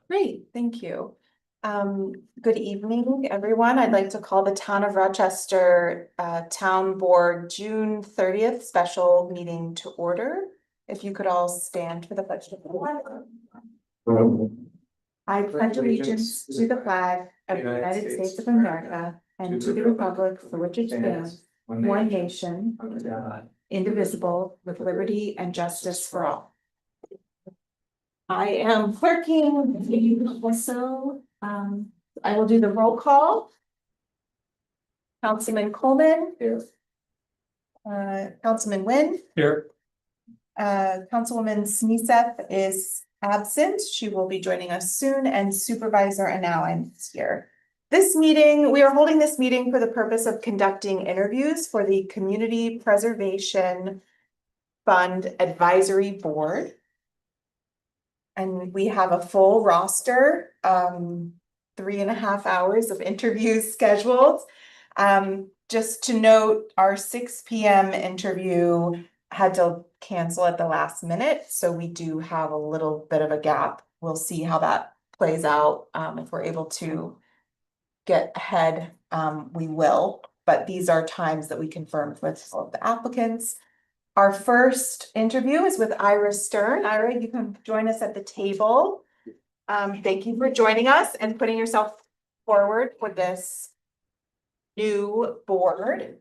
Great, thank you. Good evening, everyone. I'd like to call the Town of Rochester Town Board June 30th special meeting to order. If you could all stand for the pledge of allegiance. I pledge allegiance to the flag of the United States of America and to the republic for which it stands, one nation, indivisible, with liberty and justice for all. I am clerking, so I will do the roll call. Councilman Coleman. Here. Councilman Nguyen. Here. Councilwoman Sneeseth is absent. She will be joining us soon, and Supervisor Analen is here. We are holding this meeting for the purpose of conducting interviews for the Community Preservation Fund Advisory Board. And we have a full roster, 3.5 hours of interviews scheduled. Just to note, our 6 p.m. interview had to cancel at the last minute, so we do have a little bit of a gap. We'll see how that plays out. If we're able to get ahead, we will, but these are times that we confirmed with all of the applicants. Our first interview is with Ira Stern. Ira, you can join us at the table. Thank you for joining us and putting yourself forward for this new board.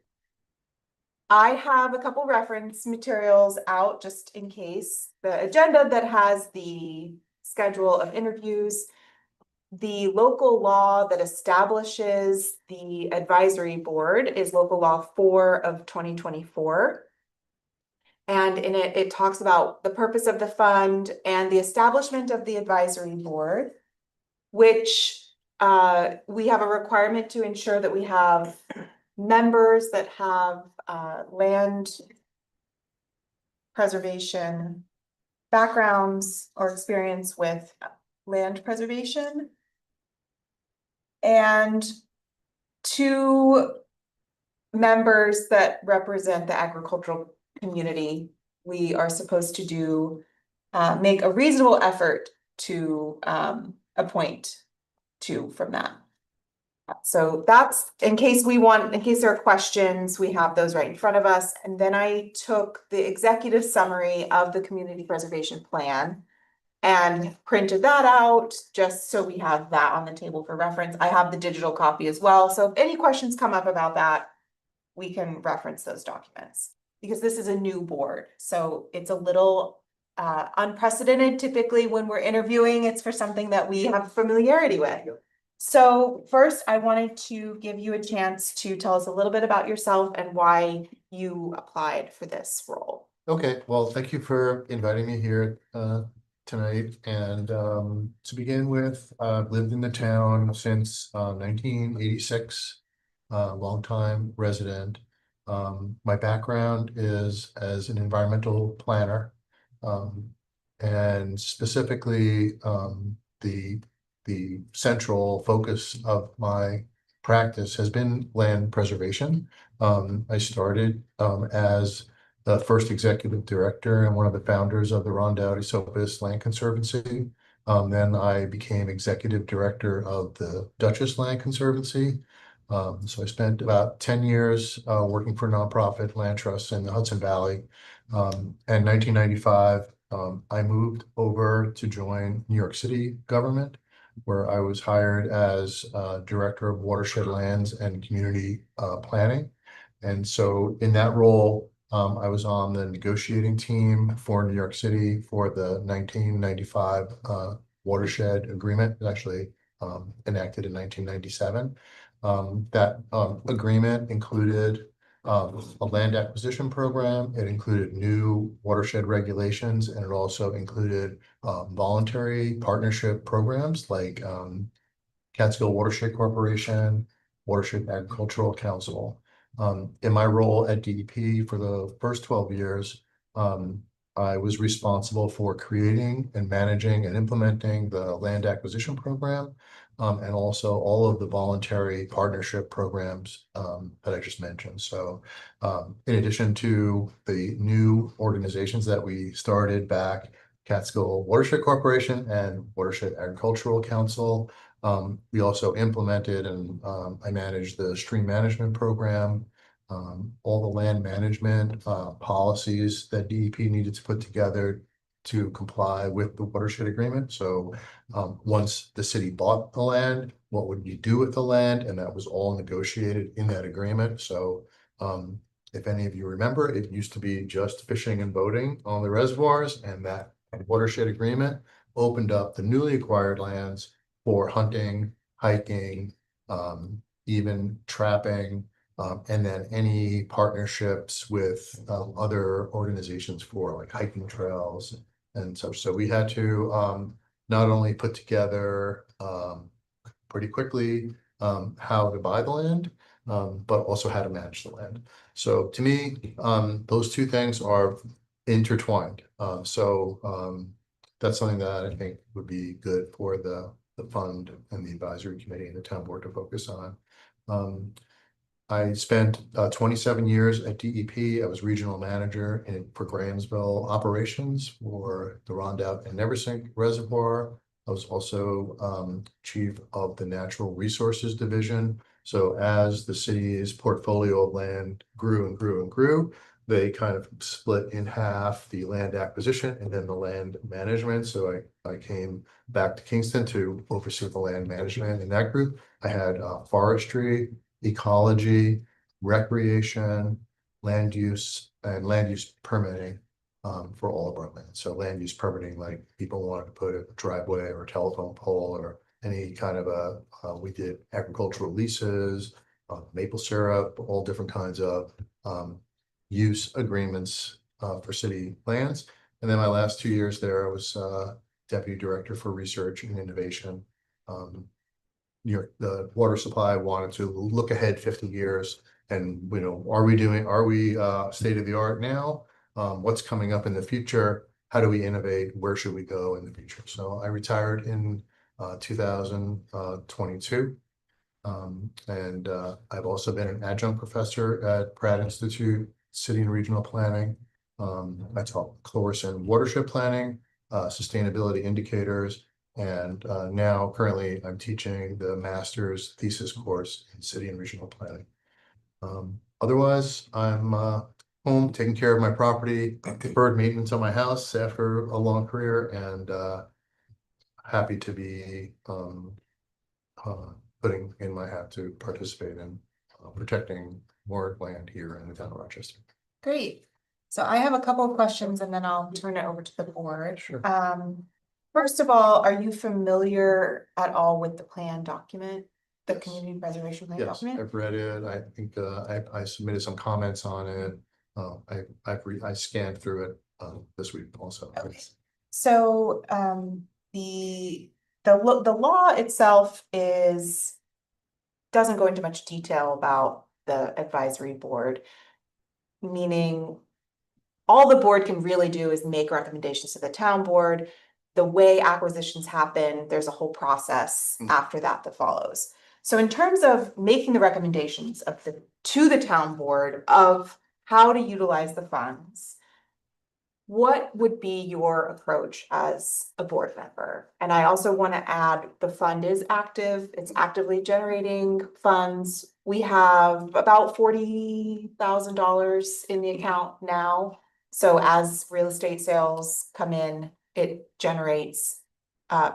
I have a couple reference materials out just in case. The agenda that has the schedule of interviews, the local law that establishes the advisory board is Local Law 4 of 2024. And in it, it talks about the purpose of the fund and the establishment of the advisory board, which we have a requirement to ensure that we have members that have land preservation backgrounds or experience with land preservation, and 2 members that represent the agricultural community. We are supposed to do make a reasonable effort to appoint 2 from that. So that's in case there are questions, we have those right in front of us. And then I took the executive summary of the community preservation plan and printed that out just so we have that on the table for reference. I have the digital copy as well. So if any questions come up about that, we can reference those documents. Because this is a new board, so it's a little unprecedented. Typically when we're interviewing, it's for something that we have familiarity with. So first, I wanted to give you a chance to tell us a little bit about yourself and why you applied for this role. Okay, well, thank you for inviting me here tonight. And to begin with, I've lived in the town since 1986, long-time resident. My background is as an environmental planner, and specifically the central focus of my practice has been land preservation. I started as the first executive director and one of the founders of the Ron Dowdy-Sopis Land Conservancy. Then I became executive director of the Dutchess Land Conservancy. So I spent about 10 years working for nonprofit land trusts in the Hudson Valley. In 1995, I moved over to join New York City government, where I was hired as director of watershed lands and community planning. And so in that role, I was on the negotiating team for New York City for the 1995 watershed agreement, actually enacted in 1997. That agreement included a land acquisition program. It included new watershed regulations, and it also included voluntary partnership programs like Catskill Watershed Corporation, Watershed Agricultural Council. In my role at DEP for the first 12 years, I was responsible for creating and managing and implementing the land acquisition program, and also all of the voluntary partnership programs that I just mentioned. So in addition to the new organizations that we started back Catskill Watershed Corporation and Watershed Agricultural Council. We also implemented and I managed the stream management program, all the land management policies that DEP needed to put together to comply with the watershed agreement. So once the city bought the land, what would you do with the land? And that was all negotiated in that agreement. So if any of you remember, it used to be just fishing and boating on the reservoirs, and that watershed agreement opened up the newly acquired lands for hunting, hiking, even trapping, and then any partnerships with other organizations for like hiking trails and such. So we had to not only put together pretty quickly how to buy the land, but also how to manage the land. So to me, those two things are intertwined. That's something that I think would be good for the fund and the advisory committee and the town board to focus on. I spent 27 years at DEP. I was regional manager for Grahamsville operations for the Rondout and Neversink Reservoir. I was also chief of the Natural Resources Division. So as the city's portfolio of land grew and grew and grew, they kind of split in half the land acquisition and then the land management. So I came back to Kingston to oversee the land management in that group. I had forestry, ecology, recreation, land use, and land use permitting for all of our land. So land use permitting, like people wanted to put a driveway or a telephone pole or any kind of we did agricultural leases, maple syrup, all different kinds of use agreements for city lands. And then my last 2 years there, I was deputy director for research and innovation. The water supply wanted to look ahead 50 years and, are we state of the art now? What's coming up in the future? How do we innovate? Where should we go in the future? So I retired in 2022. And I've also been an adjunct professor at Pratt Institute, City and Regional Planning. I taught course in watershed planning, sustainability indicators, and now currently I'm teaching the master's thesis course in city and regional planning. Otherwise, I'm home taking care of my property, deferred maintenance on my house after a long career, and happy to be putting in my hat to participate in protecting more land here in the town of Rochester. Great. So I have a couple of questions and then I'll turn it over to the board. Sure. First of all, are you familiar at all with the plan document, the Yes. community preservation plan Yes, document? I've read it. I think I submitted some comments on it. I scanned through it this week also. Okay. So the law itself doesn't go into much detail about the advisory board, meaning all the board can really do is make recommendations to the town board. The way acquisitions happen, there's a whole process after that follows. So in terms of making the recommendations to the town board of how to utilize the funds, what would be your approach as a board member? And I also want to add, the fund is active. It's actively generating funds. We have about $40,000 in the account now. So as real estate sales come in, it generates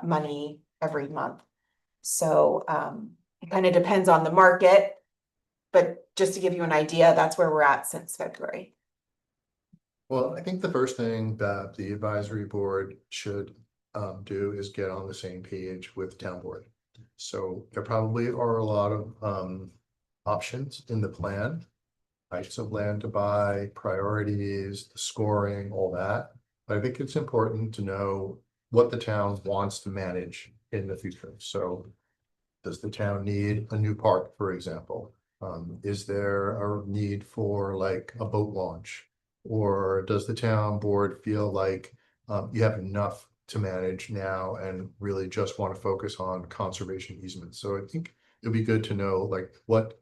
money every month. So it kind of depends on the market, but just to give you an idea, that's where we're at since February. Well, I think the first thing that the advisory board should do is get on the same page with town board. So there probably are a lot of options in the plan, types of land to buy, priorities, the scoring, all that. But I think it's important to know what the town wants to manage in the future. So does the town need a new park, for example? Is there a need for like a boat launch? Or does the town board feel like you have enough to manage now and really just want to focus on conservation easements? So I think it'd be good to know like what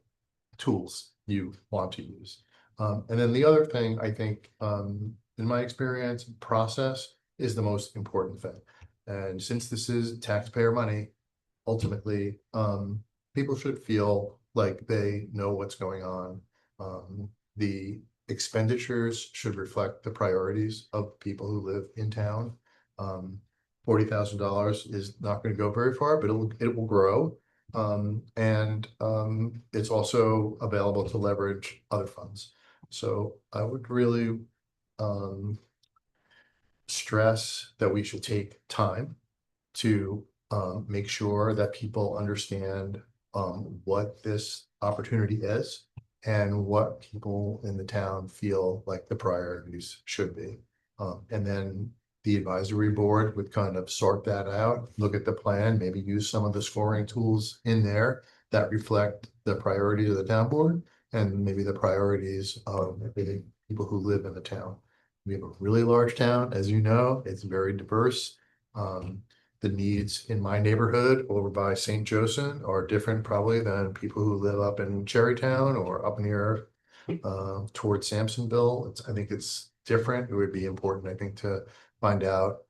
tools you want to use. And then the other thing I think, in my experience, process is the most important thing. And since this is taxpayer money, ultimately, people should feel like they know what's going on. The expenditures should reflect the priorities of people who live in town. $40,000 is not going to go very far, but it will grow. It's also available to leverage other funds. So I would really stress that we should take time to make sure that people understand what this opportunity is and what people in the town feel like the priorities should be. And then the advisory board would kind of sort that out, look at the plan, maybe use some of the scoring tools in there that reflect the priorities of the town board and maybe the priorities of the people who live in the town. We have a really large town, as you know, it's very diverse. The needs in my neighborhood over by St. Joseph are different probably than people who live up in Cherrytown or up near towards Sampsonville. I think it's different. It would be important, I think, to find out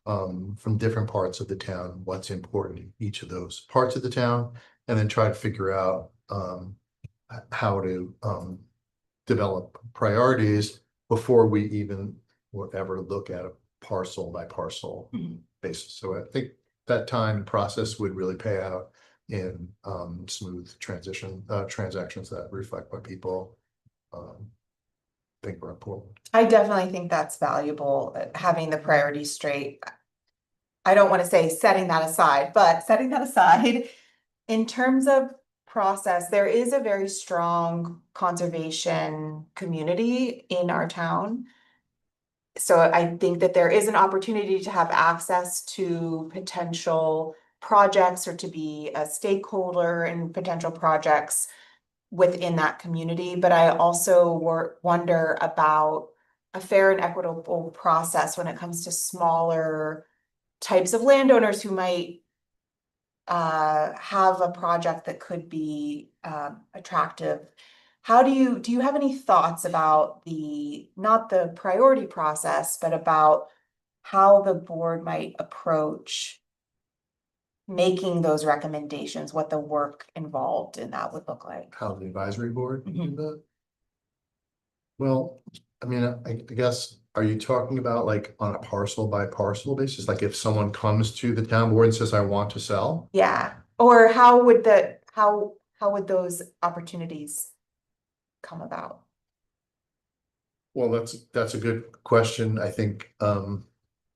from different parts of the town what's important in each of those parts of the town, and then try to figure out how to develop priorities before we even will ever look at a parcel by parcel basis. So I think that time and process would really pay out in smooth transactions that reflect what people think are important. I definitely think that's valuable, having the priorities straight. I don't want to say setting that aside, but setting that aside, in terms of process, there is a very strong conservation community in our town. So I think that there is an opportunity to have access to potential projects or to be a stakeholder in potential projects within that community. But I also wonder about a fair and equitable process when it comes to smaller types of landowners who might have a project that could be attractive. How do you have any thoughts about not the priority process, but about how the board might approach making those recommendations, what the work involved in that would look like? How the advisory board would do that? Well, I mean, I guess, are you talking about like on a parcel by parcel basis? Like if someone comes to the town board and says, I want to sell? Yeah, or how would those opportunities come about? Well, that's a good question, I think, for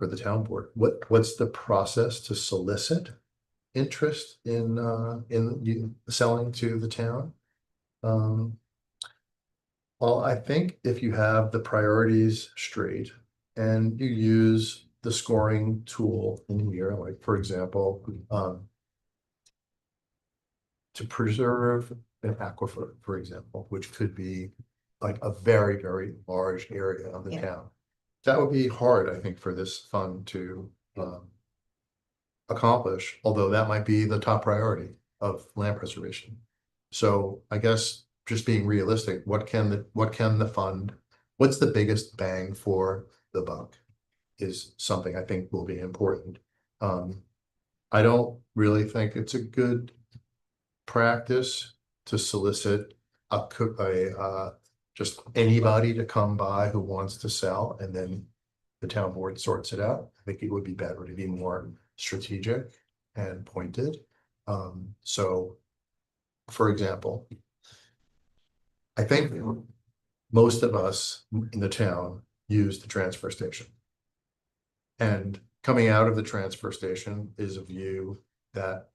the town board. What's the process to solicit interest in you selling to the town? Well, I think if you have the priorities straight and you use the scoring tool in here, like for example, to preserve an aquifer, for example, which could be like a very, very large area of the Yeah. town. That would be hard, I think, for this fund to accomplish, although that might be the top priority of land preservation. So I guess just being realistic, what can the fund, what's the biggest bang for the buck is something I think will be important. I don't really think it's a good practice to solicit just anybody to come by who wants to sell and then the town board sorts it out. I think it would be better to be more strategic and pointed. So for example, I think most of us in the town use the transfer station. And coming out of the transfer station is a view that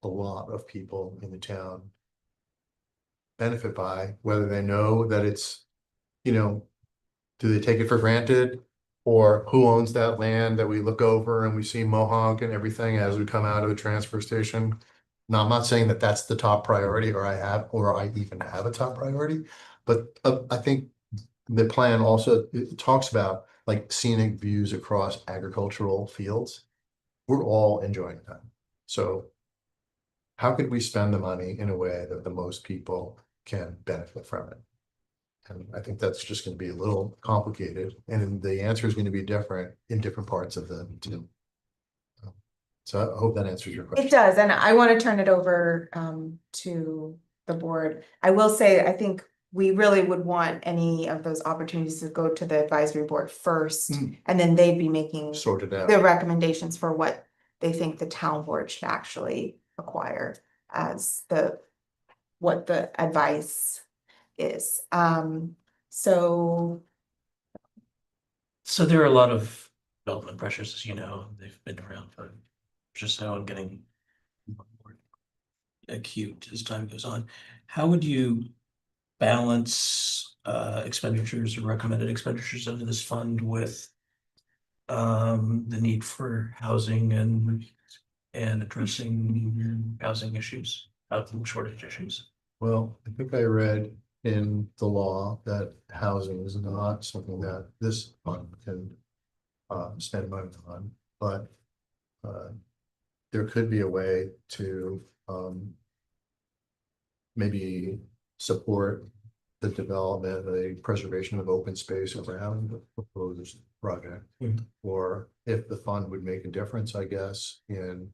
a lot of people in the town benefit by, whether they know that it's, do they take it for granted? Or who owns that land that we look over and we see Mohawk and everything as we come out of the transfer station? Now, I'm not saying that that's the top priority or I even have a top priority, but I think the plan also it talks about like scenic views across agricultural fields. We're all enjoying that. So how could we spend the money in a way that the most people can benefit from it? And I think that's just gonna be a little complicated, and the answer is gonna be different in different parts of the two. So I hope that answers your It question. does, and I want to turn it over to the board. I will say, I think we really would want any of those opportunities to go to the advisory board first, and then they'd be making Sorted out. the recommendations for what they think the town board should actually acquire as what the advice is. So So there are a lot of development pressures, as you know, they've been around for just so and getting more acute as time goes on. How would you balance expenditures or recommended expenditures under this fund with the need for housing and addressing housing issues, housing shortage issues? Well, I think I read in the law that housing is not something that this fund can spend money on, but there could be a way to maybe support the development, the preservation of open space around the proposed project. Mhm. Or if the fund would make a difference, I guess, in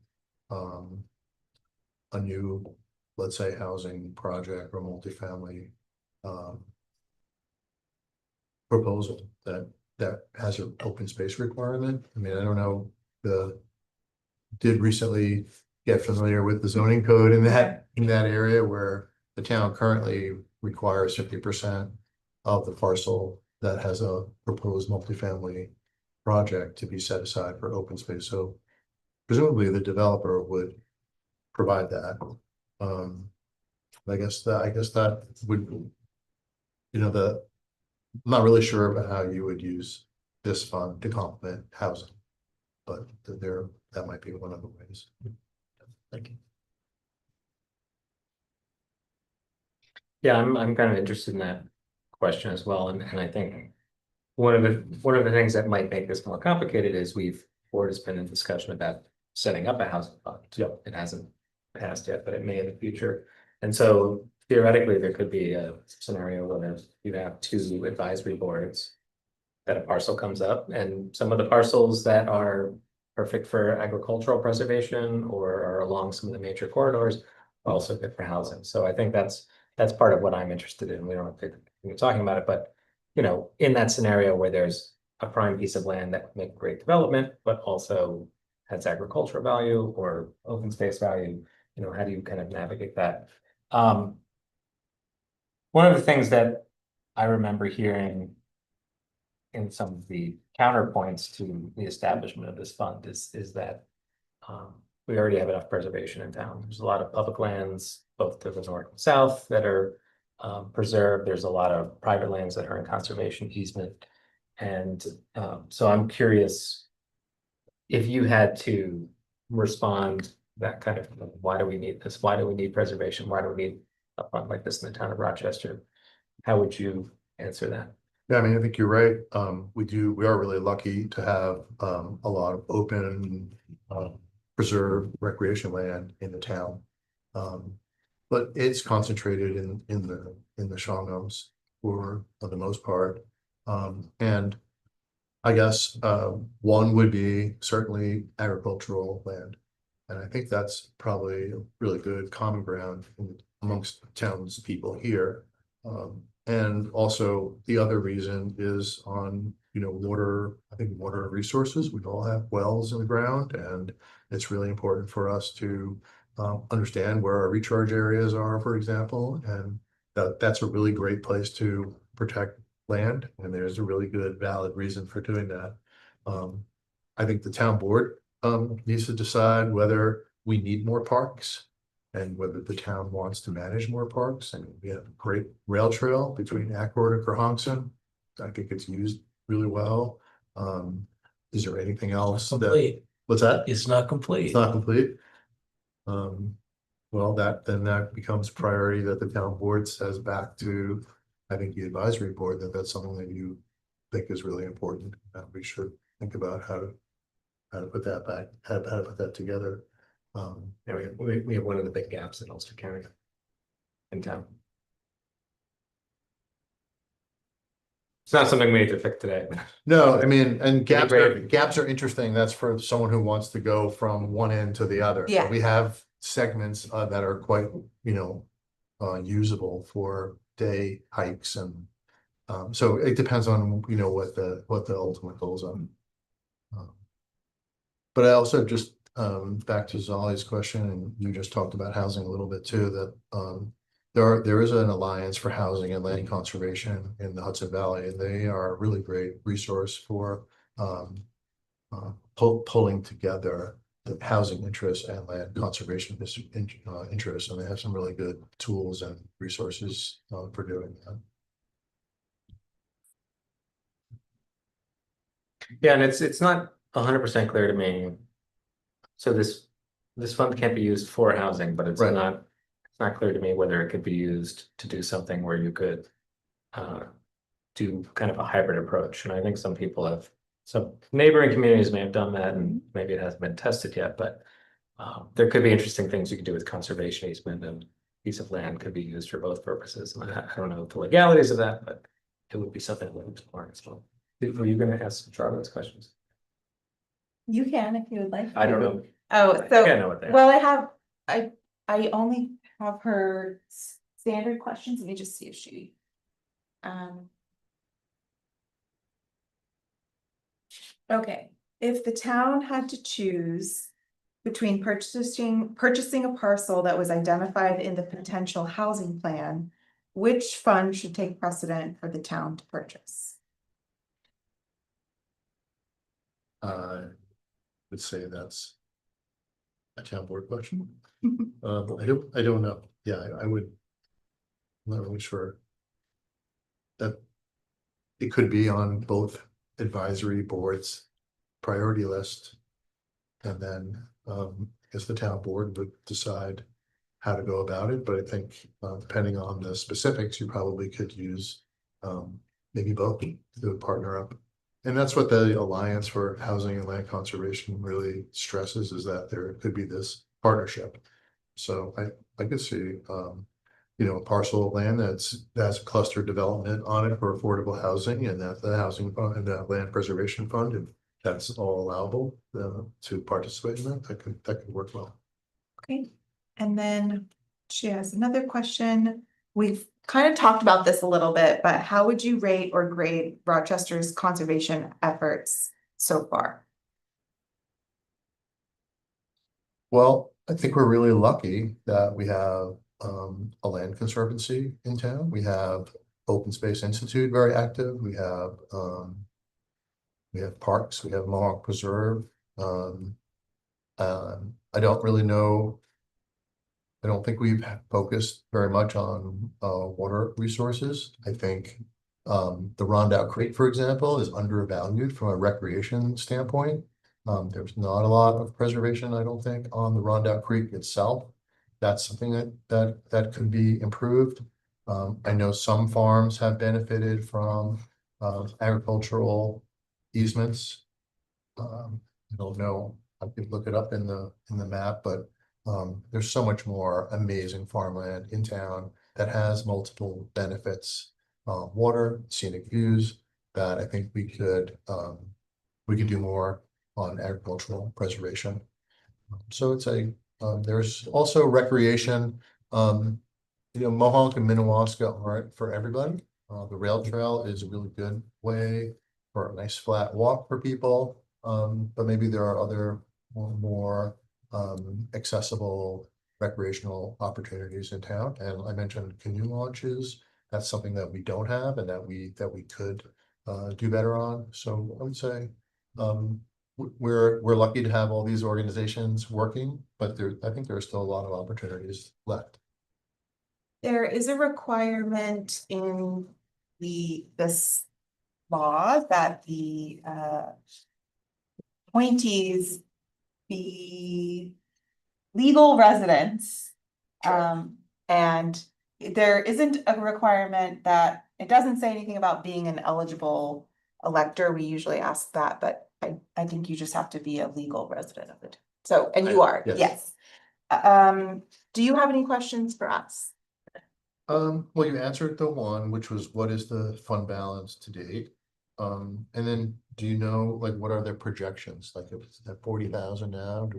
a new, let's say, housing project or multifamily proposal that has an open space requirement. I mean, I don't know, did recently get familiar with the zoning code in that area where the town currently requires 50% of the parcel that has a proposed multifamily project to be set aside for open space. So presumably the developer would provide that. I guess that would, I'm not really sure about how you would use this fund to complement housing. But that might be one of the ways. Thank you. Yeah, I'm kind of interested in that question as well, and I think one of the things that might make this more complicated is board has been in discussion about setting up a housing fund. Yep. It hasn't passed yet, but it may in the future. And so theoretically, there could be a scenario where you have two advisory boards that a parcel comes up, and some of the parcels that are perfect for agricultural preservation or are along some of the major corridors are also good for housing. So I think that's part of what I'm interested in. We don't have to continue talking about it, but in that scenario where there's a prime piece of land that would make great development, but also has agricultural value or open space value, how do you kind of navigate that? One of the things that I remember hearing in some of the counterpoints to the establishment of this fund is that we already have enough preservation in town. There's a lot of public lands, both to the north and south, that are preserved. There's a lot of private lands that are in conservation easement. And so I'm curious if you had to respond that kind of, why do we need this? Why do we need preservation? Why do we need a fund like this in the town of Rochester? How would you answer that? Yeah, I mean, I think you're right. We are really lucky to have a lot of open preserved recreation land in the town. But it's concentrated in the Shawanoes for the most part. And I guess one would be certainly agricultural land. And I think that's probably a really good common ground amongst townspeople here. And also the other reason is on, water, I think water resources. We all have wells in the ground, and it's really important for us to understand where our recharge areas are, for example, and that's a really great place to protect land. And there's a really good, valid reason for doing that. I think the town board needs to decide whether we need more parks and whether the town wants to manage more parks. And we have a great rail trail between Ackroyd and Crohonson. I think it's used really well. Is there anything else Complete. What's that? It's not complete. It's not complete. Well, that becomes priority that the town board says back to, I think, the advisory board, that's something that you think is really important. That we should think about how to put that back, how to put that together. Yeah, we have one of the big gaps in Ulster County in town. It's not something we need to fix today. No, I mean, and Integrate. gaps are interesting. That's for someone who wants to go from one end to the other. Yeah. We have segments that are quite, usable for day hikes and so it depends on, what the ultimate goals are. But I also just back to Zolly's question, and you just talked about housing a little bit too, that there is an alliance for housing and land conservation in the Hudson Valley, and they are a really great resource for pulling together the housing interests and land conservation interests, and they have some really good tools and resources for doing that. Yeah, and it's not 100% clear to me. So this fund can't be used for housing, but it's Right. not clear to me whether it could be used to do something where you could do kind of a hybrid approach. And I think some neighboring communities may have done that, and maybe it hasn't been tested yet, but there could be interesting things you could do with conservation easement, and piece of land could be used for both purposes. And I don't know the legalities of that, but it would be something to explore as well. Were you going to ask Charlotte's questions? You can if you would like. I don't know. Oh, I think so, I know what they are. well, I only have her standard questions. Let me just see if she. Okay, if the town had to choose between purchasing a parcel that was identified in the potential housing plan, which fund should take precedent for the town to purchase? Would say that's a town board question. But I don't know. Yeah, I would. I'm not really sure. That it could be on both advisory boards priority list. And then I guess the town board would decide how to go about it, but I think depending on the specifics, you probably could use maybe both to partner up. And that's what the Alliance for Housing and Land Conservation really stresses, is that there could be this partnership. So I could see a parcel of land that's a cluster development on it for affordable housing, and that the housing fund and the land preservation fund, if that's all allowable to participate in that could work well. Okay, and then she has another question. We've kind of talked about this a little bit, but how would you rate or grade Rochester's conservation efforts so far? Well, I think we're really lucky that we have a land conservancy in town. We have Open Space Institute very active. We have parks. We have Mohawk Preserve. I don't really know. I don't think we've focused very much on water resources. I think the Rondout Creek, for example, is undervalued from a recreation standpoint. There's not a lot of preservation, I don't think, on the Rondout Creek itself. That's something that could be improved. I know some farms have benefited from agricultural easements. I don't know. I could look it up in the map, but there's so much more amazing farmland in town that has multiple benefits, water, scenic views, that I think we could do more on agricultural preservation. So it's there's also recreation. Mohawk and Minnewaska aren't for everybody. The rail trail is a really good way for a nice flat walk for people. But maybe there are other more accessible recreational opportunities in town. And I mentioned canoe launches. That's something that we don't have and that we could do better on. So I would say we're lucky to have all these organizations working, but I think there are still a lot of opportunities left. There is a requirement in this law that the appointees be legal residents. And there isn't a requirement that, it doesn't say anything about being an eligible elector. We usually ask that, but I think you just have to be a legal resident of it. So, and you are, Yes. yes. Do you have any questions for us? Well, you answered the one, which was what is the fund balance to date? And then do you know, like, what are their projections? Like, if it's at 40,000 now,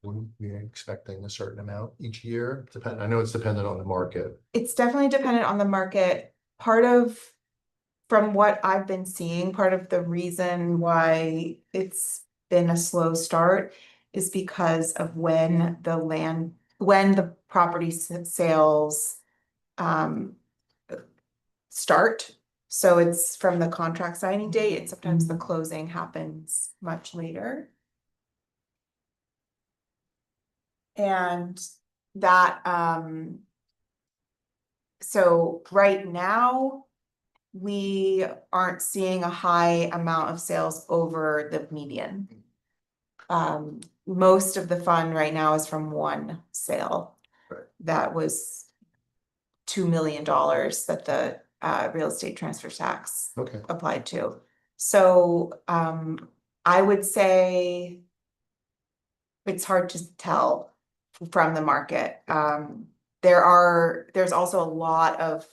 wouldn't we expecting a certain amount each year? I know it's dependent on the market. It's definitely dependent on the market. From what I've been seeing, part of the reason why it's been a slow start is because of when the property sales start. So it's from the contract signing date, and sometimes the closing happens much later. And that, so right now, we aren't seeing a high amount of sales over the median. Most of the fund right now is from one sale. Right. That was $2 million that the real estate transfer tax Okay, applied to. So I would say it's hard to tell from the market. There's also a lot of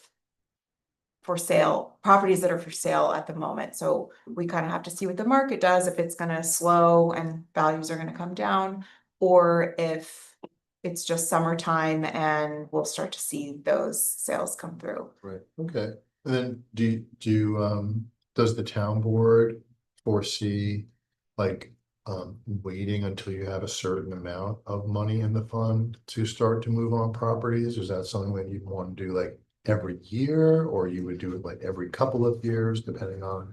properties that are for sale at the moment. So we kind of have to see what the market does, if it's gonna slow and values are gonna come down, or if it's just summertime and we'll start to see those sales come through. right, okay. And then does the town board foresee like waiting until you have a certain amount of money in the fund to start to move on properties? Is that something that you'd want to do like every year, or you would do it like every couple of years, depending on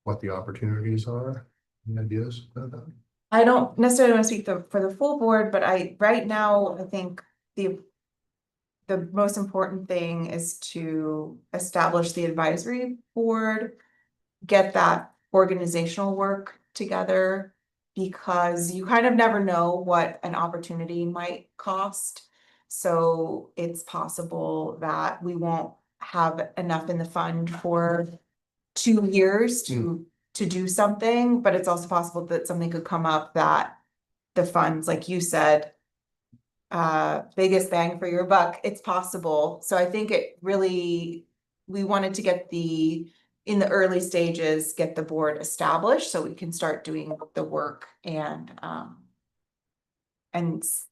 what the opportunities are? Any ideas about that? I don't necessarily want to speak for the full board, but right now, I think the most important thing is to establish the advisory board, get that organizational work together, because you kind of never know what an opportunity might cost. So it's possible that we won't have enough in the fund for 2 years to do something, but it's also possible that something could come up that the funds, like you said, biggest bang for your buck, it's possible. So I think we wanted to get in the early stages, get the board established so we can start doing the work and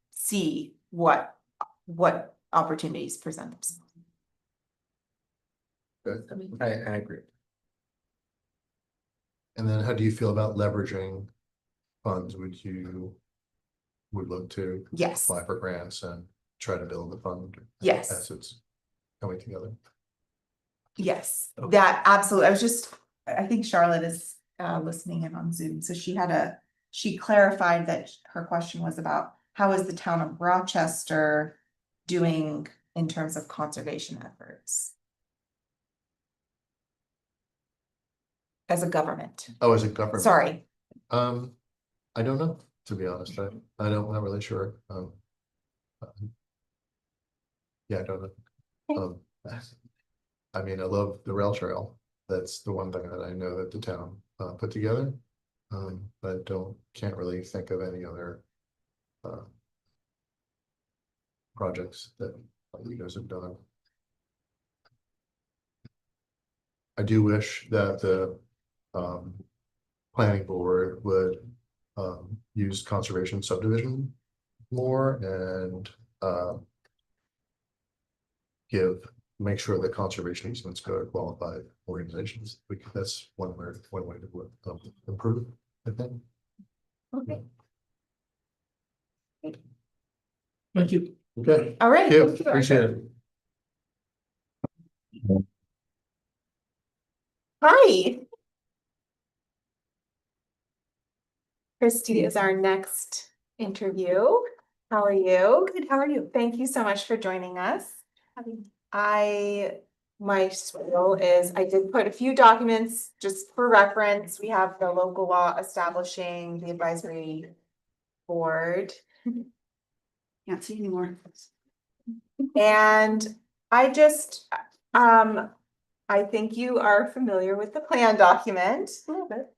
see what opportunities present themselves. I agree. And then how do you feel about leveraging funds? Would look to Yes, apply for grants and try to build the fund yes, as it's coming together? yes, Okay. that absolutely. I think Charlotte is listening in on Zoom, so she clarified that her question was about how is the town of Rochester doing in terms of conservation efforts as a government. Oh, as a government? Sorry. I don't know, to be honest. I'm not really sure. Yeah, I don't know. I mean, I love the rail trail. That's the one thing that I know that the town put together. But can't really think of any other projects that you guys have done. I do wish that the planning board would use conservation subdivision more and make sure that conservation easements go to qualified organizations, because that's one way to improve, I think. Okay. Thank you. Okay. All right. Thank you. Thank you. Appreciate it. Hi. Christy is our next interview. How are you? Good. How are you? Thank you so much for joining us. My spiel is I did put a few documents just for reference. We have the local law establishing the advisory board. Can't see anymore. And I think you are familiar with the plan document,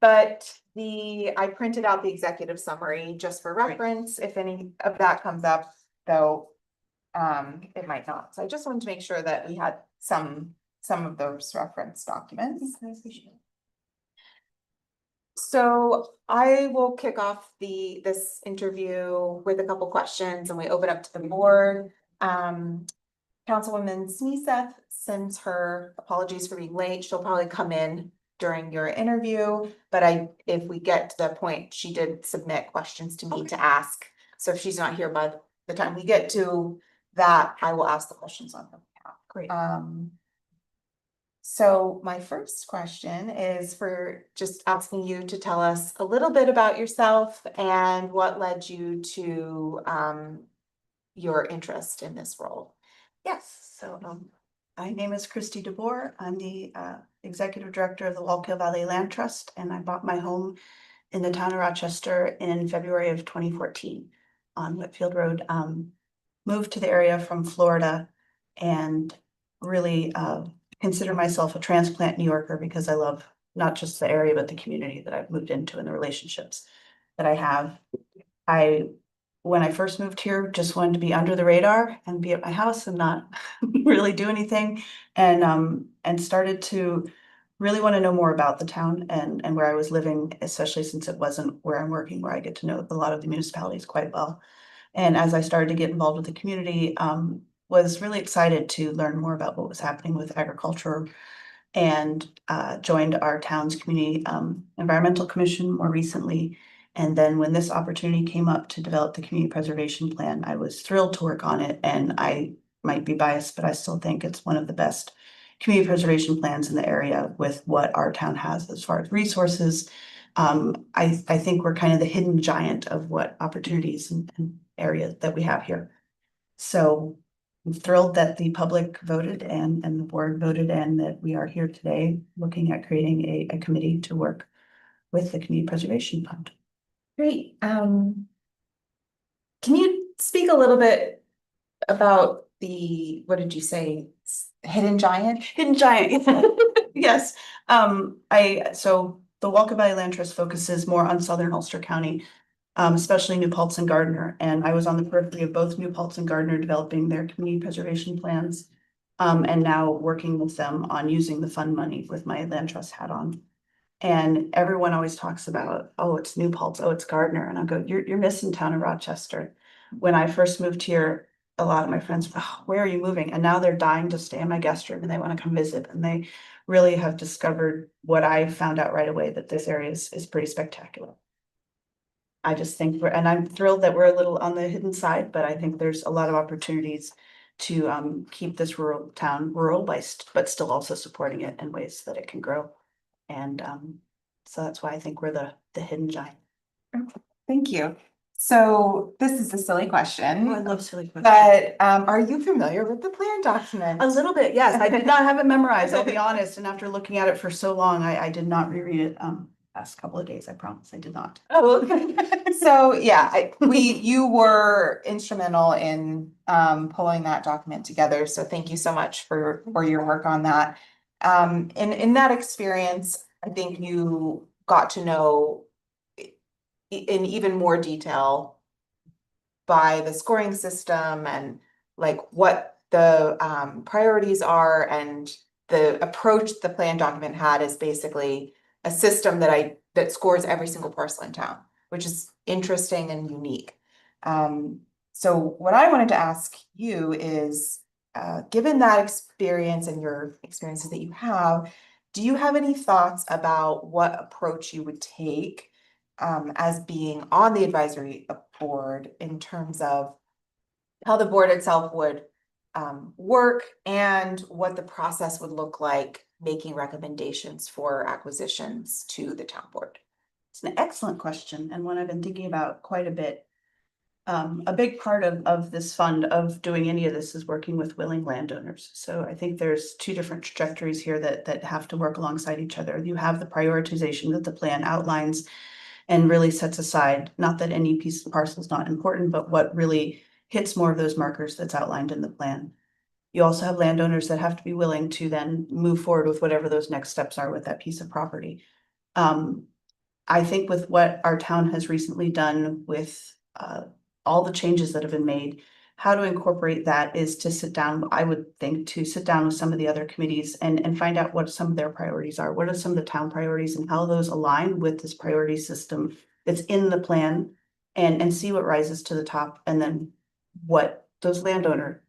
but I printed out the executive summary just for reference. If any of that comes up, though, it might not. So I just wanted to make sure that we had some of those reference documents. So I will kick off this interview with a couple questions and we open up to the board. Councilwoman Sneeseth sends her apologies for being late. She'll probably come in during your interview, but if we get to the point, she did submit questions to me to ask. So if she's not here by the time we get to that, I will ask the questions on her behalf. Great. So my first question is for just asking you to tell us a little bit about yourself and what led you to your interest in this role. Yes, so my name is Christy DeBoer. I'm the Executive Director of the Wallkill Valley Land Trust, and I bought my home in the town of Rochester in February of 2014 on Whitfield Road. Moved to the area from Florida and really consider myself a transplant New Yorker because I love not just the area, but the community that I've moved into and the relationships that I have. When I first moved here, just wanted to be under the radar and be at my house and not really do anything. And started to really want to know more about the town and where I was living, especially since it wasn't where I'm working, where I get to know a lot of the municipalities quite well. And as I started to get involved with the community, was really excited to learn more about what was happening with agriculture and joined our town's community environmental commission more recently. And then when this opportunity came up to develop the community preservation plan, I was thrilled to work on it. And I might be biased, but I still think it's one of the best community preservation plans in the area with what our town has as far as resources. I think we're kind of the hidden giant of what opportunities and areas that we have here. So I'm thrilled that the public voted and the board voted and that we are here today looking at creating a committee to work with the community preservation fund. Great. Can you speak a little bit about what did you say? Hidden giant? Hidden giant, yes. So the Wallkill Valley Land Trust focuses more on southern Ulster County, especially New Paltz and Gardner. And I was on the periphery of both New Paltz and Gardner developing their community preservation plans. And now working with them on using the fund money with my land trust hat on. And everyone always talks about, oh, it's New Paltz, oh, it's Gardner. And I go, you're missing town of Rochester. When I first moved here, a lot of my friends, oh, where are you moving? And now they're dying to stay in my guest room and they want to come visit. And they really have discovered what I found out right away, that this area is pretty spectacular. I just think and I'm thrilled that we're a little on the hidden side, but I think there's a lot of opportunities to keep this rural town rural, but still also supporting it in ways that it can grow. And so that's why I think we're the hidden giant. Thank you. So this is a silly question. Oh, I love silly questions. But are you familiar with the plan document? A little bit, yes. I did not have it memorized, I'll be honest. And after looking at it for so long, I did not reread it last couple of days. I promise I did not. Oh, okay. So yeah, you were instrumental in pulling that document together. So thank you so much for your work on that. In that experience, I think you got to know in even more detail by the scoring system and like what the priorities are, and the approach the plan document had is basically a system that scores every single parcel in town, which is interesting and unique. So what I wanted to ask you is, given that experience and your experiences that you have, do you have any thoughts about what approach you would take as being on the advisory board in terms of how the board itself would work and what the process would look like making recommendations for acquisitions to the town board? It's an excellent question and one I've been thinking about quite a bit. A big part of this fund of doing any of this is working with willing landowners. So I think there's two different trajectories here that have to work alongside each other. You have the prioritization that the plan outlines and really sets aside, not that any piece of parcel is not important, but what really hits more of those markers that's outlined in the plan. You also have landowners that have to be willing to then move forward with whatever those next steps are with that piece of property. I think with what our town has recently done with all the changes that have been made, how to incorporate that is to sit down, I would think, to sit down with some of the other committees and find out what some of their priorities are. What are some of the town priorities and how those align with this priority system that's in the plan, and see what rises to the top, and then what those landowner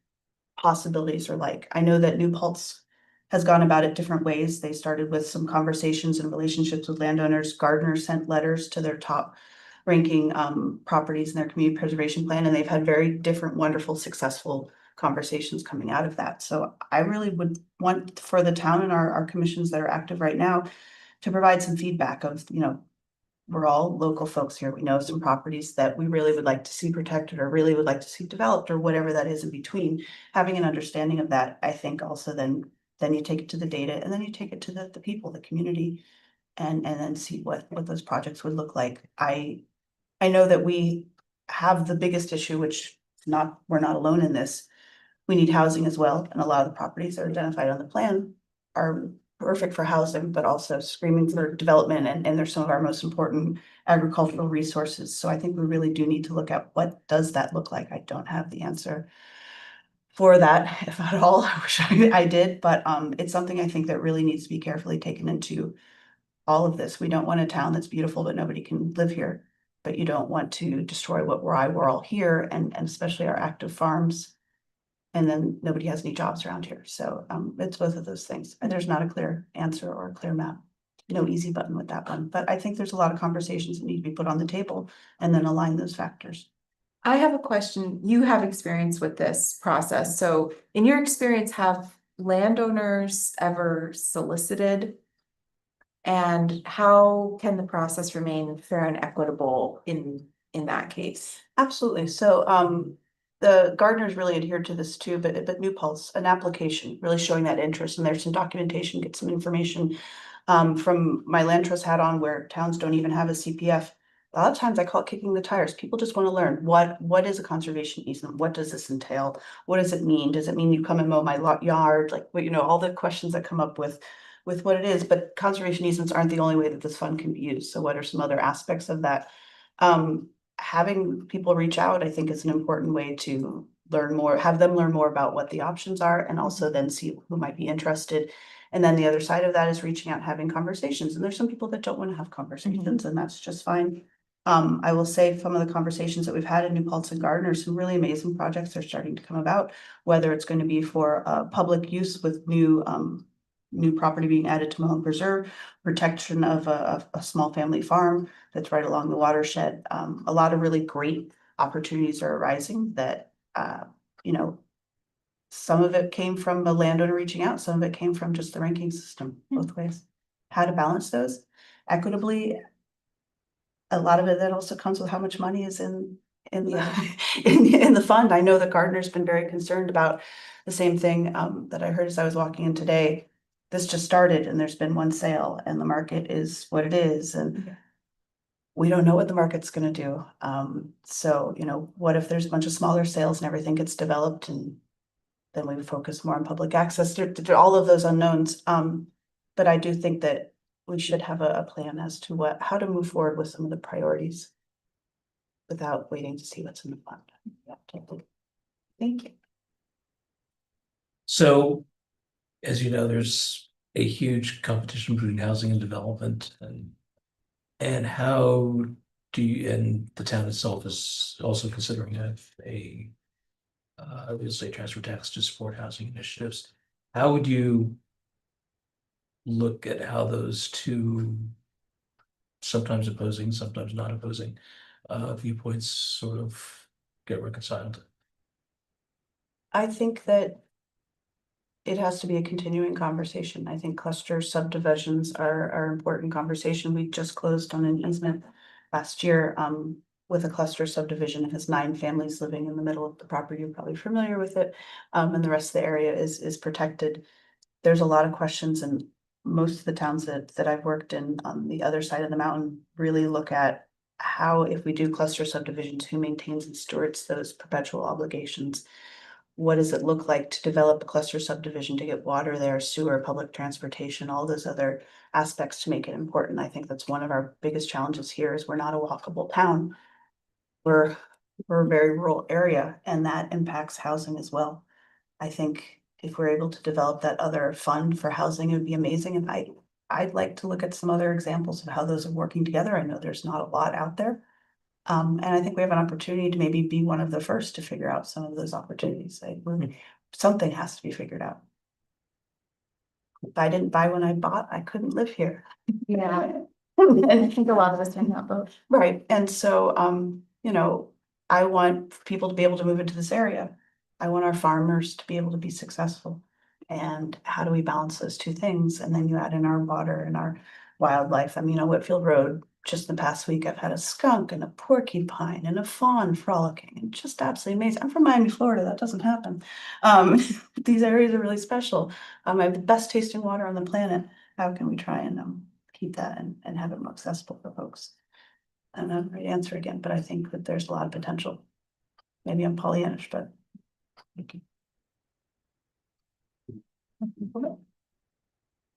possibilities are like. I know that New Paltz has gone about it different ways. They started with some conversations and relationships with landowners. Gardner sent letters to their top ranking properties in their community preservation plan, and they've had very different, wonderful, successful conversations coming out of that. So I really would want for the town and our commissions that are active right now to provide some feedback of, you know, we're all local folks here. We know some properties that we really would like to see protected or really would like to see developed or whatever that is in between. Having an understanding of that, I think also then you take it to the data and then you take it to the people, the community, and then see what those projects would look like. I know that we have the biggest issue, which we're not alone in this. We need housing as well, and a lot of the properties that are identified on the plan are perfect for housing, but also screaming for development, and they're some of our most important agricultural resources. So I think we really do need to look at what does that look like. I don't have the answer for that, if at all. I wish I did, but it's something I think that really needs to be carefully taken into all of this. We don't want a town that's beautiful, but nobody can live here. But you don't want to destroy why we're all here, and especially our active farms. And then nobody has any jobs around here. So it's both of those things. And there's not a clear answer or a clear map. No easy button with that one. But I think there's a lot of conversations that need to be put on the table and then align those factors. I have a question. You have experience with this process. So in your experience, have landowners ever solicited? And how can the process remain fair and equitable in that case? Absolutely. So the gardeners really adhered to this too, but New Paltz, an application really showing that interest, and there's some documentation, get some information from my land trust hat on, where towns don't even have a CPF. A lot of times I call it kicking the tires. People just want to learn what is a conservation easement? What does this entail? What does it mean? Does it mean you come and mow my yard? Like, you know, all the questions that come up with what it is. But conservation easements aren't the only way that this fund can be used. So what are some other aspects of that? Having people reach out, I think, is an important way to learn more, have them learn more about what the options are, and also then see who might be interested. And then the other side of that is reaching out, having conversations. And there's some people that don't want to have conversations, and that's just fine. I will say some of the conversations that we've had in New Paltz and Gardner, some really amazing projects are starting to come about, whether it's going to be for public use with new property being added to Mahone Preserve, protection of a small family farm that's right along the watershed. A lot of really great opportunities are arising that, you know, some of it came from the landowner reaching out, some of it came from just the ranking system, both ways. How to balance those equitably. A lot of it that also comes with how much money is in the in the fund. I know that Gardner's been very concerned about the same thing that I heard as I was walking in today. This just started and there's been one sale and the market is what it is, and we don't know what the market's gonna do. So, you know, what if there's a bunch of smaller sales and everything gets developed, and then we would focus more on public access to all of those unknowns. But I do think that we should have a plan as to how to move forward with some of the priorities without waiting to see what's in the fund. Yeah, totally. Thank you. So, as you know, there's a huge competition between housing and development, and how do you, and the town itself is also considering a real estate transfer tax to support housing initiatives. How would you look at how those two, sometimes opposing, sometimes not opposing, viewpoints sort of get reconciled? I think that it has to be a continuing conversation. I think cluster subdivisions are important conversation. We just closed on an easement last year with a cluster subdivision. It has 9 families living in the middle of the property. You're probably familiar with it. And the rest of the area is protected. There's a lot of questions, and most of the towns that I've worked in on the other side of the mountain really look at how, if we do cluster subdivisions, who maintains and stewards those perpetual obligations. What does it look like to develop a cluster subdivision, to get water there, sewer, public transportation, all those other aspects to make it important. I think that's one of our biggest challenges here is we're not a walkable town. We're we're a very rural area and that impacts housing as well. I think if we're able to develop that other fund for housing, it would be amazing. And I'd like to look at some other examples of how those are working together. I know there's not a lot out there. And I think we have an opportunity to maybe be one of the first to figure out some of those opportunities. Something has to be figured out. If I didn't buy when I bought, I couldn't live here. Yeah. And I think a lot of us are in that boat. Right, and so, you know, I want people to be able to move into this area. I want our farmers to be able to be successful. And how do we balance those two things? And then you add in our water and our wildlife. I mean, on Whitfield Road, just in the past week, I've had a skunk and a porcupine and a fawn frolicking, and just absolutely amazing. I'm from Miami, Florida, that doesn't happen. These areas are really special. I have the best tasting water on the planet. How can we try and keep that and have it more accessible for folks? I don't know the right answer again, but I think that there's a lot of potential. Maybe I'm Pollyannish, but.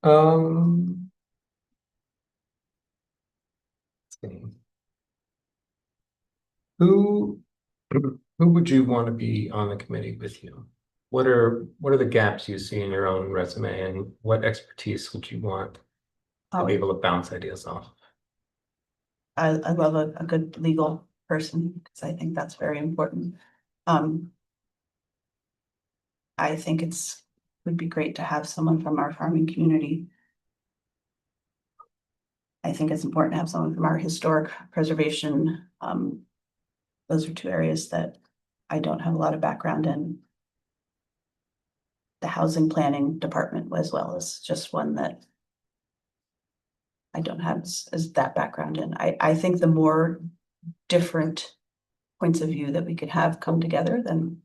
Um. let's see. Who, who would you want to be on the committee with you? What are the gaps you see in your own resume, and what expertise would you want to be able to bounce ideas off? I love a good legal person, because I think that's very important. I think would be great to have someone from our farming community. I think it's important to have someone from our historic preservation. Those are two areas that I don't have a lot of background in. The housing planning department as well as just one that I don't have as that background in. I think the more different points of view that we could have come together, then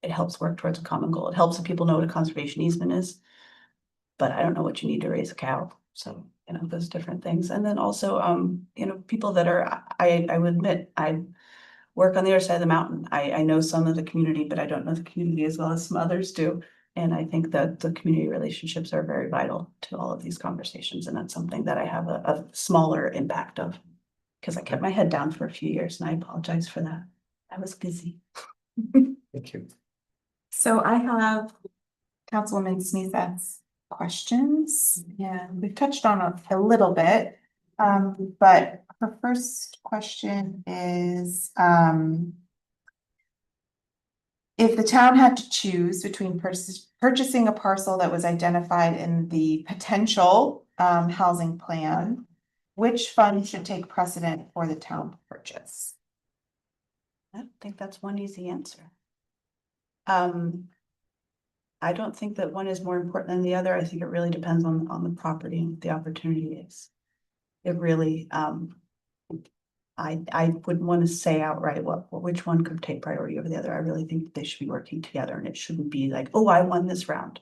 it helps work towards a common goal. It helps if people know what a conservation easement is, but I don't know what you need to raise a cow. So, you know, those different things. And then also, you know, people that are, I would admit, I work on the other side of the mountain. I know some of the community, but I don't know the community as well as some others do. And I think that the community relationships are very vital to all of these conversations. And that's something that I have a smaller impact of, because I kept my head down for a few years and I apologize for that. I was busy. Thank you. So I have Councilwoman Sneezeth's questions, and we've touched on a little bit. But her first question is, if the town had to choose between purchasing a parcel that was identified in the potential housing plan, which fund should take precedent for the town purchase? I don't think that's one easy answer. I don't think that one is more important than the other. I think it really depends on the property and what the opportunity is. It really, I wouldn't want to say outright which one could take priority over the other. I really think they should be working together, and it shouldn't be like, oh, I won this round.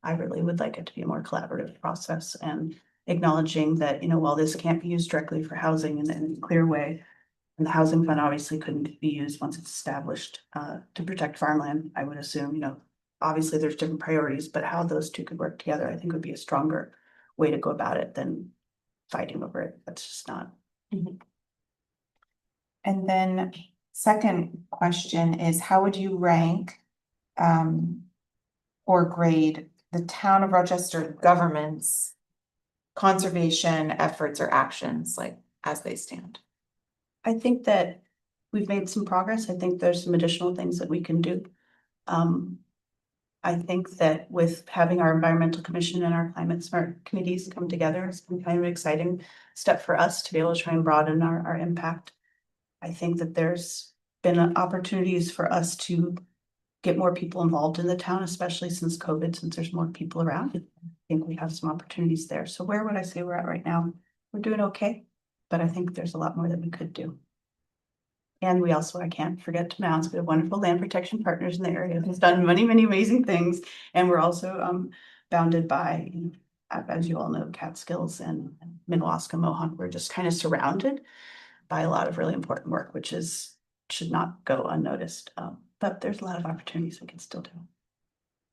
I really would like it to be a more collaborative process, and acknowledging that, you know, while this can't be used directly for housing in a clear way, and the housing fund obviously couldn't be used once it's established to protect farmland, I would assume, you know, obviously there's different priorities, but how those two could work together, I think would be a stronger way to go about it than fighting over it. That's just not. And then second question is, how would you rank or grade the town of Rochester government's conservation efforts or actions, like as they stand? I think that we've made some progress. I think there's some additional things that we can do. I think that with having our environmental commission and our climate smart committees come together, it's been kind of an exciting step for us to be able to try and broaden our impact. I think that there's been opportunities for us to get more people involved in the town, especially since COVID, since there's more people around. I think we have some opportunities there. So where would I say we're at right now? We're doing okay, but I think there's a lot more that we could do. And we also, I can't forget to announce, we have wonderful land protection partners in the area who's done many, many amazing things. And we're also bounded by, you know, as you all know, Catskills and Minnewaska, Mohawk. We're just kind of surrounded by a lot of really important work, which should not go unnoticed. But there's a lot of opportunities we can still do.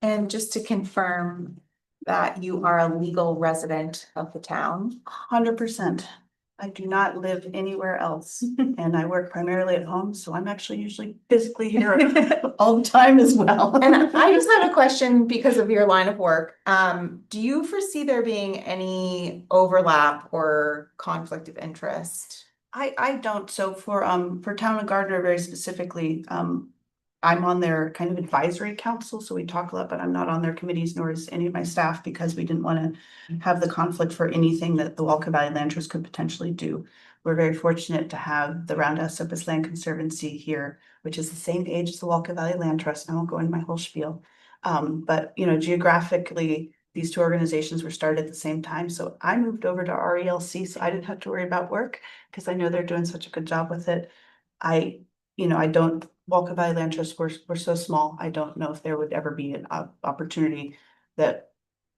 And just to confirm that you are a legal resident of the town? 100%. I do not live anywhere else and I work primarily at home, so I'm actually usually physically here all the time as well. And I just have a question because of your line of work. Do you foresee there being any overlap or conflict of interest? I don't, so for Town of Gardner very specifically, I'm on their kind of advisory council, so we talk a lot, but I'm not on their committees, nor is any of my staff, because we didn't want to have the conflict for anything that the Walker Valley Land Trust could potentially do. We're very fortunate to have the Roundhouse Opus Land Conservancy here, which is the same age as the Walker Valley Land Trust. I won't go into my whole spiel. But you know, geographically, these two organizations were started at the same time, so I moved over to RELC, so I didn't have to worry about work, because I know they're doing such a good job with it. I don't, Walker Valley Land Trust, we're so small, I don't know if there would ever be an opportunity that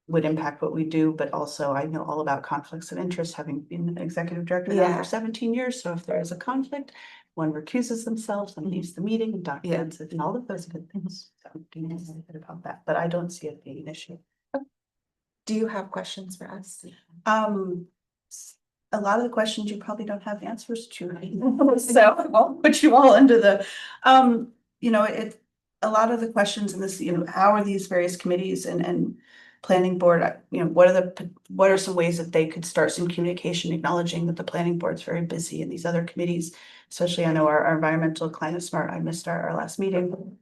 would impact what we do, but also I know all about conflicts of interest, having been an executive director now Yeah. for 17 years, so if there is a conflict, one recuses themselves and leaves the meeting and documents it and all of those good things. So do you know a little bit about that, but I don't see it being an issue. Do you have questions for us? A lot of the questions you probably don't have answers to, so I'll put you all under the, you know, a lot of the questions in this, you know, how are these various committees and planning board, you know, what are some ways that they could start some communication, acknowledging that the planning board's very busy and these other committees, especially I know our environmental climate smart, I missed our last meeting.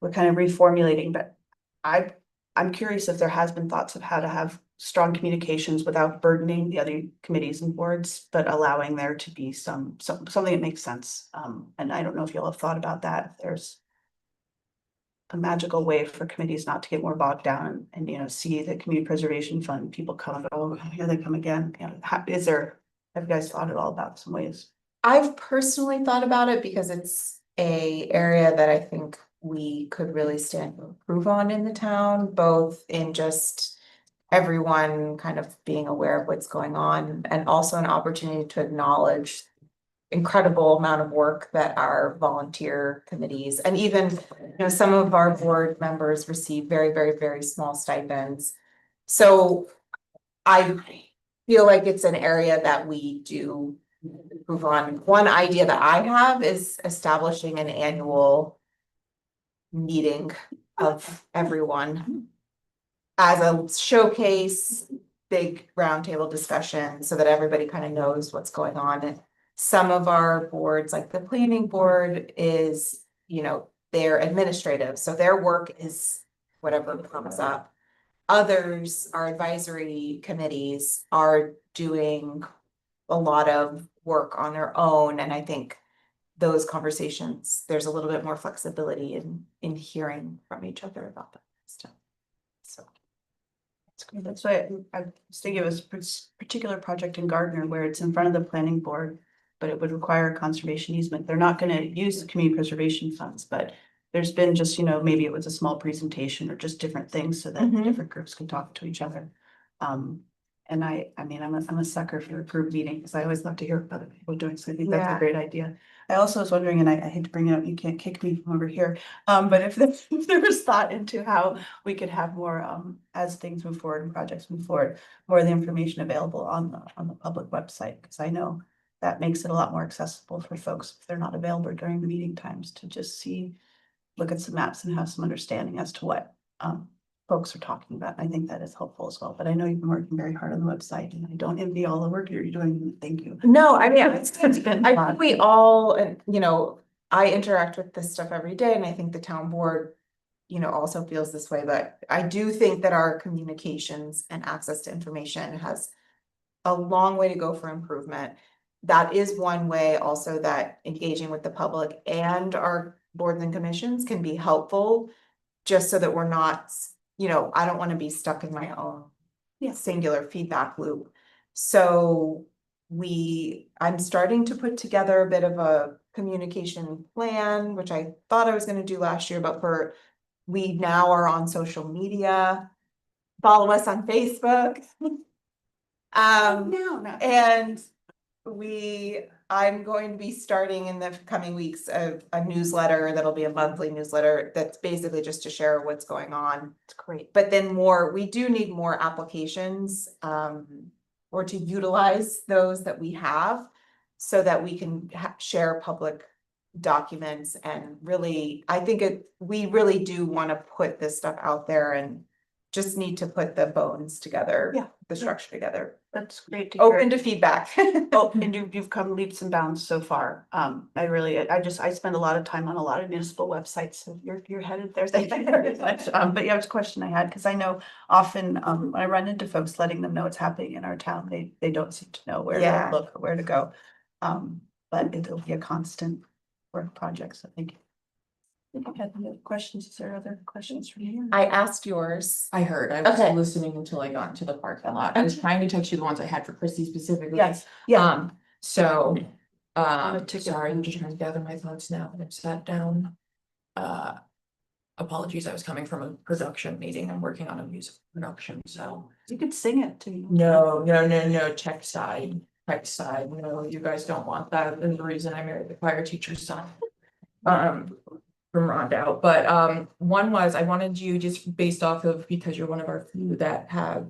We're kind of reformulating, but I'm curious if there has been thoughts of how to have strong communications without burdening the other committees and boards, but allowing there to be something that makes sense. And I don't know if you'll have thought about that, if there's a magical way for committees not to get more bogged down and, you know, see the community preservation fund, people come and go, oh, here they come again. You know, have you guys thought at all about some ways? I've personally thought about it because it's a area that I think we could really stand to improve on in the town, both in just everyone kind of being aware of what's going on and also an opportunity to acknowledge incredible amount of work that our volunteer committees and even, you know, some of our board members receive very, very, very small stipends. So I feel like it's an area that we do move on. One idea that I have is establishing an annual meeting of everyone as a showcase, big roundtable discussion so that everybody kind of knows what's going on. And some of our boards, like the planning board, is, you know, they're administrative, so their work is whatever comes up. Others, our advisory committees, are doing a lot of work on their own, and I think those conversations, there's a little bit more flexibility in hearing from each other about that stuff. So. That's why I was thinking of a particular project in Gardner where it's in front of the planning board, but it would require a conservation easement. They're not gonna use the community preservation funds, but there's been just, you know, maybe it was a small presentation or just different things so that Mhm. different groups can talk to each other. And I mean, I'm a sucker for group meetings. I always love to hear what other people are doing, so I think that's Yeah. a great idea. I also was wondering, and I hate to bring it up, you can't kick me from over here, but if there was thought into how we could have more, as things move forward and projects move forward, more of the information available on the public website, because I know that makes it a lot more accessible for folks if they're not available during the meeting times to just see, look at some maps and have some understanding as to what folks are talking about. I think that is helpful as well, but I know you've been working very hard on the website and I don't envy all the work you're doing. Thank you. No, I mean, It's been I fun. think we all, and you know, I interact with this stuff every day, and I think the town board, you know, also feels this way, but I do think that our communications and access to information has a long way to go for improvement. That is one way also that engaging with the public and our boards and commissions can be helpful, just so that we're not, you know, I don't want to be stuck in my own singular feedback loop. So I'm starting to put together a bit of a communication plan, which I thought I was going to do last year, but we now are on social media. Follow us on Facebook. No. And I'm going to be starting in the coming weeks a newsletter that'll be a monthly newsletter that's basically just to share what's going on. It's great. But then we do need more applications. or to utilize those that we have so that we can share public documents and really, I think we really do want to put this stuff out there and just need to put the bones together. Yeah. The structure together. That's great to hear. Open to feedback. Oh, and you've come leaps and bounds so far. I spend a lot of time on a lot of municipal websites, so you're headed there. Thank you very much. But yeah, it's a question I had, because I know often, when I run into folks letting them know what's happening in our town, they don't seem to know where Yeah. to look or where to go. But it'll be a constant work project, so thank you. I think I had any other questions. Is there other questions from you? I asked yours. I heard, I was Okay. listening until I got into the parking lot. I was trying to text you the ones I had for Christy specifically. Yes, yeah. So, a ticket. sorry, I'm just trying to gather my thoughts now that I've sat down. Apologies, I was coming from a production meeting. I'm working on a music production, so. You could sing it to me. No, tech side, no, you guys don't want that. There's the reason I married the choir teacher's son. From Rondout, but one was, I wanted you just based off of, because you're one of our few that have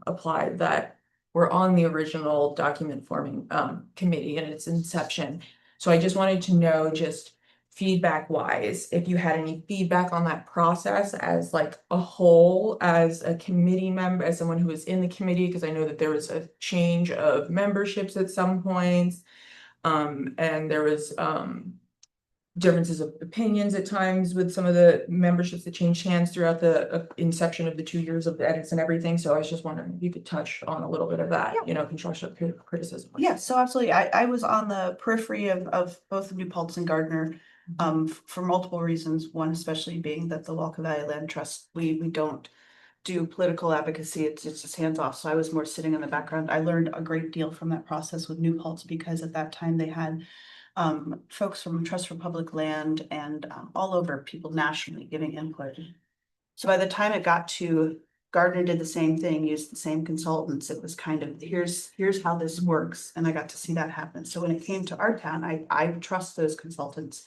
applied, that were on the original document forming committee in its inception. So I just wanted to know, just feedback wise, if you had any feedback on that process as like a whole, as a committee member, as someone who was in the committee, because I know that there was a change of memberships at some points. And there was differences of opinions at times with some of the memberships that changed hands throughout the inception of the 2 years of the edits and everything. So I was just wondering if you could touch on a little bit of that, you know, constructive criticism. Yeah, so absolutely. I was on the periphery of both New Paltz and Gardner for multiple reasons. One especially being that the Walker Valley Land Trust, we don't do political advocacy. It's just hands off. So I was more sitting in the background. I learned a great deal from that process with New Paltz, because at that time they had folks from Trust for Public Land and all over, people nationally giving input. So by the time it got to Gardner, did the same thing, used the same consultants. It was kind of, here's how this works. And I got to see that happen. So when it came to our town, I trust those consultants.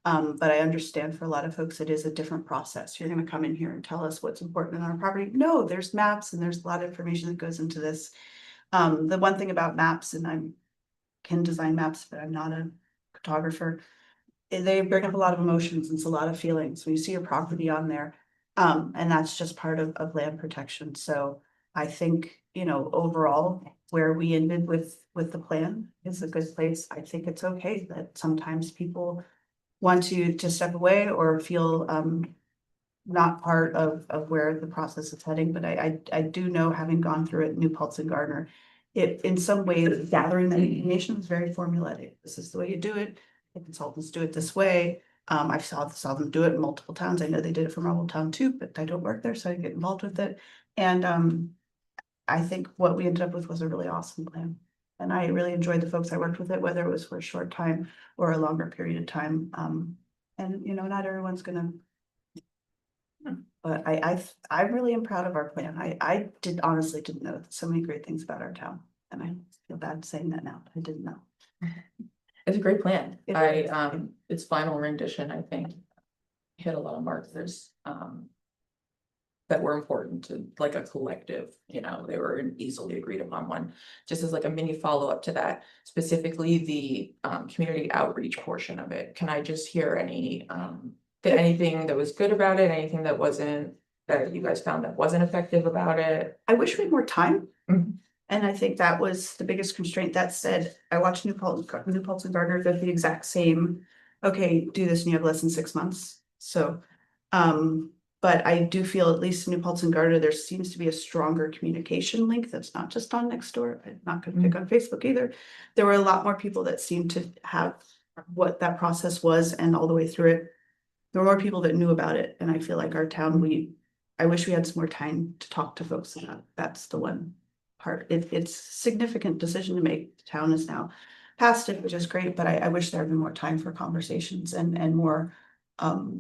But I understand for a lot of folks, it is a different process. You're gonna come in here and tell us what's important in our property. No, there's maps and there's a lot of information that goes into this. The one thing about maps, and I can design maps, but I'm not a photographer, they bring up a lot of emotions and it's a lot of feelings when you see your property on there. And that's just part of land protection. So I think, you know, overall, where we ended with the plan is a good place. I think it's okay that sometimes people want to step away or feel not part of where the process is heading. But I do know, having gone through it, New Paltz and Gardner, it in some ways gathering that information is very formulaic. This is the way you do it. The consultants do it this way. I saw them do it in multiple towns. I know they did it for Marble Town too, but I don't work there, so I didn't get involved with it. And I think what we ended up with was a really awesome plan. And I really enjoyed the folks I worked with it, whether it was for a short time or a longer period of time. And you know, not everyone's gonna. But I really am proud of our plan. I honestly didn't know so many great things about our town. And I feel bad saying that now, but I didn't know. It's a great plan. It is. Its final rendition, I think, hit a lot of marks. There's that were important to like a collective, you know, they were an easily agreed upon one. Just as like a mini follow-up to that, specifically the community outreach portion of it. Can I just hear anything that was good about it, anything that wasn't, that you guys found that wasn't effective about it? I wish we had more time. Mhm. And I think that was the biggest constraint. That said, I watched New Paltz and Gardner, they're the exact same. Okay, do this and you have less than 6 months. So, but I do feel, at least in New Paltz and Gardner, there seems to be a stronger communication link that's not just on Nextdoor. I'm not gonna pick on Facebook either. There were a lot more people that seemed to have what that process was and all the way through it. There were more people that knew about it, and I feel like our town, I wish we had some more time to talk to folks about it. That's the one part. It's a significant decision to make. The town is now past it, which is great, but I wish there had been more time for conversations and more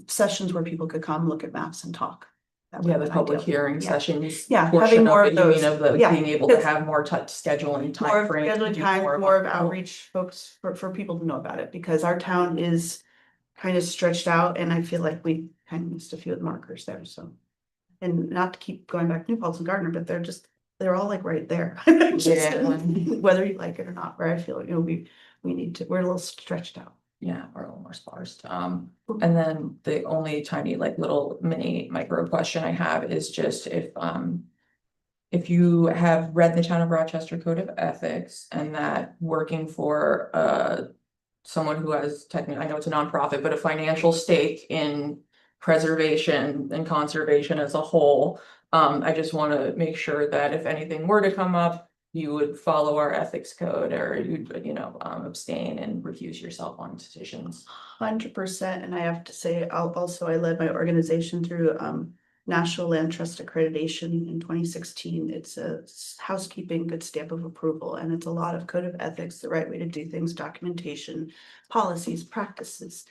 sessions where people could come, look at maps and talk. That would Yeah, have the been public ideal. hearing Yeah. sessions. Yeah, portion having more it, of you mean, those. of the Yeah, being able to because- have more schedule and time More of frame. to scheduling do time, of more a- of outreach folks for people to know about it, because our town is kind of stretched out and I feel like we kind of missed a few of the markers there, so. And not to keep going back to New Paltz and Gardner, but they're just they're all like right there. Yeah. Whether you like it or not, where I feel, we need to, we're a little stretched out. Yeah, or a little more sparse. And then the only tiny like little mini micro question I have is just if you have read the Town of Rochester Code of Ethics and that working for someone who has technically, I know it's a nonprofit, but a financial stake in preservation and conservation as a whole. I just want to make sure that if anything were to come up, you would follow our ethics code or you'd, abstain and recuse yourself on decisions. 100%, and I have to say, I led my organization through National Land Trust Accreditation in 2016. It's a housekeeping good stamp of approval, and it's a lot of code of ethics, the right way to do things, documentation, policies, practices.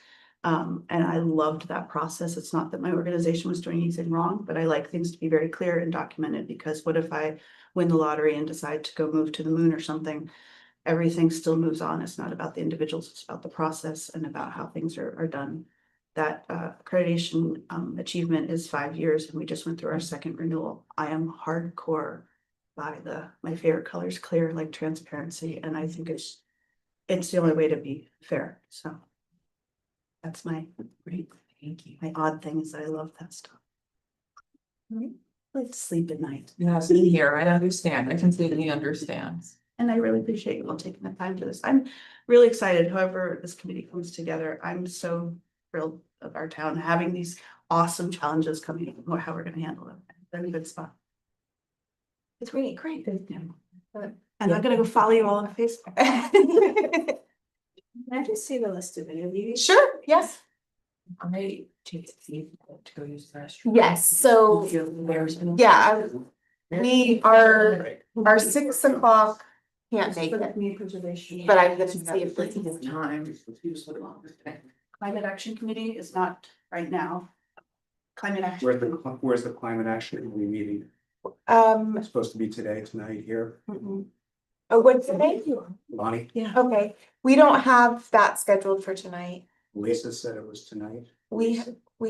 And I loved that process. It's not that my organization was doing anything wrong, but I like things to be very clear and documented, because what if I win the lottery and decide to go move to the moon or something? Everything still moves on. It's not about the individuals, it's about the process and about how things are done. That accreditation achievement is 5 years, and we just went through our second renewal. I am hardcore by my favorite color is clear, like transparency, and I think it's the only way to be fair. So that's my Thank you. my odd thing is that I love that stuff. I like to sleep at night, Yeah, same here. I understand. I completely understand. and I really appreciate you all taking the time to this. I'm really excited. However, this committee comes together. I'm so thrilled of our town having these awesome challenges coming up, or how we're going to handle them. They're in a good spot. It's great. And I'm gonna go follow you all on Facebook. Can I just see the list of interviews? Sure, yes. I take to go use the restroom. Yes, so, yeah, we are, our 6 o'clock can't make it, Community preservation. but I'm gonna see if this is Time. Climate Action Committee is not right now. Climate Action. Where's the climate action we meeting? It's supposed to be today, tonight here. Oh, what's the name? Lonnie, Okay, we don't have that scheduled for tonight. Lisa said it was tonight. We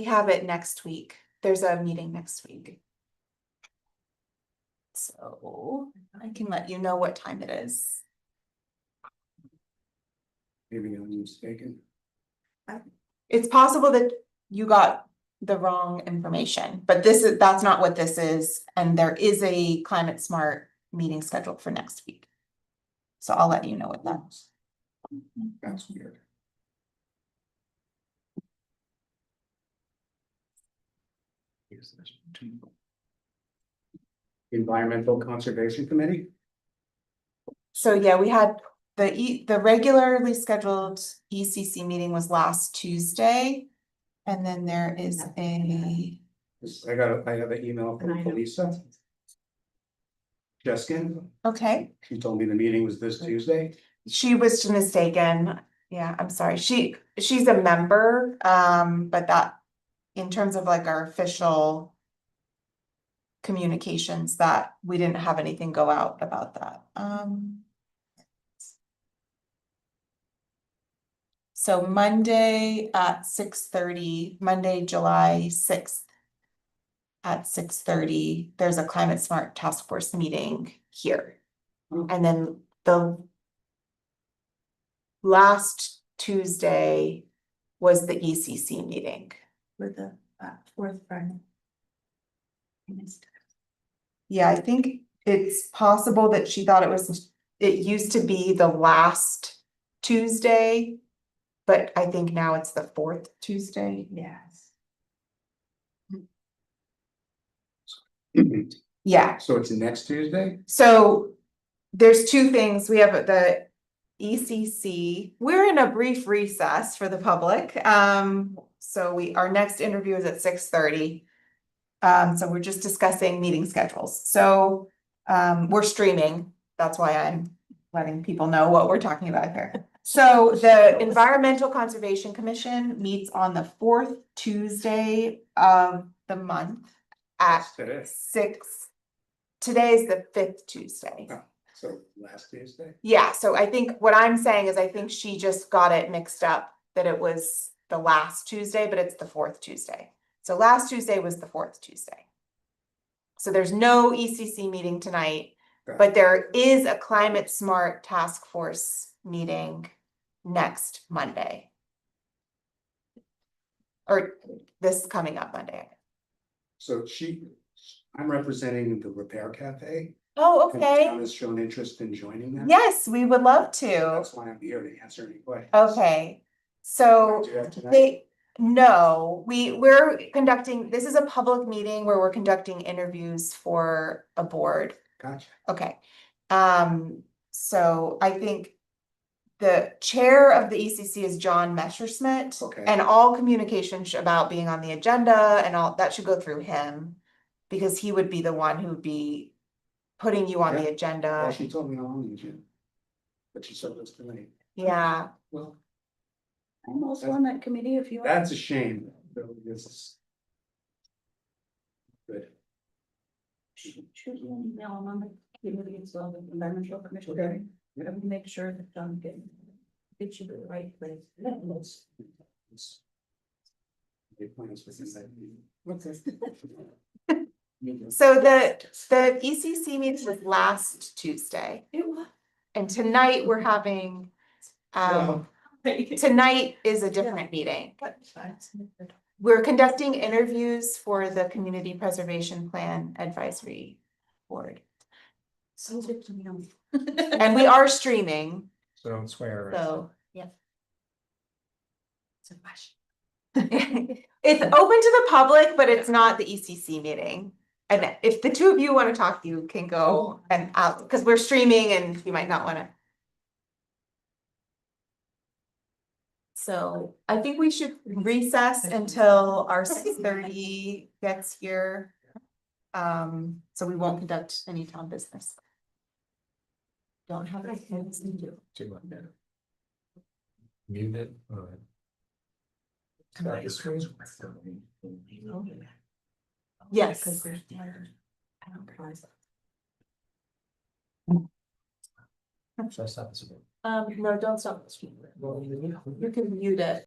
have it next week. There's a meeting next week. So I can let you know what time it is. Maybe I'm mistaken. It's possible that you got the wrong information, but that's not what this is, and there is a Climate Smart meeting scheduled for next week. So I'll let you know what that's. That's weird. Environmental Conservation Committee? So yeah, we had the regularly scheduled ECC meeting was last Tuesday. And then there is a, I have an email from Lisa Jeskin. okay, She told me the meeting was this Tuesday. she was mistaken. Yeah, I'm sorry. She's a member, but that in terms of like our official communications, that we didn't have anything go out about that. So Monday at 6:30, Monday, July 6th. At 6:30, there's a Climate Smart Task Force meeting here. And then the last Tuesday was the ECC meeting. With the fourth Friday. Yeah, I think it's possible that she thought it used to be the last Tuesday, but I think now it's the 4th Tuesday. Yes. Yeah, So it's next Tuesday? so there's 2 things. We have the ECC. We're in a brief recess for the public. So our next interview is at 6:30. So we're just discussing meeting schedules. So we're streaming. That's why I'm letting people know what we're talking about here. So the Environmental Conservation Commission meets on the 4th Tuesday of the month at Today. 6. Today is the 5th Tuesday. Oh, so last Tuesday? Yeah, so I think what I'm saying is I think she just got it mixed up, that it was the last Tuesday, but it's the 4th Tuesday. So last Tuesday was the 4th Tuesday. So there's no ECC meeting tonight, Okay. but there is a climate smart task force meeting next Monday. Or this coming up Monday. So I'm representing the Repair Cafe. Oh, And the okay. town has shown interest in joining that. Yes, we would love to. That's why I'm here to answer any questions. Okay, so Do that tonight? we're conducting, this is a public meeting where we're conducting interviews for a board. Gotcha. Okay, so I think the chair of the ECC is John Messerschmidt. Okay. And all communication about being on the agenda and all, that should go through him. Because he would be the one who would be putting you on the Yeah. agenda. Well, she told me how long you. But she said this tonight. Yeah, Well, I'm also on that committee if you. that's a shame. Though, this is good. Shoot me an email, I'm on the committee as well, the environmental commission. Okay. I will make sure that John gets you to the right place. Make plans for this. What's this? so the ECC meeting was last Tuesday. And tonight we're having, tonight is a different meeting. We're conducting interviews for the Community Preservation Plan Advisory Board. And we are streaming, So don't swear. so, yeah. It's open to the public, but it's not the ECC meeting. And if the two of you want to talk, you can go and out, because we're streaming and you might not want to. So I think we should recess until our 6:30 gets here. So we won't conduct any town business. Don't have anything to do. Mute it. All right. Yes. Should I stop this? No, don't stop the stream. You can mute it.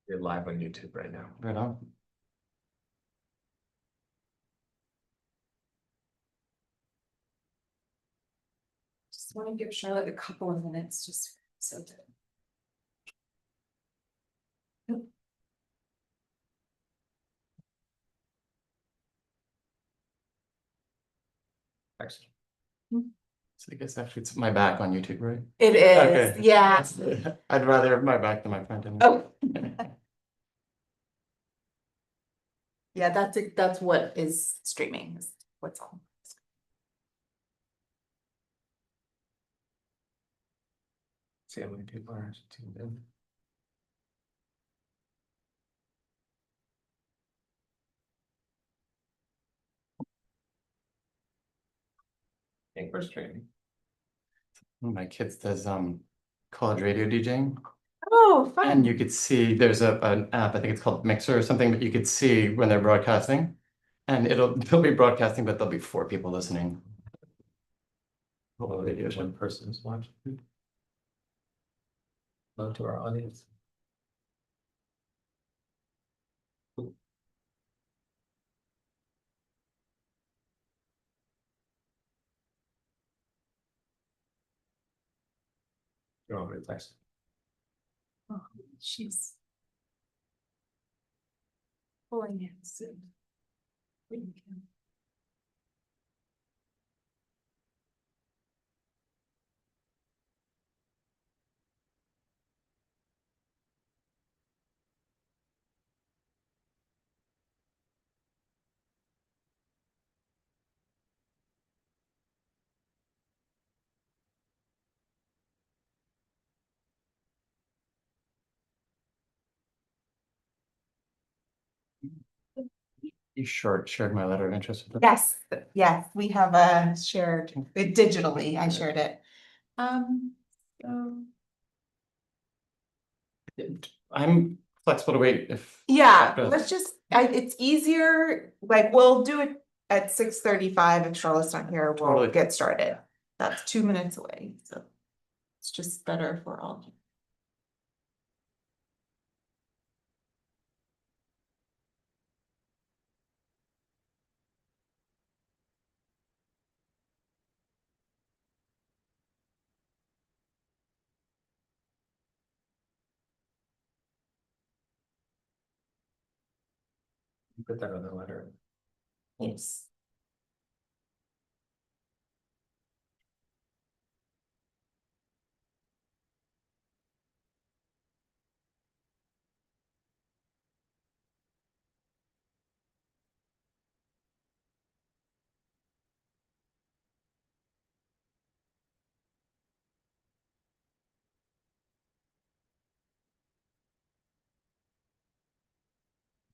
You're live on YouTube right now. Right on. Just want to give Charlotte a couple of minutes, just so that. Excellent. So I guess actually it's my back on YouTube, right? It Okay. is, yeah. I'd rather have my back than my front end. Oh. Yeah, that's what is streaming, is what's on. See how many people are tuned in. I think we're streaming. One of my kids does college radio DJing, Oh, and you could see there's an app, I think it's called Mixer or something, but you could see when they're broadcasting. And they'll be broadcasting, but there'll be 4 people listening. Hello, there's one person who's watching. Hello to our audience. You're on with text. Oh, she's. Pulling in soon. You shared my letter of interest with them? yes, yes, we have shared it digitally, I shared it. So. I'm flexible to wait if. Yeah, But- let's just, it's easier, like, we'll do it at 6:35 if Charlotte's not here, we'll Totally. get started. That's 2 minutes away, so. It's just better for all. Put that on the letter. Yes.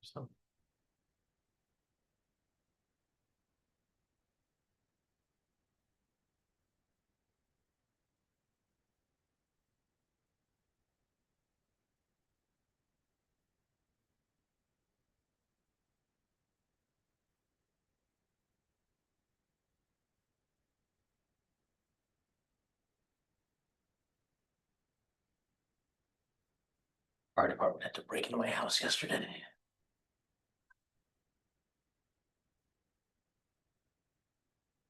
So. Fire department had to break into my house yesterday.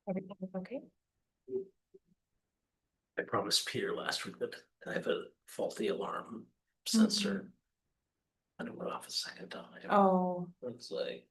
Everything okay? I promised Peter last week that I have a faulty alarm sensor. And it went off a second time. Oh. It's like.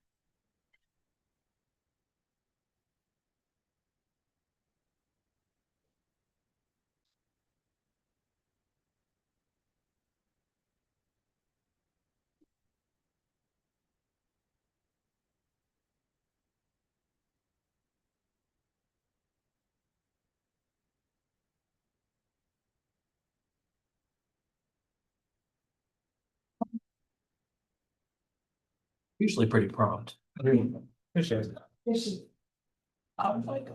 Usually pretty prompt. Appreciate it. I'm like.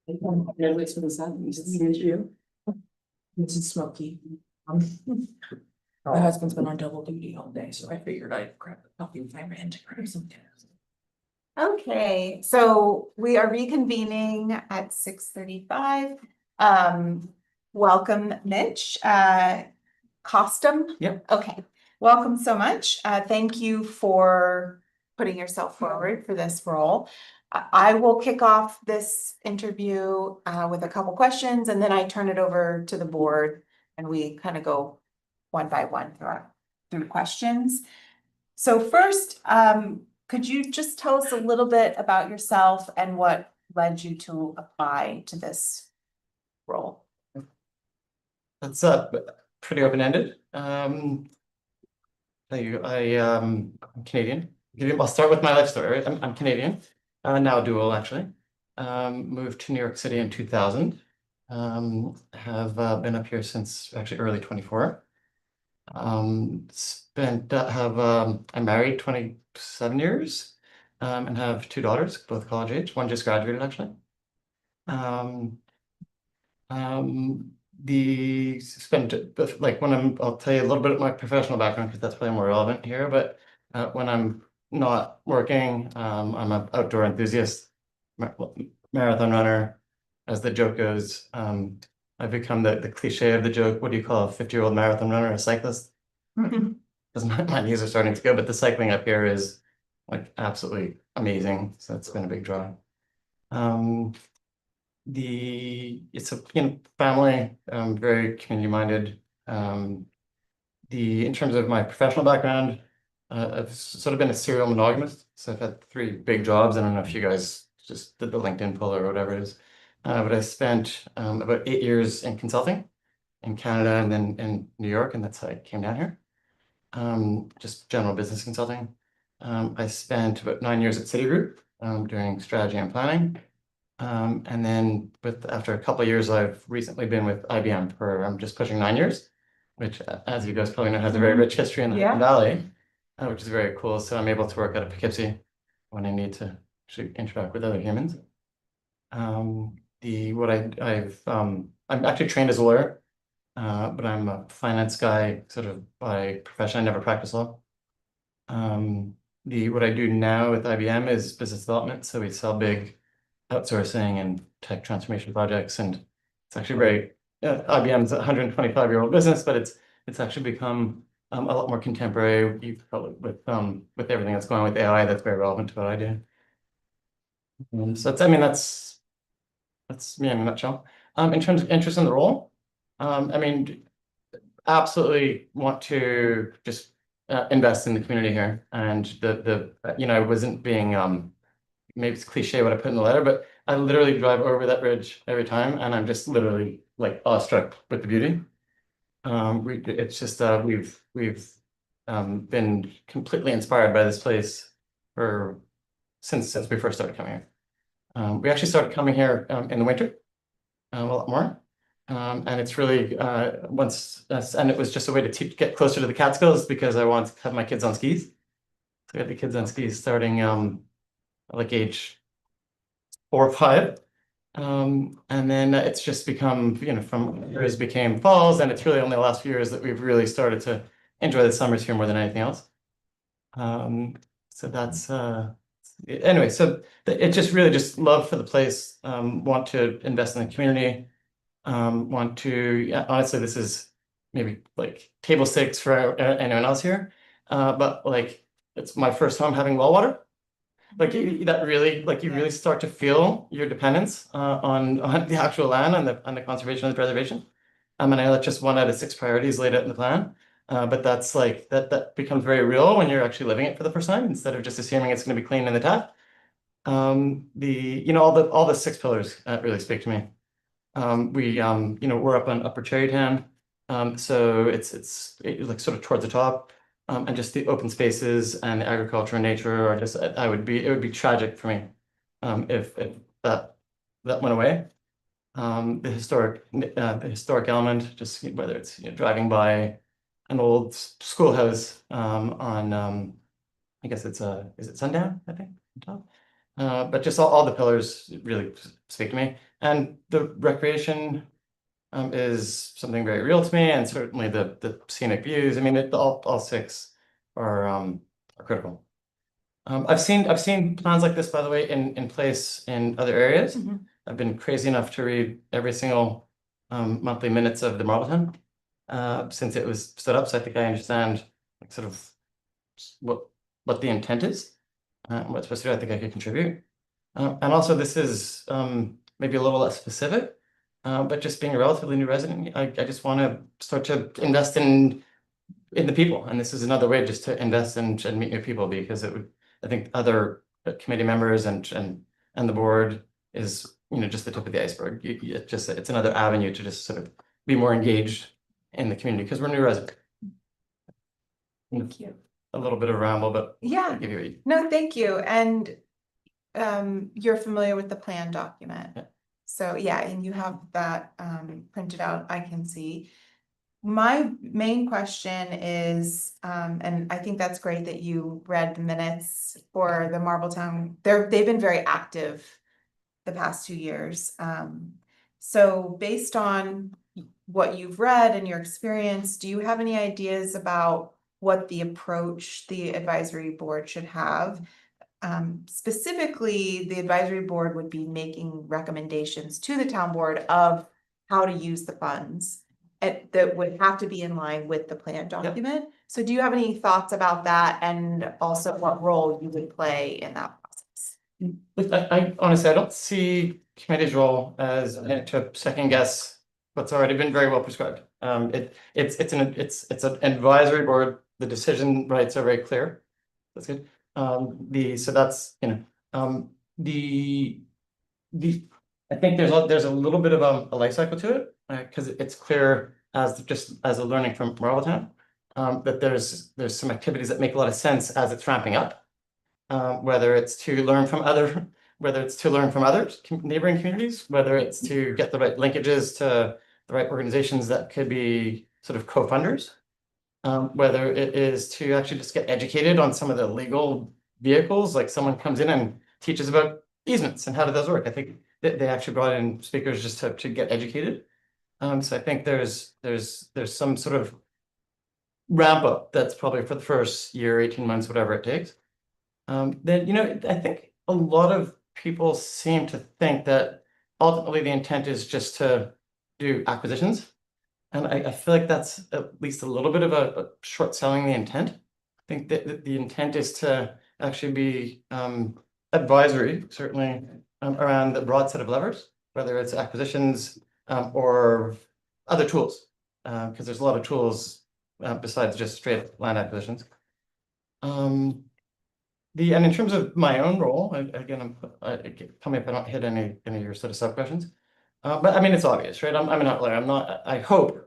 This is Smokey. My husband's been on double duty all day, so I figured I'd grab a coffee with my man to grab some gas. Okay, so we are reconvening at 6:35. Welcome, Mitch. Costum? Yep. Okay, welcome so much. Thank you for putting yourself forward for this role. I will kick off this interview with a couple questions, and then I turn it over to the board and we kind of go one by one through questions. So first, could you just tell us a little bit about yourself and what led you to apply to this role? That's pretty open-ended. I'm Canadian. I'll start with my life story. Right? I'm Canadian, now dual actually. Moved to New York City in 2000. Have been up here since actually early 24. I'm married 27 years, and have 2 daughters, both college age. One just graduated actually. I'll tell you a little bit of my professional background because that's probably more relevant here, but when I'm not working, I'm an outdoor enthusiast, marathon runner, as the joke goes. I've become the cliche of the joke. What do you call a 50-year-old marathon runner? A cyclist? Because my knees are starting to go, but the cycling up here is like absolutely amazing. So that's been a big draw. It's a family, very community minded. In terms of my professional background, I've sort of been a serial monogamist. So I've had 3 big jobs. I don't know if you guys just did the LinkedIn poll or whatever it is. But I spent about 8 years in consulting in Canada and then in New York, and that's how I came down here. Just general business consulting. I spent about 9 years at Citigroup doing strategy and planning. And then after a couple of years, I've recently been with IBM for just pushing 9 years, which, as you guys probably know, has a very rich history in the Hudson Valley, which is very cool. So I'm able to work out of Poughkeepsie when I need to actually interact with other humans. I'm actually trained as a lawyer, but I'm a finance guy sort of by profession. I never practiced law. What I do now with IBM is business development. So we sell big outsourcing and tech transformation projects, and it's actually very IBM's a 125-year-old business, but it's actually become a lot more contemporary. You've probably with everything that's going on with AI, that's very relevant to what I do. So that's me in a nutshell. In terms of interest in the role, absolutely want to just invest in the community here, and I wasn't being maybe it's cliche what I put in the letter, but I literally drive over that bridge every time, and I'm just literally like awestruck with the beauty. It's just we've been completely inspired by this place since we first started coming here. We actually started coming here in the winter a lot more, and it's really and it was just a way to get closer to the Catskills because I wanted to have my kids on skis. So we had the kids on skis starting like age 4 or 5, and then it's just become from years became falls, and it's really only the last few years that we've really started to enjoy the summers here more than anything else. So that's anyway, so it just really just love for the place, want to invest in the community, honestly, this is maybe like table stakes for anyone else here, but like it's my first time having well water. Like that really, like you really start to feel your dependence on the actual land and the conservation and the preservation. And I know that's just 1 out of 6 priorities laid out in the plan. But that's like that becomes very real when you're actually living it for the first time instead of just assuming it's going to be clean in the tap. All the 6 pillars really speak to me. We're up on Upper Cherrytown, so it's like sort of towards the top. And just the open spaces and the agriculture and nature are just it would be tragic for me if that went away. The historic element, just whether it's driving by an old schoolhouse on I guess is it Sundown, I think, on top. But just all the pillars really speak to me. And the recreation is something very real to me, and certainly the scenic views. I mean, all six are critical. I've seen plans like this, by the way, in place in other areas. Mhm. I've been crazy enough to read every single monthly minutes of the Marbletown since it was stood up. So I think I understand like sort of what the intent is, what's supposed to do. I think I could contribute. And also this is maybe a little less specific, but just being a relatively new resident, I just want to start to invest in the people. And this is another way just to invest and meet new people, because it would, I think other committee members and the board is, you know, just the tip of the iceberg. It's another avenue to just sort of be more engaged in the community because we're new residents. Thank you. A little bit of ramble, but Yeah, I'll give you a no, thank you. And you're familiar with the plan document. Yeah. So yeah, and you have that printed out, I can see. My main question is, and I think that's great that you read the minutes for the Marbletown. They've been very active the past 2 years. So based on what you've read and your experience, do you have any ideas about what the approach the advisory board should have? Specifically, the advisory board would be making recommendations to the town board of how to use the funds. That would have to be in line with the plan document. So do you have any thoughts about that, and also what role you would play in that process? I honestly, I don't see committee's role as to second guess what's already been very well prescribed. It's an advisory board. The decision rights are very clear. That's good. So that's, you know, I think there's a little bit of a life cycle to it, because it's clear as a learning from Marbletown, that there's some activities that make a lot of sense as it's ramping up. Whether it's to learn from other neighboring communities, whether it's to get the right linkages to the right organizations that could be sort of co-funders, whether it is to actually just get educated on some of the legal vehicles, like someone comes in and teaches about easements and how do those work. I think that they actually brought in speakers just to get educated. So I think there's some sort of ramp up that's probably for the first year, 18 months, whatever it takes. Then, you know, I think a lot of people seem to think that ultimately the intent is just to do acquisitions. And I feel like that's at least a little bit of a short selling the intent. I think that the intent is to actually be advisory, certainly around the broad set of levers, whether it's acquisitions or other tools, because there's a lot of tools besides just straight land acquisitions. And in terms of my own role, again, tell me if I don't hit any of your sort of sub questions. But I mean, it's obvious, right? I'm an outlier. I hope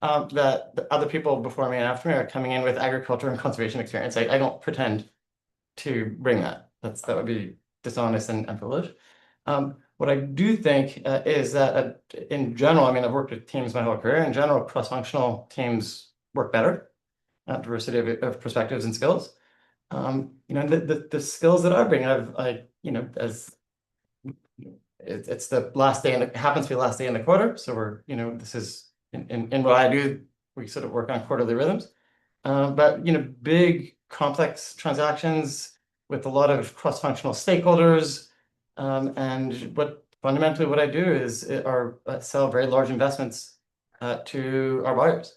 that the other people before me and after me are coming in with agriculture and conservation experience. I don't pretend to bring that. That would be dishonest and foolish. What I do think is that in general, I mean, I've worked with teams my whole career. In general, cross-functional teams work better. Diversity of perspectives and skills. You know, the skills that I bring, you know, as it's the last day, and it happens to be the last day in the quarter. So we're, you know, this is in what I do, we sort of work on quarterly rhythms. But, you know, big complex transactions with a lot of cross-functional stakeholders. And fundamentally what I do is sell very large investments to our buyers.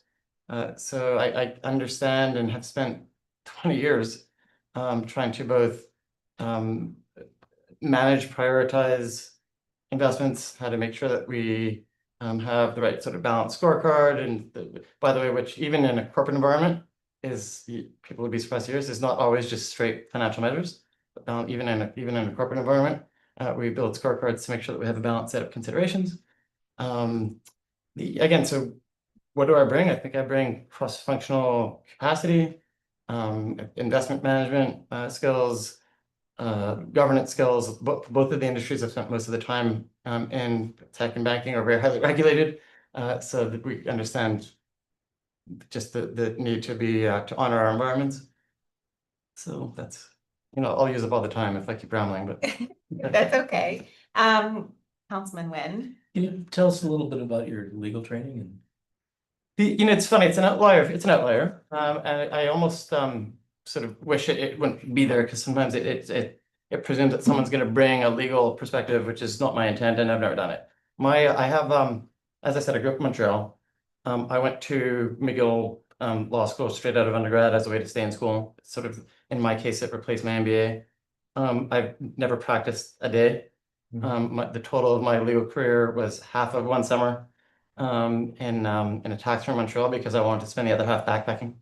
So I understand and have spent 20 years trying to both manage, prioritize investments, how to make sure that we have the right sort of balanced scorecard. And by the way, which even in a corporate environment people would be surprised to hear, is not always just straight financial measures. Even in a corporate environment, we build scorecards to make sure that we have a balanced set of considerations. Again, so what do I bring? I think I bring cross-functional capacity, investment management skills, governance skills. Both of the industries I've spent most of the time in tech and banking are very highly regulated, so that we understand just the need to be to honor our environments. So that's I'll use up all the time if I keep rambling, but. That's okay. Councilman Nguyen. Can you tell us a little bit about your legal training and? It's funny, it's an outlier. And I almost sort of wish it wouldn't be there, because sometimes it presumes that someone's gonna bring a legal perspective, which is not my intent, and I've never done it. I have, as I said, I grew up in Montreal. I went to McGill Law School straight out of undergrad as a way to stay in school. Sort of, in my case, it replaced my MBA. I've never practiced a day. The total of my legal career was half of one summer in a tax firm in Montreal, because I wanted to spend the other half backpacking.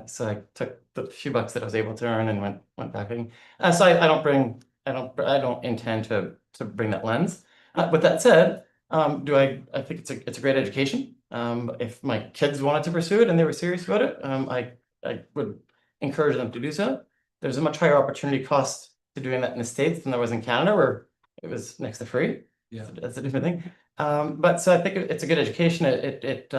So I took the few bucks that I was able to earn and went backpacking. So I don't intend to bring that lens. With that said, I think it's a great education. If my kids wanted to pursue it and they were serious about it, I would encourage them to do so. There's a much higher opportunity cost to doing that in the States than there was in Canada, where it was next to free. Yeah. That's a different thing. But so I think it's a good education. It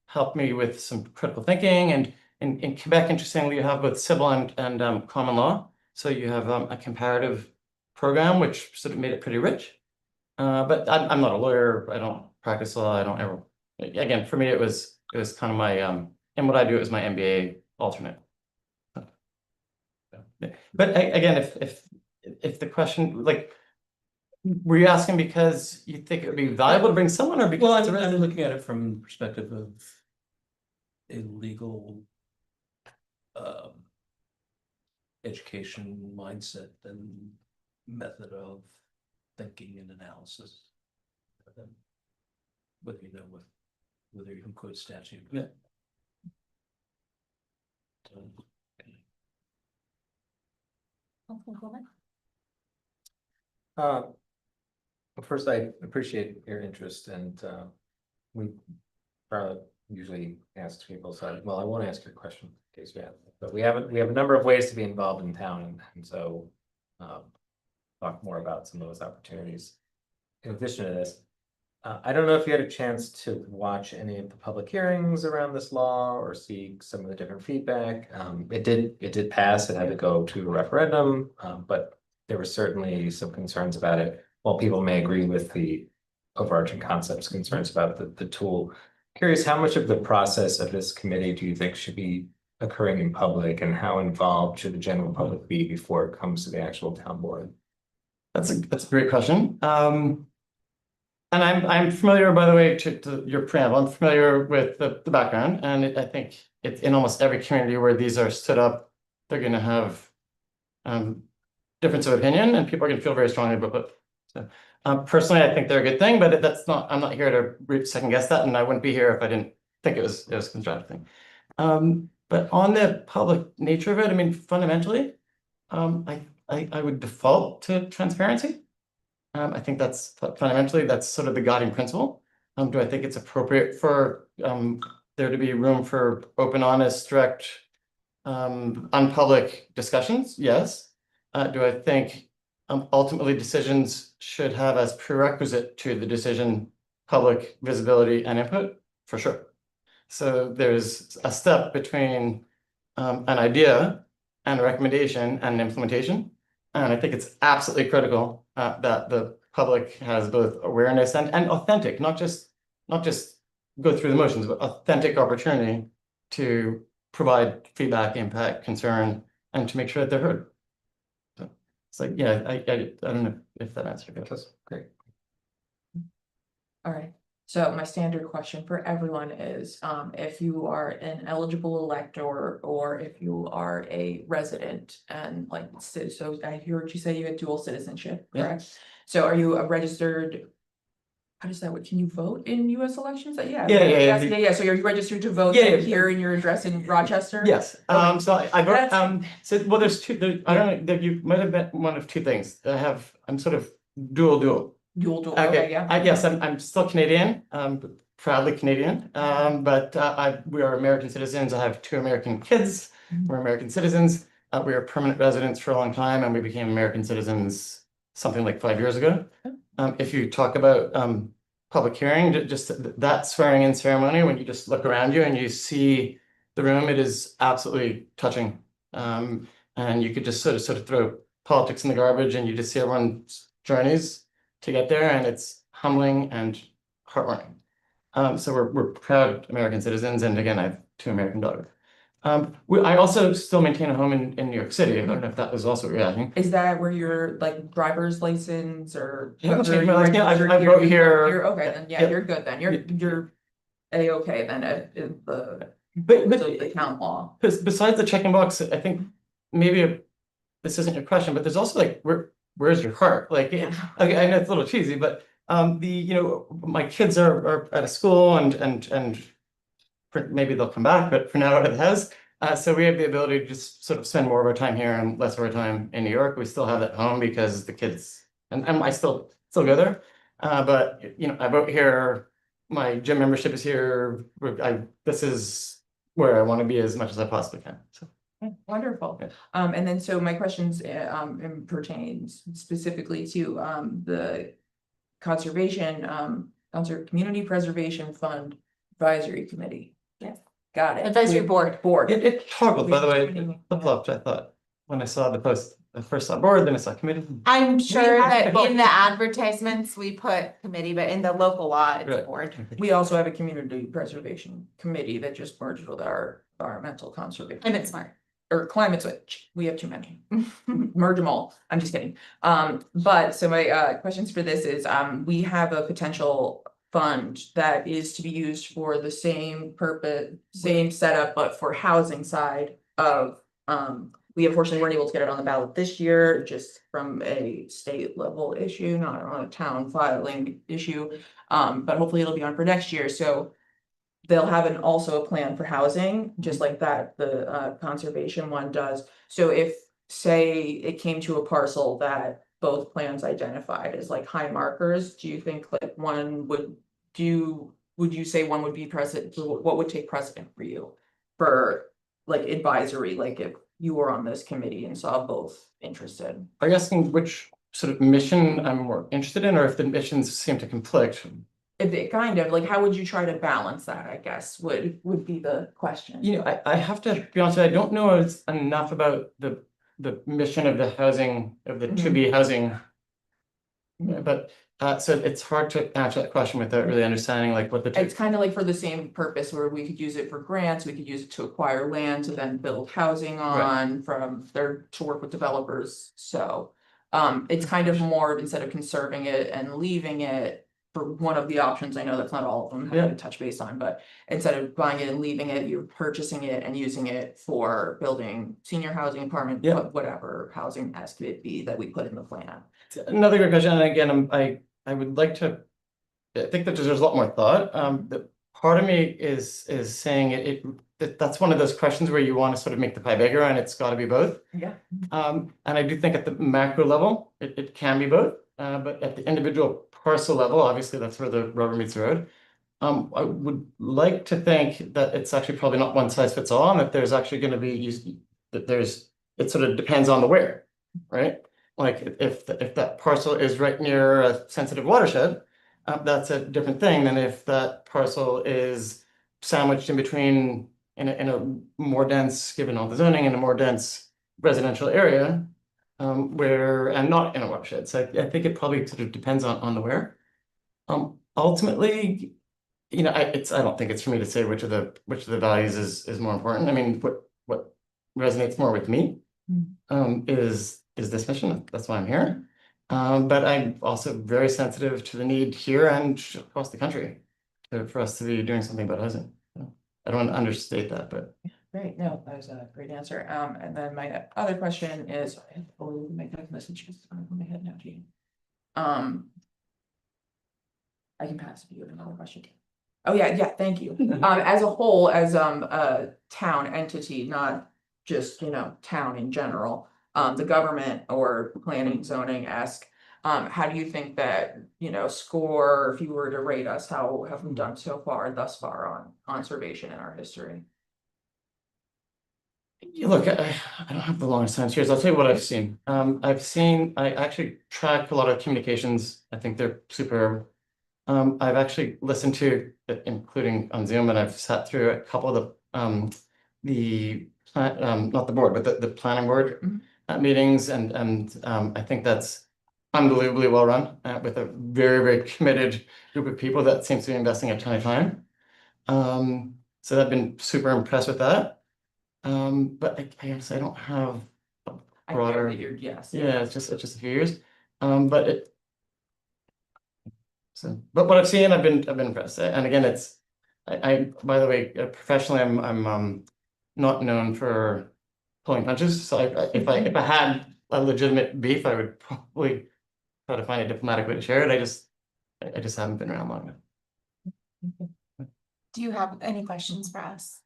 helped me with some critical thinking, and in Quebec, interestingly, you have both civil and common law. So you have a comparative program, which sort of made it pretty rich. But I'm not a lawyer. I don't practice law. I don't ever. Again, for me, it was kind of my and what I do is my MBA alternate. But again, if the question, like, were you asking because you think it would be valuable to bring someone, or because Well, it's a I'm really looking at it from the perspective of a legal education mindset and method of thinking and analysis. Whether you know whether you can quote statute. Yeah. Well, first, I appreciate your interest, and we probably usually ask people, so, well, I won't ask your question in case you have, but we have a number of ways to be involved in town, and so talk more about some of those opportunities. In addition to this, I don't know if you had a chance to watch any of the public hearings around this law or see some of the different feedback. It did pass. It had to go to a referendum, but there were certainly some concerns about it. While people may agree with the overarching concepts, concerns about the tool. Curious, how much of the process of this committee do you think should be occurring in public, and how involved should the general public be before it comes to the actual town board? That's a great question. And I'm familiar, by the way, to your preamble. I'm familiar with the background, and I think it's in almost every community where these are stood up, they're going to have difference of opinion, and people are going to feel very strongly about it. So, personally, I think they're a good thing, but I'm not here to second guess that, and I wouldn't be here if I didn't think it was a constructive thing. But on the public nature of it, I mean, fundamentally, I would default to transparency. I think that's fundamentally, that's sort of the guiding principle. Do I think it's appropriate for there to be room for open, honest, direct, unpublic discussions? Yes. Do I think ultimately decisions should have as prerequisite to the decision public visibility and input? For sure. So there's a step between an idea and a recommendation and an implementation. And I think it's absolutely critical that the public has both awareness and authentic, not just go through the motions, but authentic opportunity to provide feedback, impact, concern, and to make sure that they're heard. So it's like, yeah, I don't know if that answered it. That's great. All right, so my standard question for everyone is, if you are an eligible elector or if you are a resident, and like, so I heard you say you had dual citizenship, Yeah. correct? So are you a registered, how does that work? Can you vote in US elections? Yeah. Yeah. So you're registered to vote Yeah. here in your address in Rochester? Yes, Okay. so I vote, That's- so, well, there's two, I don't know, you might have been one of two things. I'm sort of dual. Dual, Okay, okay, yeah. yes, I'm still Canadian, proudly Canadian, but we are American citizens. I have 2 American kids. We're American citizens. We were permanent residents for a long time, and we became American citizens something like 5 years ago. If you talk about public hearing, just that swearing in ceremony, when you just look around you and you see the room, it is absolutely touching. And And you could just sort of throw politics in the garbage and you just see everyone's journeys to get there, and it's humbling and heartwarming. So we're proud American citizens, and again, I have 2 American daughters. I also still maintain a home in New York City. I don't know if that was also what you're asking. Is that where your like driver's license or? Yeah, whether check my you're license. Yeah, registered I wrote you here. You're okay, then, yeah, Yep. you're good then, you're A-okay then in the But the town law. besides the checking box, I think maybe this isn't your question, but there's also like, where's your heart? Like, Yeah. okay, I know it's a little cheesy, but my kids are at a school and maybe they'll come back, but for now out of the house. So we have the ability to just sort of spend more of our time here and less of our time in New York. We still have that home because the kids, and I still go there. But I vote here, my gym membership is here. This is where I want to be as much as I possibly can, so. Wonderful. Yeah. And then so my questions pertains specifically to the conservation, Community Preservation Fund Advisory Committee. Yes. Got it. Advisory board. Board. It toggled, by the way, We- flip-flopped, I thought, when I saw the post. I first saw board, then I saw committee. I'm sure have that both. in the advertisements, we put committee, but in the local law, it's Right. board. We also have a Community Preservation Committee that just merged with our environmental conservation. Climate smart. Or climate switch, we have too many. Merge them all, I'm just kidding. But so my questions for this is, we have a potential fund that is to be used for the same purpose, same setup, but for housing side of, we unfortunately weren't able to get it on the ballot this year, just from a state level issue, not on a town filing issue. But hopefully it'll be on for next year, so they'll have also a plan for housing, just like that, the conservation one does. So if, say, it came to a parcel that both plans identified as like high markers, do you think like one would you say one would be precedent, what would take precedent for you? For like advisory, like if you were on this committee and saw both interested? Are you asking which sort of mission I'm more interested in, or if the missions seem to conflict? If it kind of, like, how would you try to balance that, I guess, would be the question. I have to be honest, I don't know enough about the mission of the housing, of the to be housing. But so it's hard to answer that question without really understanding like what the. It's kind of like for the same purpose where we could use it for grants, we could use it to acquire land to then build housing on from there to work with developers, so. It's kind of more instead of conserving it and leaving it. For one of the options, I know that's not all of them, have to touch base on, but instead of buying it and leaving it, you're purchasing it and using it for building senior housing, apartment, whatever housing has to be that we put in the plan. Another great question, and again, I would like to, I think that there's a lot more thought. The part of me is saying that's one of those questions where you want to sort of make the pie bigger, and it's got to be both. Yeah. And I do think at the macro level, it can be both, but at the individual parcel level, obviously that's where the rubber meets the road. I would like to think that it's actually probably not one size fits all, and that there's actually going to be it sort of depends on the where, right? Like if that parcel is right near a sensitive watershed, that's a different thing than if that parcel is sandwiched in between in a more dense, given all the zoning, in a more dense residential area. And not in a watershed, so I think it probably sort of depends on the where. Ultimately, I don't think it's for me to say which of the values is more important. I mean, what resonates more with me is this mission. That's why I'm here. But I'm also very sensitive to the need here and across the country for us to be doing something about housing. I don't want to understate that, but. Great, no, that was a great answer. And then my other question is, I believe my text message is on my head now, Gene. I can pass if you have another question. Oh, yeah, thank you. As a whole, as a town entity, not just, town in general, the government or planning, zoning, how do you think that, score, if you were to rate us, how have we done thus far on conservation in our history? Look, I don't have the longest time series. I'll tell you what I've seen. I actually track a lot of communications. I think they're superb. I've actually listened to, including on Zoom, and I've sat through a couple of the not the board, but the planning board Mhm. meetings, and I think that's unbelievably well run with a very, very committed group of people that seems to be investing a ton of time. So I've been super impressed with that. But I guess I don't have a I broader. figured, yes. Yeah, it's just a few years. But it. So, but what I've seen, I've been impressed. And again, I by the way, professionally, I'm not known for pulling punches. So if I had a legitimate beef, I would probably try to find a diplomatic way to share it. I just haven't been around long enough. Do you have any questions for us?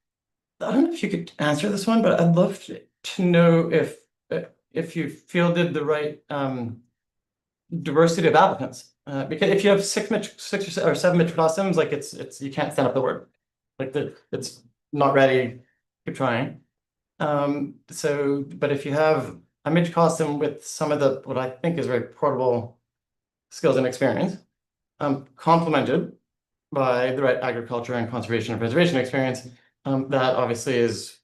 I don't know if you could answer this one, but I'd love to know if you fielded the right diversity of applicants. Because if you have six or seven microcosms, like it's you can't stand up the word. Like it's not ready, keep trying. So but if you have a microcosm with some of the what I think is very portable skills and experience, complemented by the right agriculture and conservation and preservation experience, that obviously is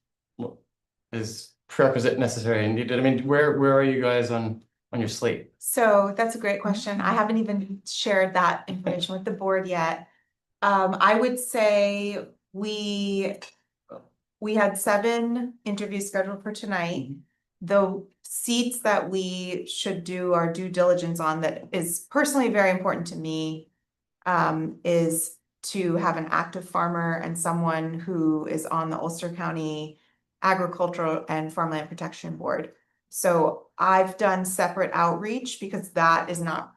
prerequisite, necessary, and needed. I mean, where are you guys on your slate? So that's a great question. I haven't even shared that information with the board yet. I would say we had 7 interviews scheduled for tonight. The seats that we should do our due diligence on that is personally very important to me is to have an active farmer and someone who is on the Ulster County Agricultural and Farmland Protection Board. So I've done separate outreach because that is not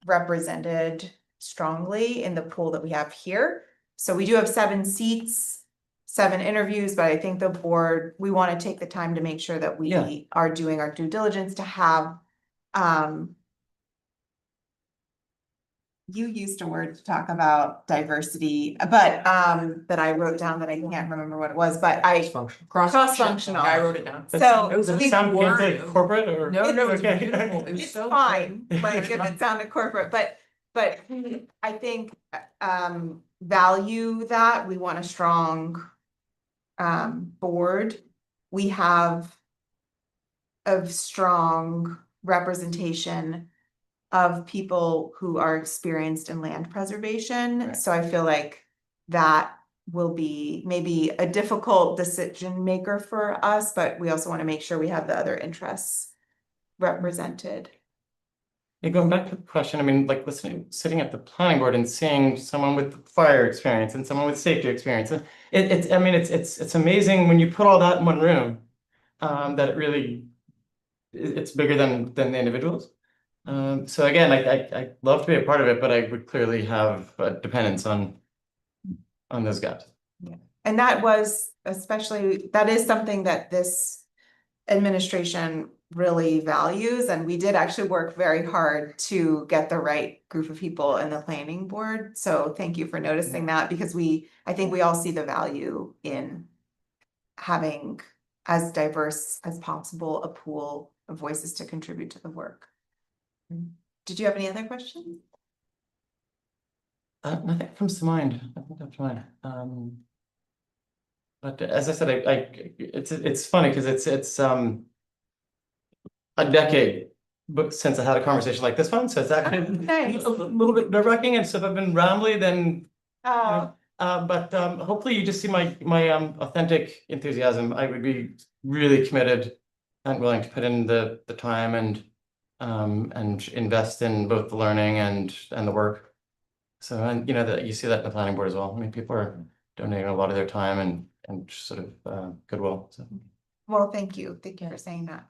represented strongly in the pool that we have here. So we do have 7 seats, 7 interviews, but I think the board, we want to take the time to make sure that we Yeah. are doing our due diligence to have, you used a word to talk about diversity, but, that I wrote down that I can't remember what it was, but cross-functional. I wrote it down. So- It was a Does it big sound word. corporate or? No, it was Okay. beautiful. It was It's so fine, good. like if it sounded corporate, but I think value that we want a strong board. We have a strong representation of people who are experienced in land preservation. Right. So I feel like that will be maybe a difficult decision maker for us, but we also want to make sure we have the other interests represented. Yeah, going back to the question, I mean, like sitting at the planning board and seeing someone with fire experience and someone with safety experience. And it's amazing when you put all that in one room, that it really, it's bigger than the individuals. So again, I'd love to be a part of it, but I would clearly have a dependence on those gaps. And that was that is something that this administration really values, and we did actually work very hard to get the right group of people in the planning board. So thank you for noticing that, because I think we all see the value in having as diverse as possible a pool of voices to contribute to the work. Did you have any other questions? Nothing comes to mind. Nothing comes to mind. But as I said, it's funny because it's a decade since I had a conversation like this one, so it's actually Nice. a little bit nerve-wracking, and so if I've been rambly, then Oh, but hopefully you just see my authentic enthusiasm. I would be really committed and willing to put in the time and invest in both the learning and the work. So, and that you see that in the planning board as well. I mean, people are donating a lot of their time and sort of goodwill. So well, thank you. Thank you for saying that.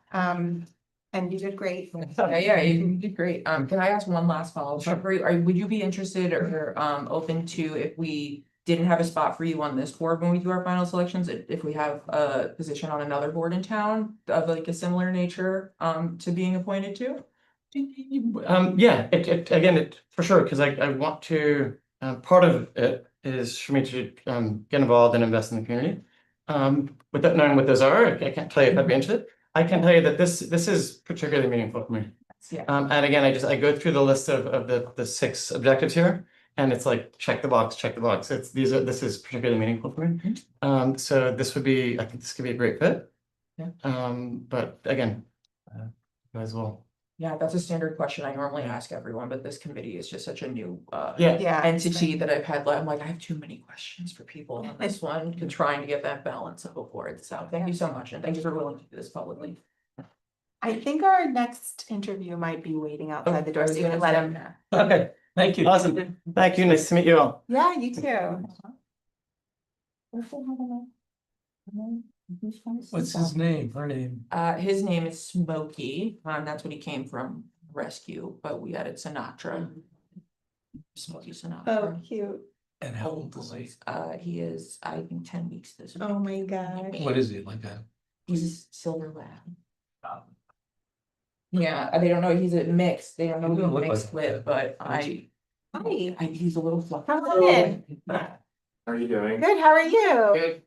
And you did great. Yeah, you did great. Can I ask one last follow-up? Sure. Would you be interested or open to, if we didn't have a spot for you on this board when we do our final selections, if we have a position on another board in town of like a similar nature to being appointed to? yeah, it for sure, because I want to, part of it is for me to get involved and invest in the community. Without knowing what those are, I can't tell you if I'd be interested. I can tell you that this is particularly meaningful for me. Yeah. And again, I go through the list of the 6 objectives here, And it's like, check the box, check the box. This is particularly meaningful for me. So this would be, I think this could be a great fit. Yeah. But again, you guys will. Yeah, that's a standard question I normally ask everyone, but this committee is just such a new Yeah. entity that I've had, I'm like, I have too many questions for people on this one, to trying to get that balance of board. So thank you so much, and thank you for willing to do this publicly. I think our next interview might be waiting outside the door, so you can let him know. Okay, thank you. Awesome. Thank you. Nice to meet you all. Yeah, you too. What's his name, her name? His name is Smokey, that's what he came from, rescue, but we added Sinatra. Smokey Oh, Sinatra. cute. And how old is he? He is, I think, 10 weeks this week. Oh my gosh. What is he, like a? He's a silver lab. Yeah, they don't know, he's a mix, they don't know He who doesn't he's look mixed like with, but Hi. he's a little fluffy. Come on in. How are you doing? Good, how are you? Good.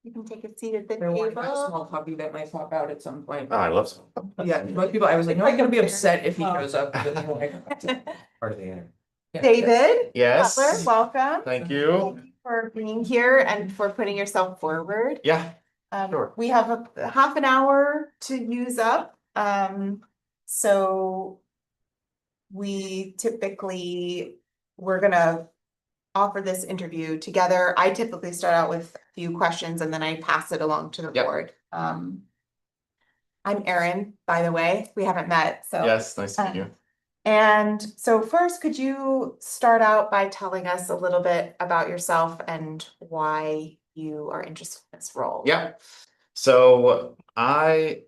You can take a seat at the They're one table. small puppy that might pop out at some point. Oh, I love some. Yeah, most people, I was like, no, I'm gonna be upset if he shows up. Part of the interview. David. Yes. Butler, welcome. Thank you. Thank you for being here and for putting yourself forward. Yeah, Sure. We have a half an hour to use up, so we typically, we're gonna offer this interview together. I typically start out with a few questions and then I pass it along to the Yep. board. I'm Erin, by the way, we haven't met, so. yes, nice to meet you. And so first, could you start out by telling us a little bit about yourself and why you are interested in this role? Yeah. So I've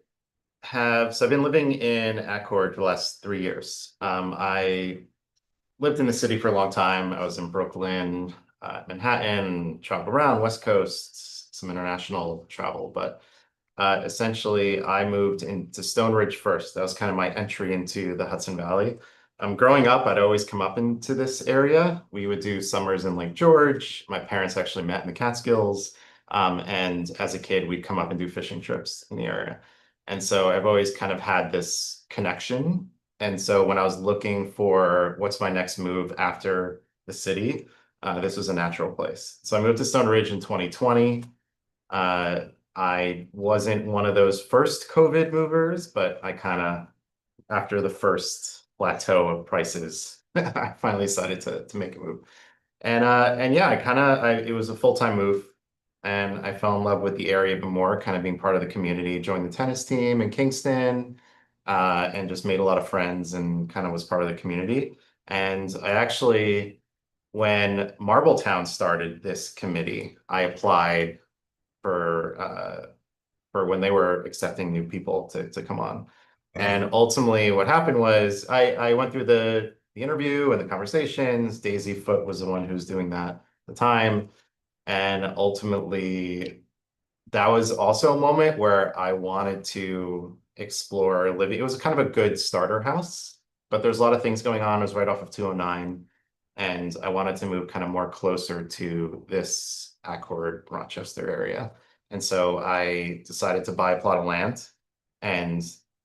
been living in Accord for the last 3 years. I lived in the city for a long time. I was in Brooklyn, Manhattan, traveled around West Coast, some international travel, but essentially I moved into Stone Ridge first. That was kind of my entry into the Hudson Valley. Growing up, I'd always come up into this area. We would do summers in Lake George. My parents actually met in the Catskills. And as a kid, we'd come up and do fishing trips in the area. And so I've always kind of had this connection. And so when I was looking for what's my next move after the city, this was a natural place. So I moved to Stone Ridge in 2020. I wasn't one of those first COVID movers, but I kind of, after the first plateau of prices, I finally decided to make a move. And yeah, it was a full-time move. And I fell in love with the area even more, kind of being part of the community, joined the tennis team in Kingston, and just made a lot of friends and kind of was part of the community. And I actually, when Marbletown started this committee, I applied for when they were accepting new people to come on. And ultimately what happened was I went through the interview and the conversations. Daisy Foote was the one who was doing that at the time. And ultimately, that was also a moment where I wanted to explore living. It was kind of a good starter house, but there's a lot of things going on. It was right off of 209. And I wanted to move kind of more closer to this Accord, Rochester area. And so I decided to buy a plot of land, and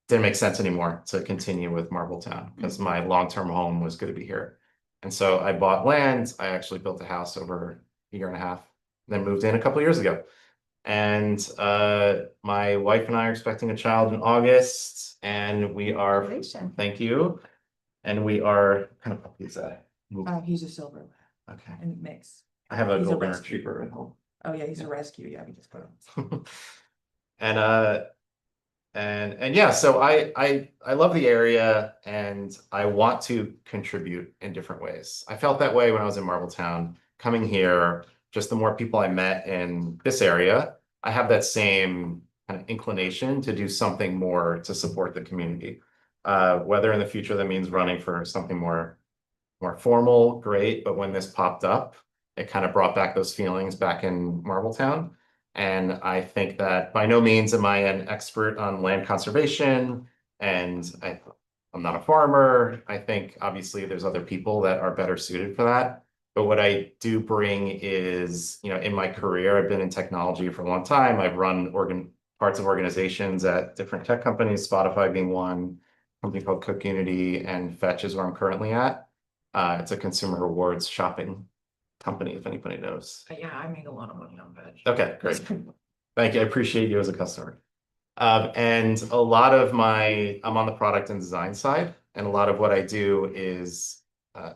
didn't make sense anymore to continue with Marbletown because my long-term home was going to be here. And so I bought land. I actually built a house over a year and a half. Then moved in a couple of years ago. And my wife and I are expecting a child in August, and we are, Congratulations. thank you. And we are, what kind of puppy is that? He's a silver lab Okay. and mix. I have a He's a golden rescue. retriever at home. Oh yeah, he's a rescue, yeah, we just put him. And yeah, so I love the area and I want to contribute in different ways. I felt that way when I was in Marbletown. Coming here, just the more people I met in this area, I have that same kind of inclination to do something more to support the community. Whether in the future that means running for something more formal, great. But when this popped up, it kind of brought back those feelings back in Marbletown. And I think that by no means am I an expert on land conservation, and I'm not a farmer. I think obviously there's other people that are better suited for that. But what I do bring is, in my career, I've been in technology for a long time. I've run parts of organizations at different tech companies, Spotify being one, a company called Cook Unity, and Fetch is where I'm currently at. It's a consumer rewards shopping company, if anybody knows. Yeah, I make a lot of money on veg. Okay, great. Thank you. I appreciate you as a customer. And a lot of I'm on the product and design side, and a lot of what I do is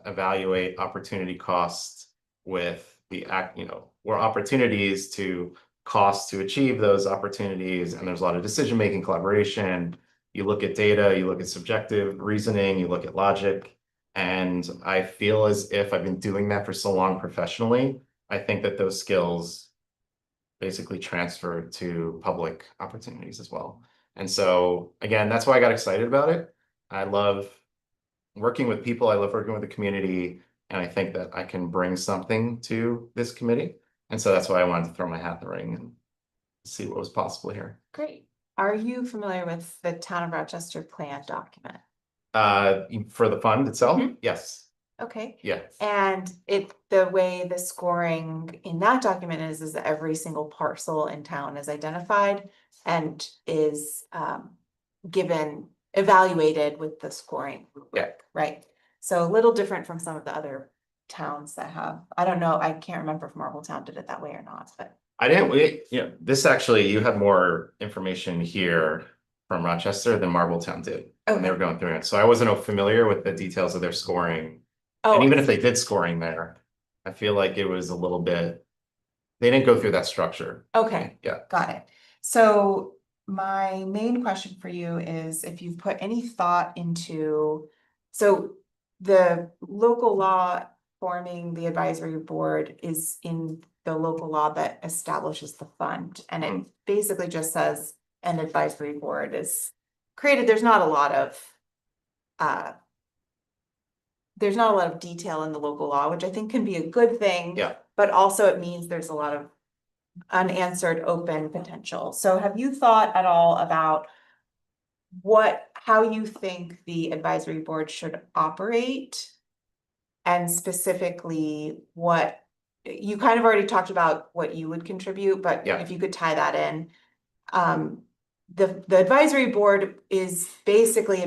evaluate opportunity costs with where opportunities to cost to achieve those opportunities, and there's a lot of decision-making collaboration. You look at data, you look at subjective reasoning, you look at logic, and I feel as if I've been doing that for so long professionally. I think that those skills basically transfer to public opportunities as well. And so again, that's why I got excited about it. I love working with people. I love working with the community. And I think that I can bring something to this committee. And so that's why I wanted to throw my hat in the ring and see what was possible here. Great. Are you familiar with the Town of Rochester plan document? For the fund itself? Yes. Okay. Yeah. And the way the scoring in that document is that every single parcel in town is identified and is evaluated with the scoring rubric, right? So a little different from some of the other towns that have, I don't know, I can't remember if Marbletown did it that way or not, but. This actually, you had more information here from Rochester than Marbletown did. And they were going through it. So I wasn't familiar with the details of their scoring. And even if they did scoring there, I feel like it was a little bit, they didn't go through that structure. Okay. Yeah. Got it. So my main question for you is if you've put any thought into, so the local law forming the advisory board is in the local law that establishes the fund. And it basically just says an advisory board is created. There's not a lot of detail in the local law, which I think can be a good thing. Yeah. But also it means there's a lot of unanswered open potential. So have you thought at all about how you think the advisory board should operate? And specifically what you kind of already talked about what you would contribute, but if you could tie that in. The advisory board is basically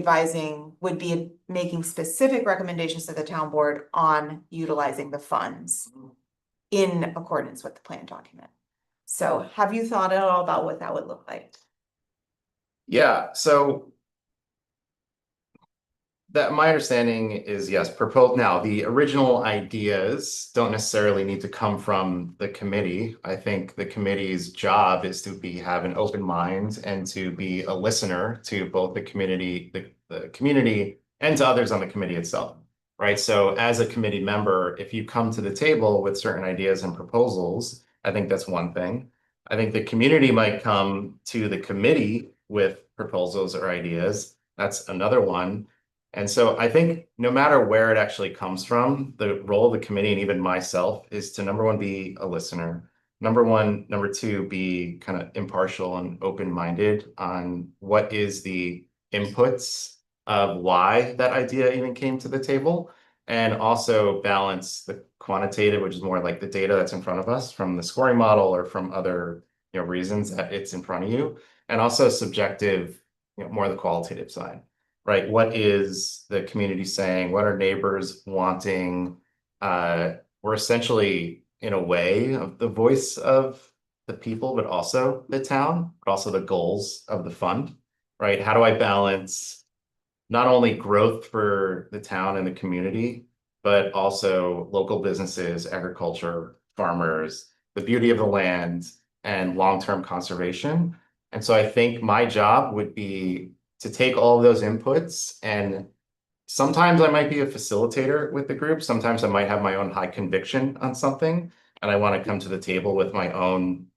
would be making specific recommendations to the town board on utilizing the funds in accordance with the plan document. So have you thought at all about what that would look like? Yeah, so that my understanding is yes, now the original ideas don't necessarily need to come from the committee. I think the committee's job is to have an open mind and to be a listener to both the community, the community and to others on the committee itself, right? So as a committee member, if you come to the table with certain ideas and proposals, I think that's one thing. I think the community might come to the committee with proposals or ideas. That's another one. And so I think no matter where it actually comes from, the role of the committee and even myself is to number one, be a listener. Number two, be kind of impartial and open-minded on what is the inputs of why that idea even came to the table. And also balance the quantitative, which is more like the data that's in front of us from the scoring model or from other reasons that it's in front of you. And also subjective, more the qualitative side. Right, what is the community saying? What are neighbors wanting? We're essentially, in a way, of the voice of the people, but also the town, but also the goals of the fund, right? How do I balance not only growth for the town and the community, but also local businesses, agriculture, farmers, the beauty of the land, and long-term conservation? And so I think my job would be to take all of those inputs, and sometimes I might be a facilitator with the group. Sometimes I might have my own high conviction on something, and I want to come to the table with my own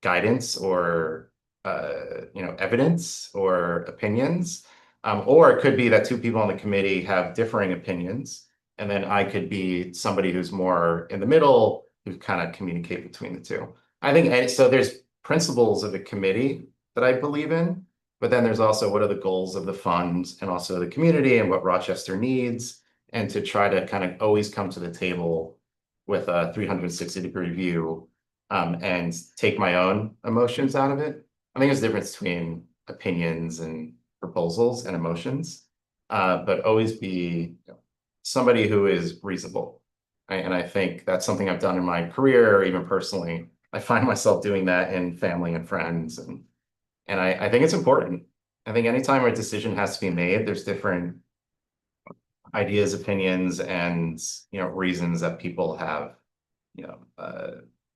guidance or evidence or opinions. Or it could be that two people on the committee have differing opinions, and then I could be somebody who's more in the middle, who kind of communicate between the two. I think, and so there's principles of the committee that I believe in. But then there's also what are the goals of the fund and also the community and what Rochester needs, and to try to kind of always come to the table with a 360-degree view and take my own emotions out of it. I think there's a difference between opinions and proposals and emotions, but always be somebody who is reasonable. Right? And I think that's something I've done in my career, or even personally. I find myself doing that in family and friends, and I think it's important. I think anytime a decision has to be made, there's different ideas, opinions, and reasons that people have,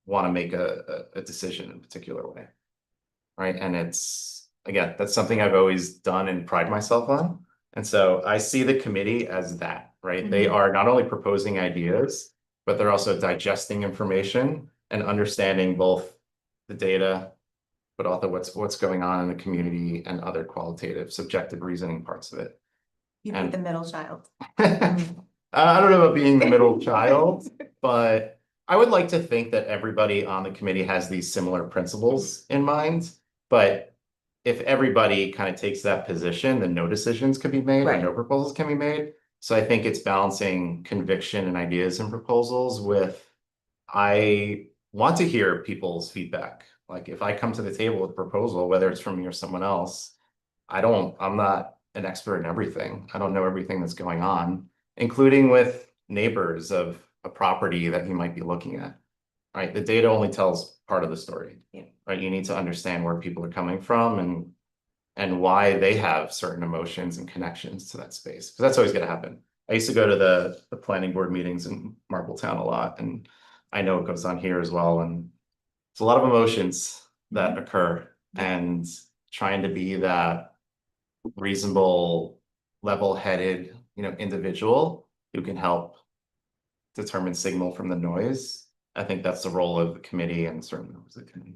want to make a decision in a particular way. Right. And it's, again, that's something I've always done and pride myself on. And so I see the committee as that, right? They are not only proposing ideas, but they're also digesting information and understanding both the data, but also what's going on in the community and other qualitative, subjective reasoning parts of it. You'd And- be the middle child. I don't know about being the middle child, but I would like to think that everybody on the committee has these similar principles in mind. But if everybody kind of takes that position, then no decisions can be made or Right. no proposals can be made. So I think it's balancing conviction and ideas and proposals with, I want to hear people's feedback. Like if I come to the table with a proposal, whether it's from me or someone else, I'm not an expert in everything. I don't know everything that's going on, including with neighbors of a property that you might be looking at. Right? The data only tells part of the story. Yeah. Right? You need to understand where people are coming from and why they have certain emotions and connections to that space. Because that's always going to happen. I used to go to the planning board meetings in Marbletown a lot, and I know it goes on here as well. And it's a lot of emotions that occur, and trying to be that reasonable, level-headed, individual who can help determine signal from the noise. I think that's the role of the committee and certain members of the committee.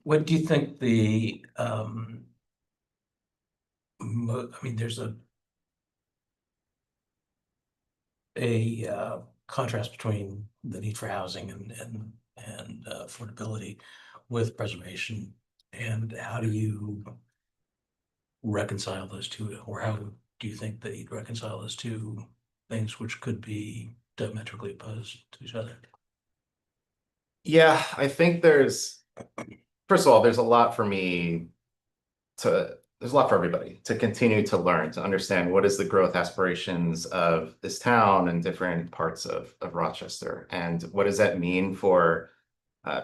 What do you think the, there's a contrast between the need for housing and affordability with preservation, and how do you reconcile those two, or how do you think that you'd reconcile those two things which could be diametrically opposed to each other? Yeah, I think first of all, there's a lot for everybody to continue to learn, to understand what is the growth aspirations of this town and different parts of Rochester. And what does that mean for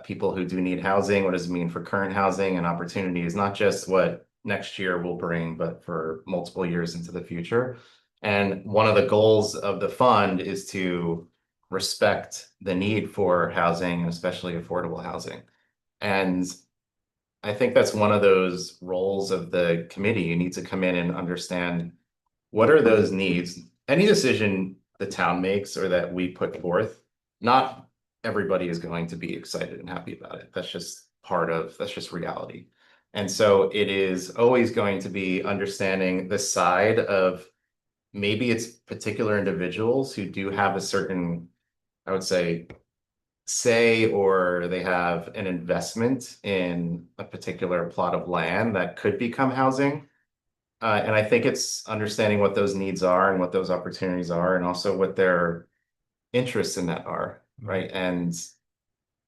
people who do need housing? What does it mean for current housing and opportunities, not just what next year will bring, but for multiple years into the future. And one of the goals of the fund is to respect the need for housing, and especially affordable housing. And I think that's one of those roles of the committee. You need to come in and understand what are those needs. Any decision the town makes or that we put forth, not everybody is going to be excited and happy about it. That's just reality. And so it is always going to be understanding the side of maybe it's particular individuals who do have a certain, I would say, or they have an investment in a particular plot of land that could become housing. And I think it's understanding what those needs are and what those opportunities are, and also what their interests in that are, right? And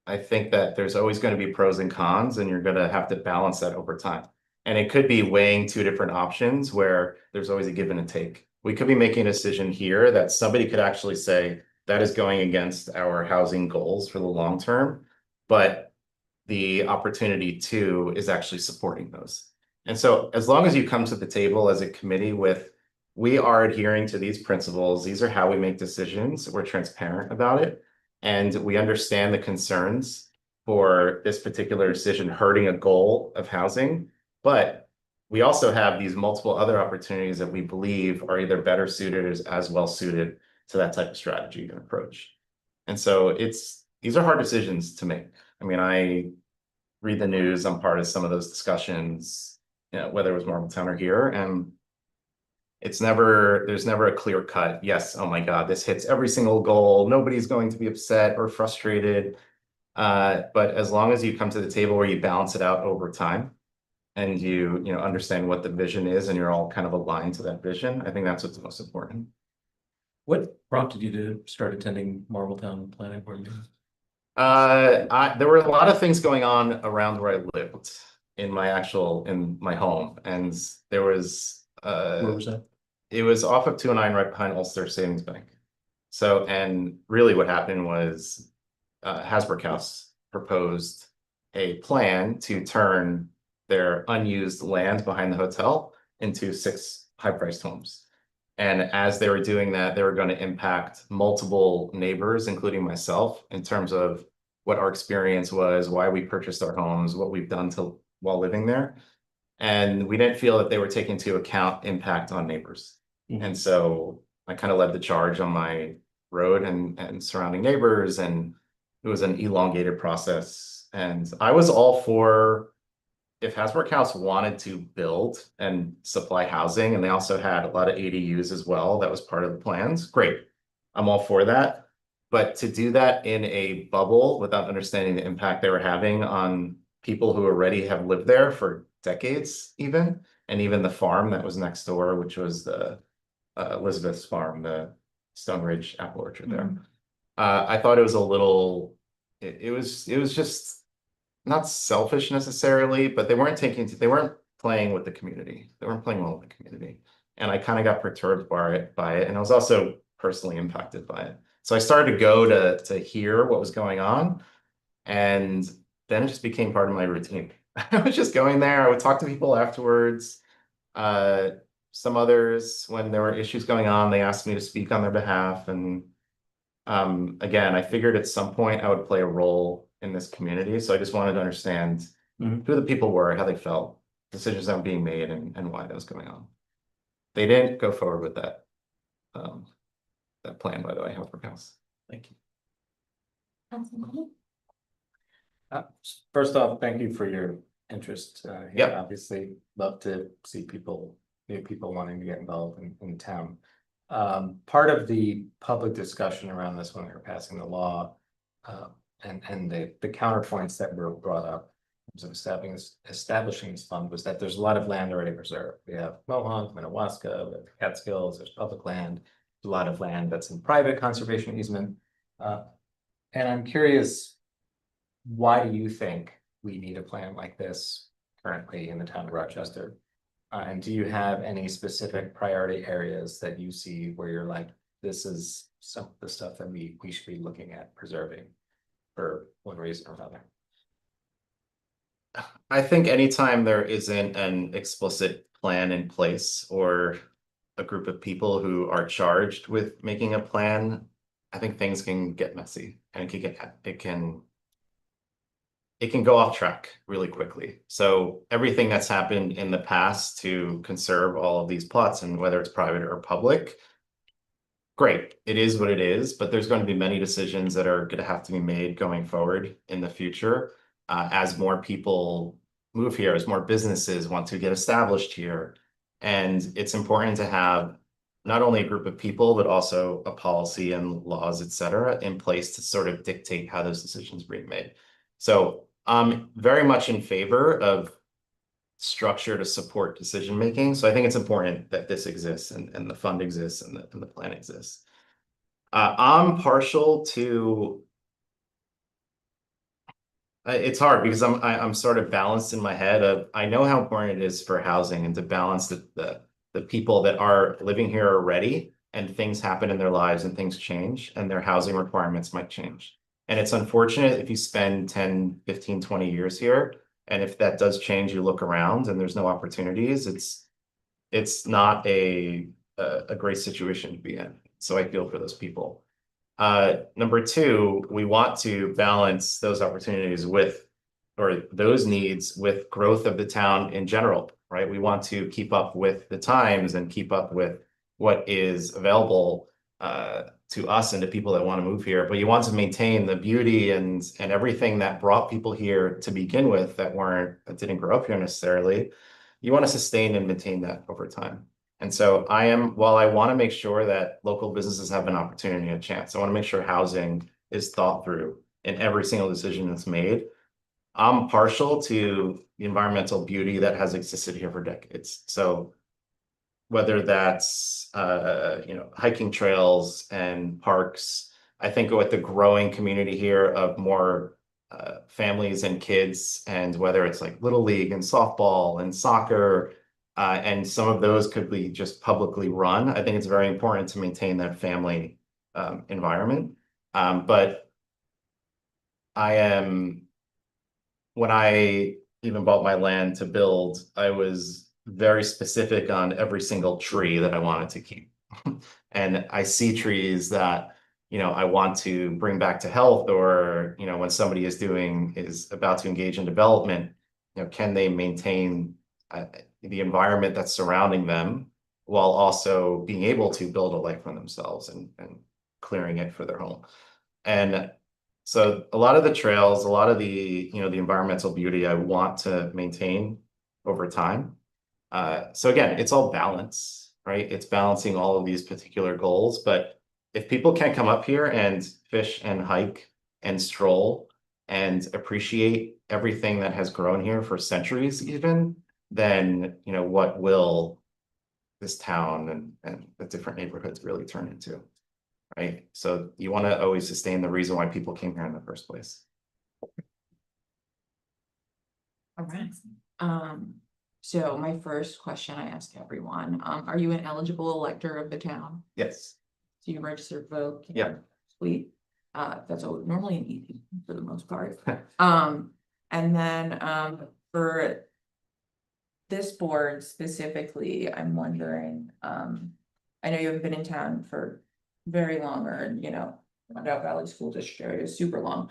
I think that there's always going to be pros and cons, and you're going to have to balance that over time. And it could be weighing two different options where there's always a give and a take. We could be making a decision here that somebody could actually say that is going against our housing goals for the long term, but the opportunity too is actually supporting those. And so as long as you come to the table as a committee with, we are adhering to these principles, these are how we make decisions, we're transparent about it, and we understand the concerns for this particular decision hurting a goal of housing, but we also have these multiple other opportunities that we believe are either better suited or as well suited to that type of strategy and approach. And so these are hard decisions to make. I mean, I read the news, I'm part of some of those discussions, whether it was Marbletown or here, and there's never a clear cut, yes, oh my God, this hits every single goal, nobody's going to be upset or frustrated. But as long as you come to the table where you balance it out over time, and you understand what the vision is, and you're all kind of aligned to that vision, I think that's what's most important. What prompted you to start attending Marbletown planning board meetings? There were a lot of things going on around where I lived in my home, and there was Where was that? it was off of 209 right behind Ulster Savings Bank. So, and really what happened was Hasbrook House proposed a plan to turn their unused land behind the hotel into 6 high-priced homes. And as they were doing that, they were going to impact multiple neighbors, including myself, in terms of what our experience was, why we purchased our homes, what we've done while living there. And we didn't feel that they were taking into account impact on neighbors. And so I kind of led the charge on my road and surrounding neighbors, and it was an elongated process. And I was all for, if Hasbrook House wanted to build and supply housing, and they also had a lot of ADUs as well, that was part of the plans, great. I'm all for that. But to do that in a bubble without understanding the impact they were having on people who already have lived there for decades even, and even the farm that was next door, which was the Elizabeth's farm, the Stone Ridge apple orchard there. I thought it was a little, it was just not selfish necessarily, but they weren't playing with the community. They weren't playing well with the community. And I kind of got perturbed by it. And I was also personally impacted by it. So I started to go to hear what was going on. And then it just became part of my routine. I was just going there. I would talk to people afterwards. Some others, when there were issues going on, they asked me to speak on their behalf. And again, I figured at some point I would play a role in this community. So I just wanted to understand who the people were, how they felt, decisions that were being made, and why that was going on. They didn't go forward with that plan, by the way, Hasbrook House. Thank you. First off, thank you for your interest. Here. Yep. Obviously, love to see new people wanting to get involved in town. Part of the public discussion around this when we were passing the law, and the counterpoints that were brought up in terms of establishing this fund was that there's a lot of land already preserved. We have Mohonk, Minnewaska, we have Catskills, there's public land, a lot of land that's in private conservation easement. And I'm curious, why do you think we need a plan like this currently in the town of Rochester? And do you have any specific priority areas that you see where you're like, this is some of the stuff that we should be looking at preserving for one reason or another? I think anytime there isn't an explicit plan in place or a group of people who are charged with making a plan, I think things can get messy, and it can go off track really quickly. So everything that's happened in the past to conserve all of these plots, and whether it's private or public, great, it is what it is, but there's going to be many decisions that are going to have to be made going forward in the future as more people move here, as more businesses want to get established here. And it's important to have not only a group of people, but also a policy and laws, et cetera, in place to sort of dictate how those decisions are being made. So I'm very much in favor of structure to support decision making. So I think it's important that this exists, and the fund exists, and the plan exists. I'm partial to. It's hard because I'm sort of balanced in my head of, I know how important it is for housing and to balance the people that are living here already, and things happen in their lives and things change and their housing requirements might change. And it's unfortunate if you spend 10, 15, 20 years here, and if that does change, you look around and there's no opportunities, it's not a great situation to be in. So I feel for those people. Number two, we want to balance those opportunities with, or those needs with, growth of the town in general, right? We want to keep up with the times and keep up with what is available to us and to people that want to move here. But you want to maintain the beauty and everything that brought people here to begin with that didn't grow up here necessarily. You want to sustain and maintain that over time. And so while I want to make sure that local businesses have an opportunity and a chance, I want to make sure housing is thought through in every single decision that's made. I'm partial to the environmental beauty that has existed here for decades. So whether that's hiking trails and parks, I think with the growing community here of more families and kids, and whether it's like Little League and softball and soccer, And some of those could be just publicly run. I think it's very important to maintain that family environment. But when I even bought my land to build, I was very specific on every single tree that I wanted to keep. And I see trees that, I want to bring back to health, or, when somebody is about to engage in development, can they maintain the environment that's surrounding them while also being able to build a life for themselves and clearing it for their home. And so a lot of the trails, a lot of the, the environmental beauty I want to maintain over time. So again, it's all balance, right? It's balancing all of these particular goals. But if people can't come up here and fish and hike and stroll and appreciate everything that has grown here for centuries even, then, what will this town and the different neighborhoods really turn into, right? So you want to always sustain the reason why people came here in the first place. All right. So my first question I ask everyone, are you an eligible elector of the town? Yes. So you registered to vote? Yeah. Sweet. That's normally an easy for the most part. And then for this board specifically, I'm wondering, I know you haven't been in town for very long, or Rondout Valley School District area is super long.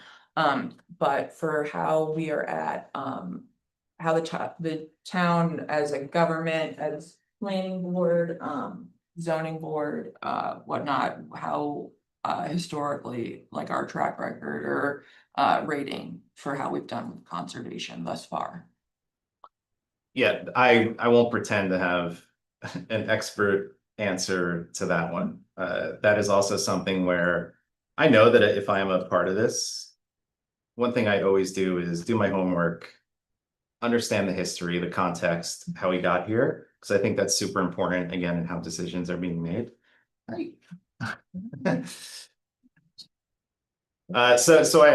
But for how we are at, how the town as a government, as planning board, zoning board, whatnot, how historically, like our track record or rating for how we've done with conservation thus far. Yeah, I won't pretend to have an expert answer to that one. That is also something where I know that if I am a part of this, one thing I always do is do my homework, understand the history, the context, how we got here, because I think that's super important, again, in how decisions are being made. Right. So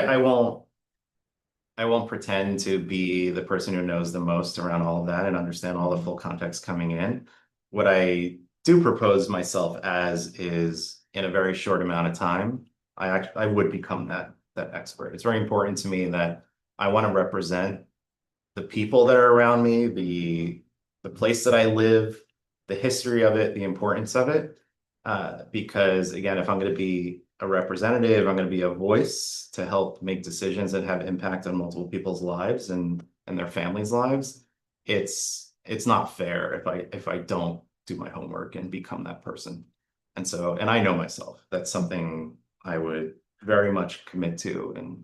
I won't pretend to be the person who knows the most around all of that and understand all the full context coming in. What I do propose myself as is, in a very short amount of time, I would become that expert. It's very important to me that I want to represent the people that are around me, the place that I live, the history of it, the importance of it. Because again, if I'm going to be a representative, I'm going to be a voice to help make decisions that have impact on multiple people's lives and their families' lives. It's not fair if I don't do my homework and become that person. And I know myself. That's something I would very much commit to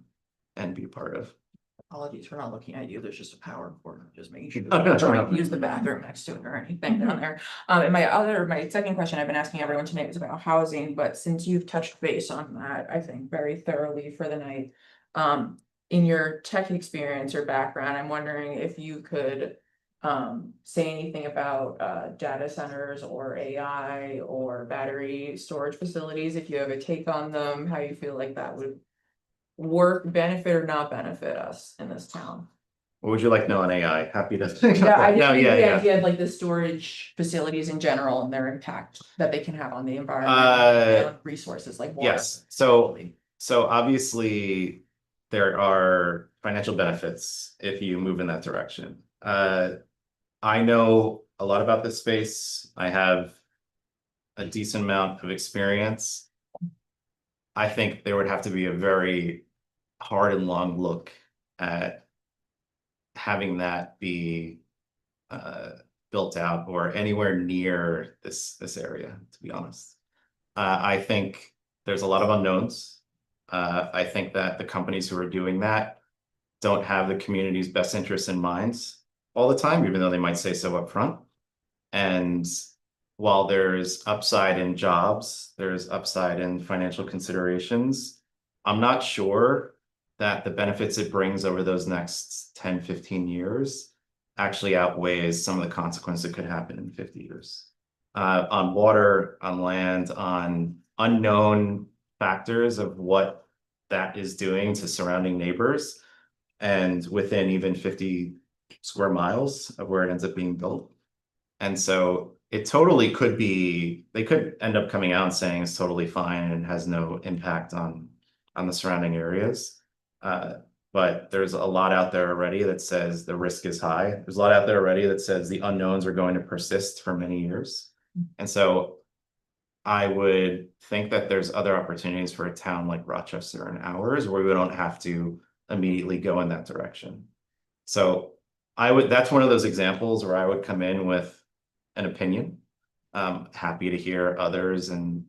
and be a part of. Apologies for not looking at you. There's just a power cord, just making sure you're not trying to use the bathroom next to it or anything down there. And my second question I've been asking everyone tonight is about housing, but since you've touched base on that, I think very thoroughly for the night, in your tech experience or background, I'm wondering if you could say anything about data centers or AI or battery storage facilities, if you have a take on them, how you feel like that would work, benefit or not benefit us in this town. What would you like to know on AI? Happy to. Yeah, I just No, think yeah, the yeah. idea of like the storage facilities in general and their impact that they can have on the environment, and resources like water. Yes, so obviously there are financial benefits if you move in that direction. I know a lot about this space. I have a decent amount of experience. I think there would have to be a very hard and long look at having that be built out or anywhere near this area, to be honest. I think there's a lot of unknowns. I think that the companies who are doing that don't have the community's best interests in mind all the time, even though they might say so up front. And while there's upside in jobs, there's upside in financial considerations, I'm not sure that the benefits it brings over those next 10, 15 years actually outweighs some of the consequences that could happen in 50 years. On water, on land, on unknown factors of what that is doing to surrounding neighbors, and within even 50 square miles of where it ends up being built. And so it totally could be, they could end up coming out and saying it's totally fine and has no impact on the surrounding areas. But there's a lot out there already that says the risk is high. There's a lot out there already that says the unknowns are going to persist for many years. And so I would think that there's other opportunities for a town like Rochester and ours where we don't have to immediately go in that direction. So that's one of those examples where I would come in with an opinion. Happy to hear others, and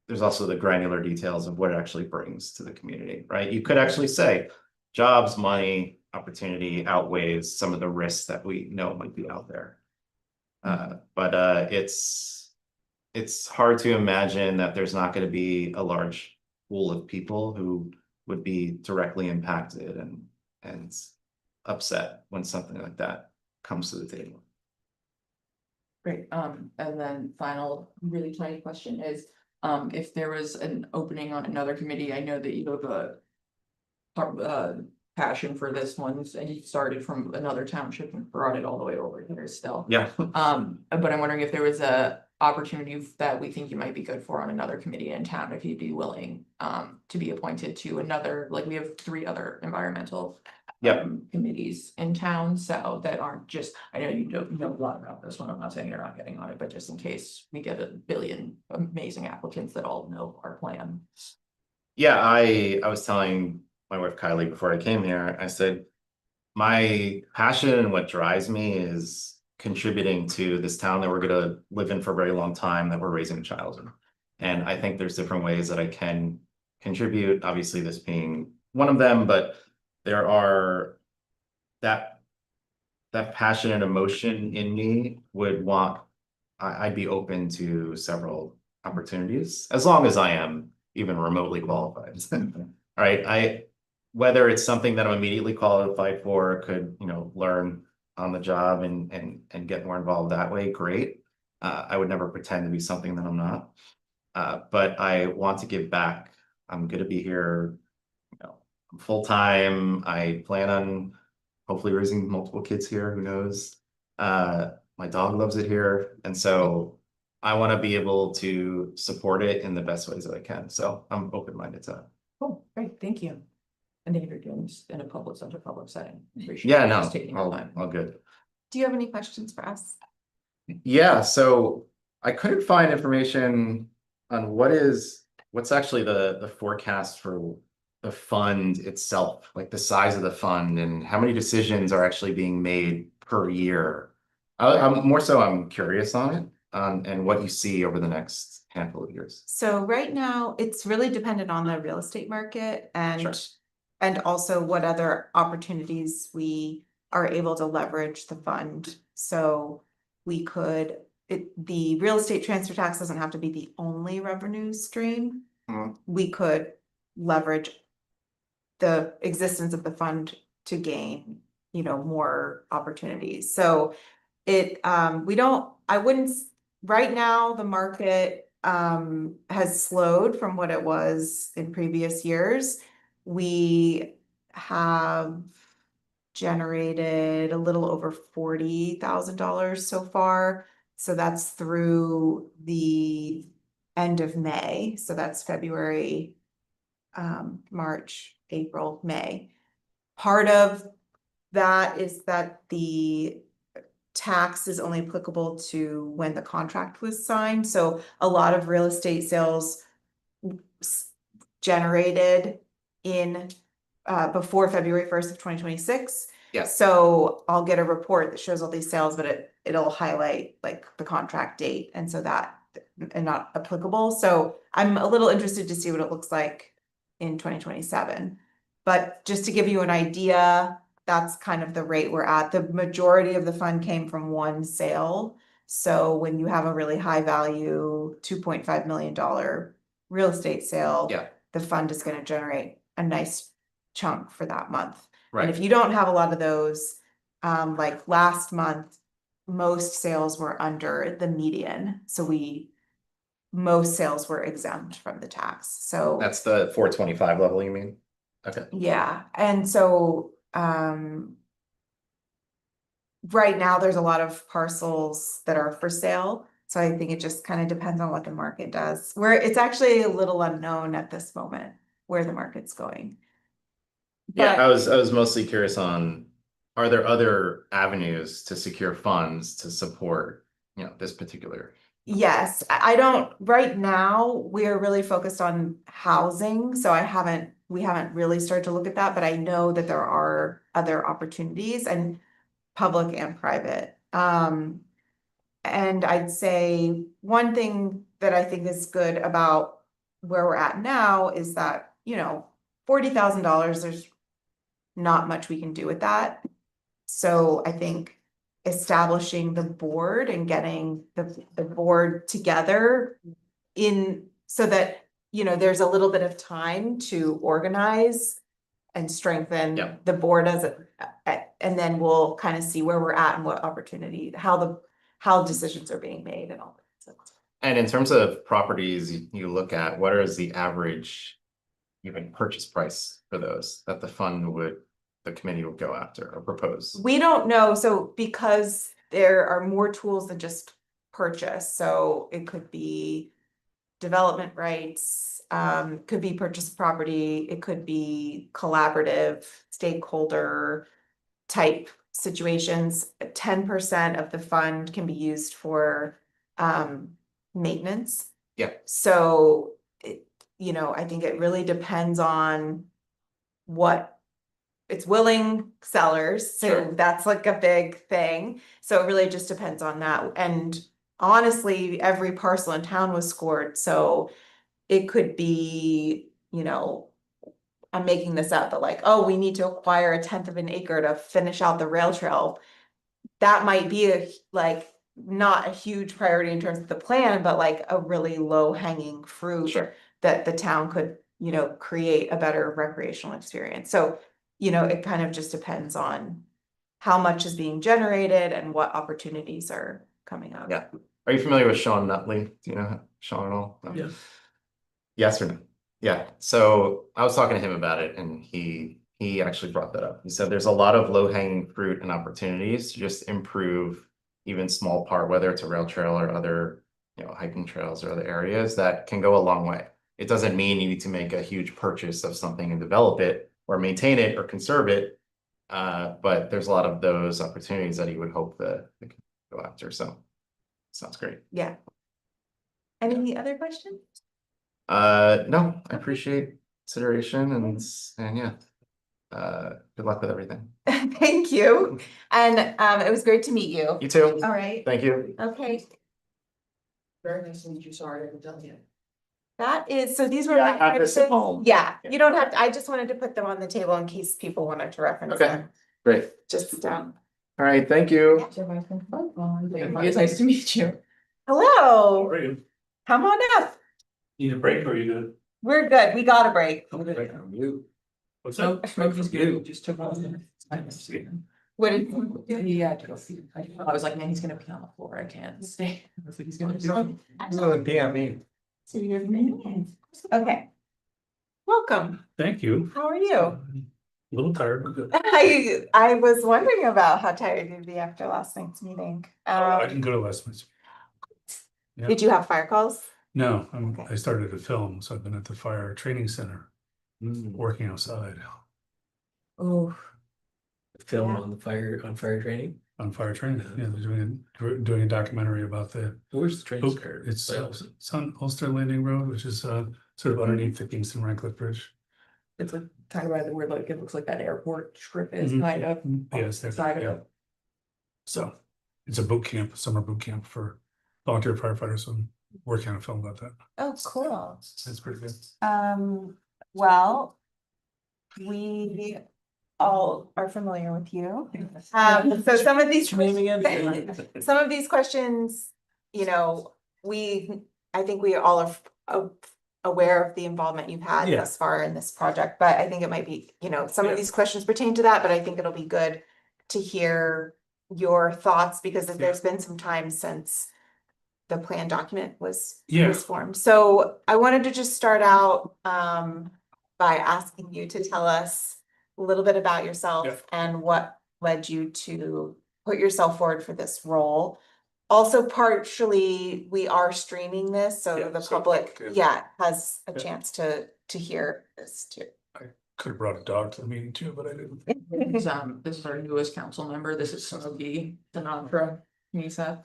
there's also the granular details of what it actually brings to the community, right? You could actually say jobs, money, opportunity outweighs some of the risks that we know might be out there. But it's hard to imagine that there's not going to be a large pool of people who would be directly impacted and upset when something like that comes to the table. Great, and then final really tiny question is, if there was an opening on another committee, I know that you have a passion for this one, and you started from another township and brought it all the way over here still. Yeah. But I'm wondering if there was a opportunity that we think you might be good for on another committee in town, if you'd be willing to be appointed to another, like we have 3 other environmental committees in town, so that aren't just, I know you don't know a lot about this one, I'm not saying you're not getting on it, but just in case we get a billion amazing applicants that all know our plan. Yeah, I was telling my wife Kylie before I came here, I said, my passion and what drives me is contributing to this town that we're gonna live in for a very long time, that we're raising a child in. And I think there's different ways that I can contribute, obviously this being one of them, but there are that passion and emotion in me would want, I'd be open to several opportunities, as long as I am even remotely qualified. All right, whether it's something that I'm immediately qualified for, could, learn on the job and get more involved that way, great. I would never pretend to be something that I'm not. But I want to give back. I'm gonna be here, full-time. I plan on hopefully raising multiple kids here, who knows? My dog loves it here. And so I want to be able to support it in the best ways that I can. So I'm open-minded to that. Cool, great, thank you. And then you're doing this in a public setting. Appreciate Yeah, you no, just taking your time. all good. Do you have any questions for us? Yeah, so I couldn't find information on what's actually the forecast for the fund itself, like the size of the fund and how many decisions are actually being made per year. I'm curious on it, and what you see over the next handful of years. So right now, it's really dependent on the real estate market Sure. and also what other opportunities we are able to leverage the fund. So we could, the real estate transfer tax doesn't have to be the only revenue stream. Mhm. We could leverage the existence of the fund to gain, more opportunities. So right now, the market has slowed from what it was in previous years. We have generated a little over $40,000 so far. So that's through the end of May. So that's February, March, April, May. Part of that is that the tax is only applicable to when the contract was signed. So a lot of real estate sales generated in before February 1st of 2026. Yeah. So I'll get a report that shows all these sales, but it'll highlight like the contract date, and so that and not applicable. So I'm a little interested to see what it looks like in 2027. But just to give you an idea, that's kind of the rate we're at. The majority of the fund came from one sale. So when you have a really high value, $2.5 million real estate sale, Yeah. the fund is going to generate a nice chunk for that month. Right. And if you don't have a lot of those, like last month, most sales were under the median. So most sales were exempt from the tax. So That's the 425 level, you mean? Okay. yeah. And so right now, there's a lot of parcels that are for sale. So I think it just kind of depends on what the market does. Where it's actually a little unknown at this moment where the market's going. Yeah, But- I was mostly curious on, are there other avenues to secure funds to support, this particular? Yes, I don't, right now, we're really focused on housing, so we haven't really started to look at that, but I know that there are other opportunities and public and private. And I'd say one thing that I think is good about where we're at now is that, $40,000, there's not much we can do with that. So I think establishing the board and getting the board together so that, there's a little bit of time to organize and strengthen Yeah. the board and then we'll kind of see where we're at and what opportunity, how decisions are being made and all that. And in terms of properties you look at, what is the average even purchase price for those that the committee would go after or propose? We don't know, so because there are more tools than just purchase, so it could be development rights, could be purchase of property, it could be collaborative stakeholder type situations. 10% of the fund can be used for maintenance. Yeah. So, I think it really depends on what it's willing sellers, so Sure. that's like a big thing. So it really just depends on that. And honestly, every parcel in town was scored, so it could be, I'm making this up, but like, oh, we need to acquire 1/10 of an acre to finish out the rail trail. That might be not a huge priority in terms of the plan, but like a really low hanging fruit Sure. that the town could, create a better recreational experience. So, it kind of just depends on how much is being generated and what opportunities are coming up. Yeah. Are you familiar with Sean Nutley? Do you know Sean at all? No? Yeah. Yes or no? Yeah. So I was talking to him about it and he actually brought that up. He said there's a lot of low hanging fruit and opportunities to just improve even small part, whether it's a rail trail or other, hiking trails or other areas that can go a long way. It doesn't mean you need to make a huge purchase of something and develop it or maintain it or conserve it. But there's a lot of those opportunities that he would hope that they can go after. So sounds great. Yeah. Any other questions? No, I appreciate consideration and yeah. Good luck with everything. Thank you. And it was great to meet you. You too. All right. Thank you. Okay. Very nice to meet you, sorry I haven't done yet. That is, so these were Yeah, my I have this at questions. home. Yeah, you don't have to, I just wanted to put them on the table in case people wanted to reference Okay. them. Great. Just, All right. Thank you. It's nice to meet you. hello, Are you? come on up. Need a break or are you good? We're good. We got a break. What's So, up? Smokey's good, just took off. What did, Yeah, to go see. I was like, man, he's gonna pee on the floor, I can't stay. I was like, he's gonna do. so you're okay. Welcome. Thank you. How are you? A little tired, but good. I was wondering about how tired you'd be after last night's meeting. I didn't go to last night's. Yeah. Did you have fire calls? No, Okay. I started to film, so I've been at the fire training center, Mm. working outside Oh, Film Yeah. on fire training. on fire training. Yeah, they're doing a documentary about the. Where's the training Oak- center? It's on Ulster Landing Road, which is sort of underneath the Kingston Radcliffe Bridge. It's like kind of by the where like it looks like that airport strip is Mhm. kind of. Yes, there, Side of yeah. it. So it's a boot camp, summer boot camp for volunteer firefighters. So I'm working on a film about that. oh, cool. It's pretty good. Well, we all are familiar with you. So some of these, What's your name again? some of these questions, I think we all are aware of the involvement you've had Yeah. thus far in this project, but I think it might be, some of Yeah. these questions pertain to that, but I think it'll be good to hear your thoughts because there's been some time since the plan document was formed. So I wanted to just start out by asking you to tell us a little bit about yourself Yeah. and what led you to put yourself forward for this role. Also partially, we are streaming this, so Yeah, the so, public, okay. yeah, has a Yeah. chance to hear this too. Could have brought a dog to the meeting too, but I didn't. This is our newest council member. This is Sonogi Sinatra, Nisa.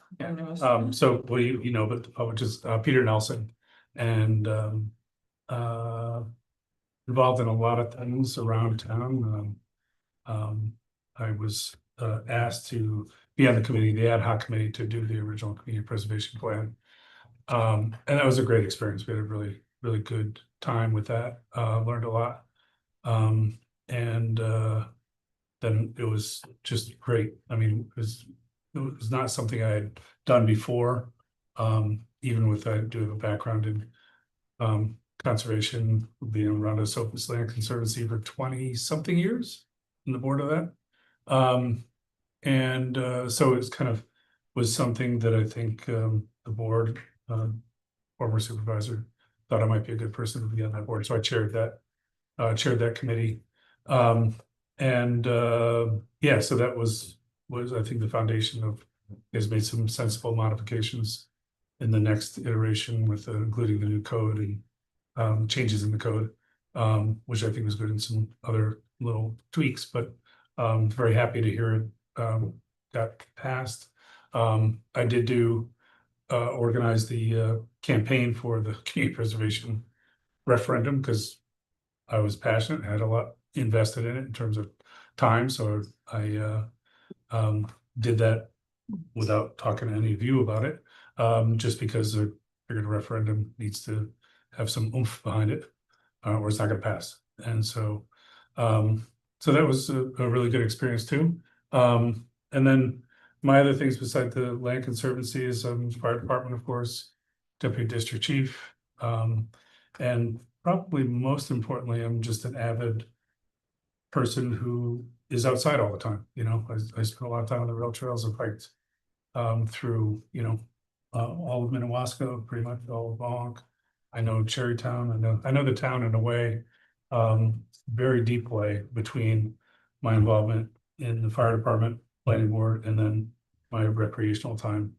So, well, you know, but the public is Peter Nelson and involved in a lot of things around town. I was asked to be on the committee, the ad hoc committee, to do the original community preservation plan. And that was a great experience. We had a really, really good time with that. Learned a lot. And then it was just great. I mean, it was not something I had done before. Even with, I do have a background in conservation, being around a Sophus Land Conservancy for 20-something years in the board of that. So it's kind of was something that I think the board, former supervisor, thought I might be a good person to be on that board. So I chaired that committee. Yeah, so that was I think the foundation of, has made some sensible modifications in the next iteration with including the new code and changes in the code, which I think was good, and some other little tweaks, but very happy to hear it got passed. I did organize the campaign for the community preservation referendum because I was passionate, had a lot invested in it in terms of time, so I did that without talking to any of you about it, just because I figured a referendum needs to have some oomph behind it, or it's not going to pass. And so that was a really good experience too. And then my other things besides the Land Conservancy is fire department, of course, deputy district chief, and probably most importantly, I'm just an avid person who is outside all the time. You know, I spent a lot of time on the rail trails and hiked through, you know, all of Minnewaska, pretty much all of Bonk. I know Cherrytown. I know the town in a way, very deep way, between my involvement in the fire department, planning board, and then my recreational time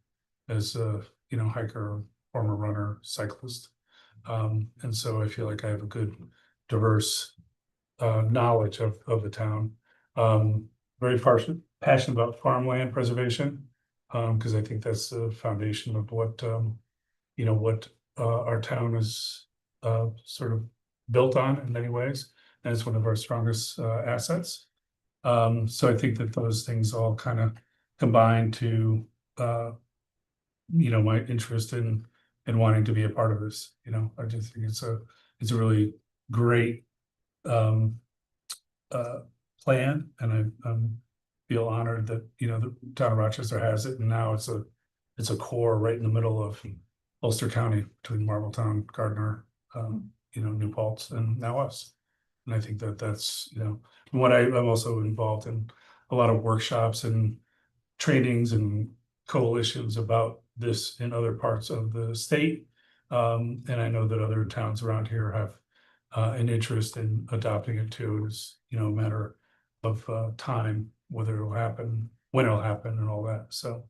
as a, you know, hiker, former runner, cyclist. And so I feel like I have a good, diverse knowledge of the town. Very passionate about farmland preservation, because I think that's the foundation of what you know, what our town is sort of built on in many ways, and it's one of our strongest assets. So I think that those things all kind of combine to you know, my interest in wanting to be a part of this. You know, I just think it's a really great plan, and I feel honored that, you know, the town of Rochester has it, and now it's a core right in the middle of Ulster County, between Marbletown, Gardner, you know, New Paltz, and now us. And I think that that's, you know, what I'm also involved in a lot of workshops and trainings and coalitions about this in other parts of the state. And I know that other towns around here have an interest in adopting it too. It's, you know, a matter of time, whether it'll happen, when it'll happen, and all that. So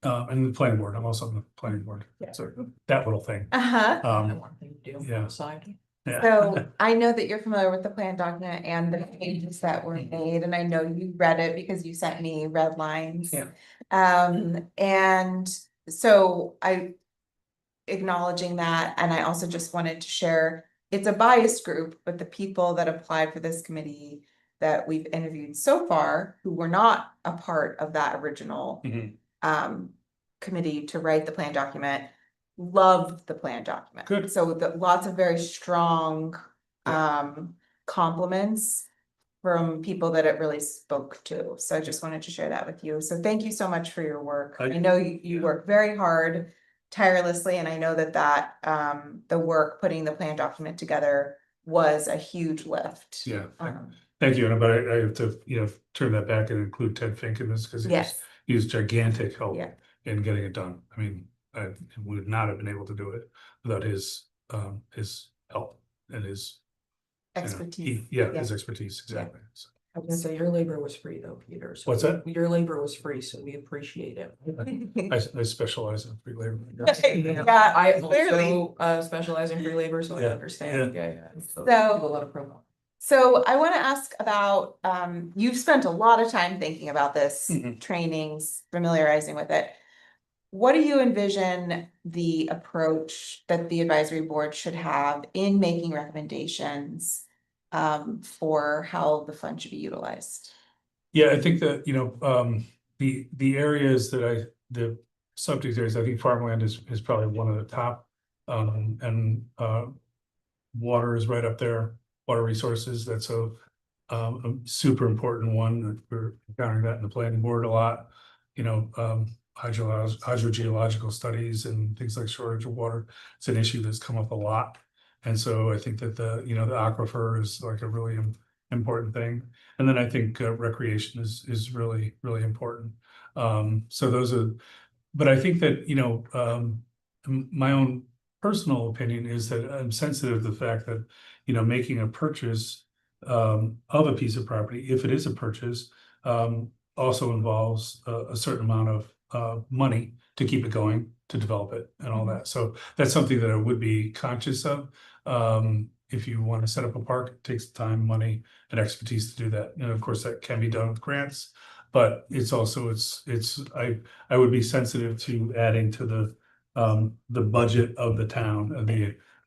and the planning board, I'm also on the planning board. Yeah. So that little thing. One thing to do yeah. on the side. Yeah. So I know that you're familiar with the plan document and the changes that were made, and I know you read it because you sent me red lines. Yeah. And so I acknowledging that, and I also just wanted to share, it's a biased group, but the people that applied for this committee that we've interviewed so far, who were not a part of that original Mhm. Committee to write the plan document, loved the plan document. Good. So lots of very strong compliments from people that it really spoke to. So I just wanted to share that with you. So thank you so much for your work. I know you work very hard, tirelessly, and I know that the work putting the plan document together was a huge lift. Yeah. Thank you. But I have to, you know, turn that back and include Ted Fink in this, because he was gigantic help in getting it done. I mean, I would not have been able to do it without his help and his expertise. his expertise, exactly. So. I was gonna say, your labor was free though, Peter. So What's that? Your labor was free, so we appreciate it. I specialize in free labor. Yeah, I clearly. also specialize in free labor, so I Yeah, understand, yeah. So- Do a lot of promo. So I want to ask about, you've spent a lot of time thinking about this, Mhm. trainings, familiarizing with it. What do you envision the approach that the advisory board should have in making recommendations for how the fund should be utilized? Yeah, I think that, the areas that the subject areas, I think farmland is probably one of the top. And water is right up there, water resources, that's a super important one. We're encountering that in the planning board a lot. Hydrogeological studies and things like shortage of water, it's an issue that's come up a lot. And so I think that the aquifer is like a really important thing. And then I think recreation is really, really important. So those are, but I think that, my own personal opinion is that I'm sensitive to the fact that, making a purchase of a piece of property, if it is a purchase, also involves a certain amount of money to keep it going, to develop it and all that. So that's something that I would be conscious of. If you want to set up a park, it takes time, money, and expertise to do that. And of course, that can be done with grants, but it's also, I would be sensitive to adding to the budget of the town and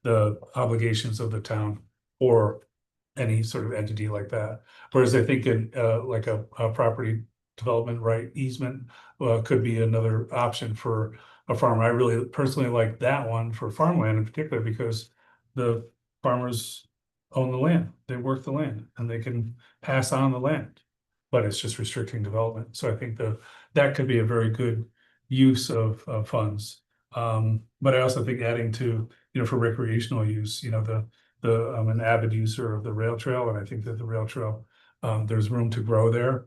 the obligations of the town or any sort of entity like that. Whereas I think in like a property development right easement could be another option for a farmer. I really personally like that one for farmland in particular because the farmers own the land, they work the land, and they can pass on the land. But it's just restricting development. So I think that could be a very good use of funds. But I also think adding to, for recreational use, I'm an avid user of the rail trail, and I think that the rail trail, there's room to grow there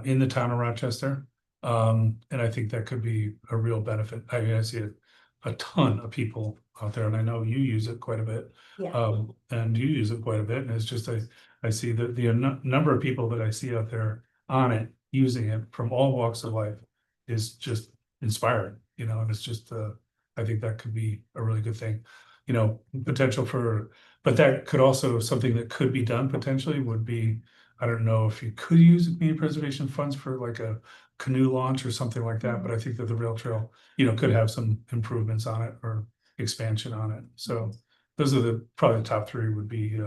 in the town of Rochester. And I think that could be a real benefit. I mean, I see a ton of people out there, and I know you use it quite a bit. Yeah. And you use it quite a bit, and it's just, I see that the number of people that I see out there on it, using it from all walks of life is just inspiring, and it's just, I think that could be a really good thing. Potential for, but that could also, something that could be done potentially would be, I don't know if you could use community preservation funds for like a canoe launch or something like that, but I think that the rail trail, could have some improvements on it or expansion on it. So those are probably the top three would be,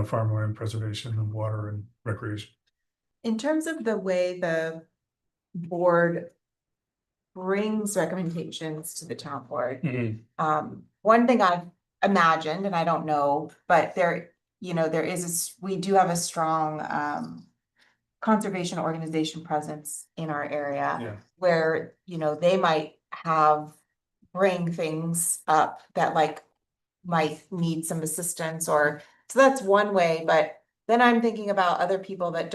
farmland preservation and water and recreation. In terms of the way the board brings recommendations to the town board, one thing I've imagined, and I don't know, but there is, we do have a strong conservation organization presence in our area. Yeah. Where, they might bring things up that might need some assistance so that's one way, but then I'm thinking about other people that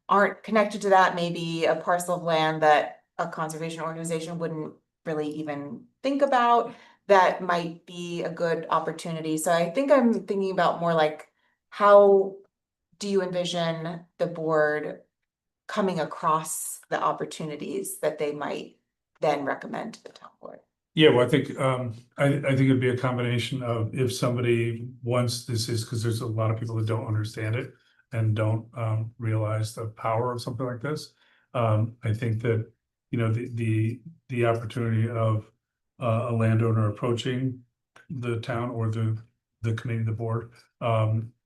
aren't connected to that, maybe a parcel of land that a conservation organization wouldn't really even think about, that might be a good opportunity. So I think I'm thinking about more like, how do you envision the board coming across the opportunities that they might then recommend to the town board? Yeah, well, I think, I think it'd be a combination of if somebody wants, this is because there's a lot of people that don't understand it and don't realize the power of something like this. I think that, the opportunity of a landowner approaching the town or the committee, the board,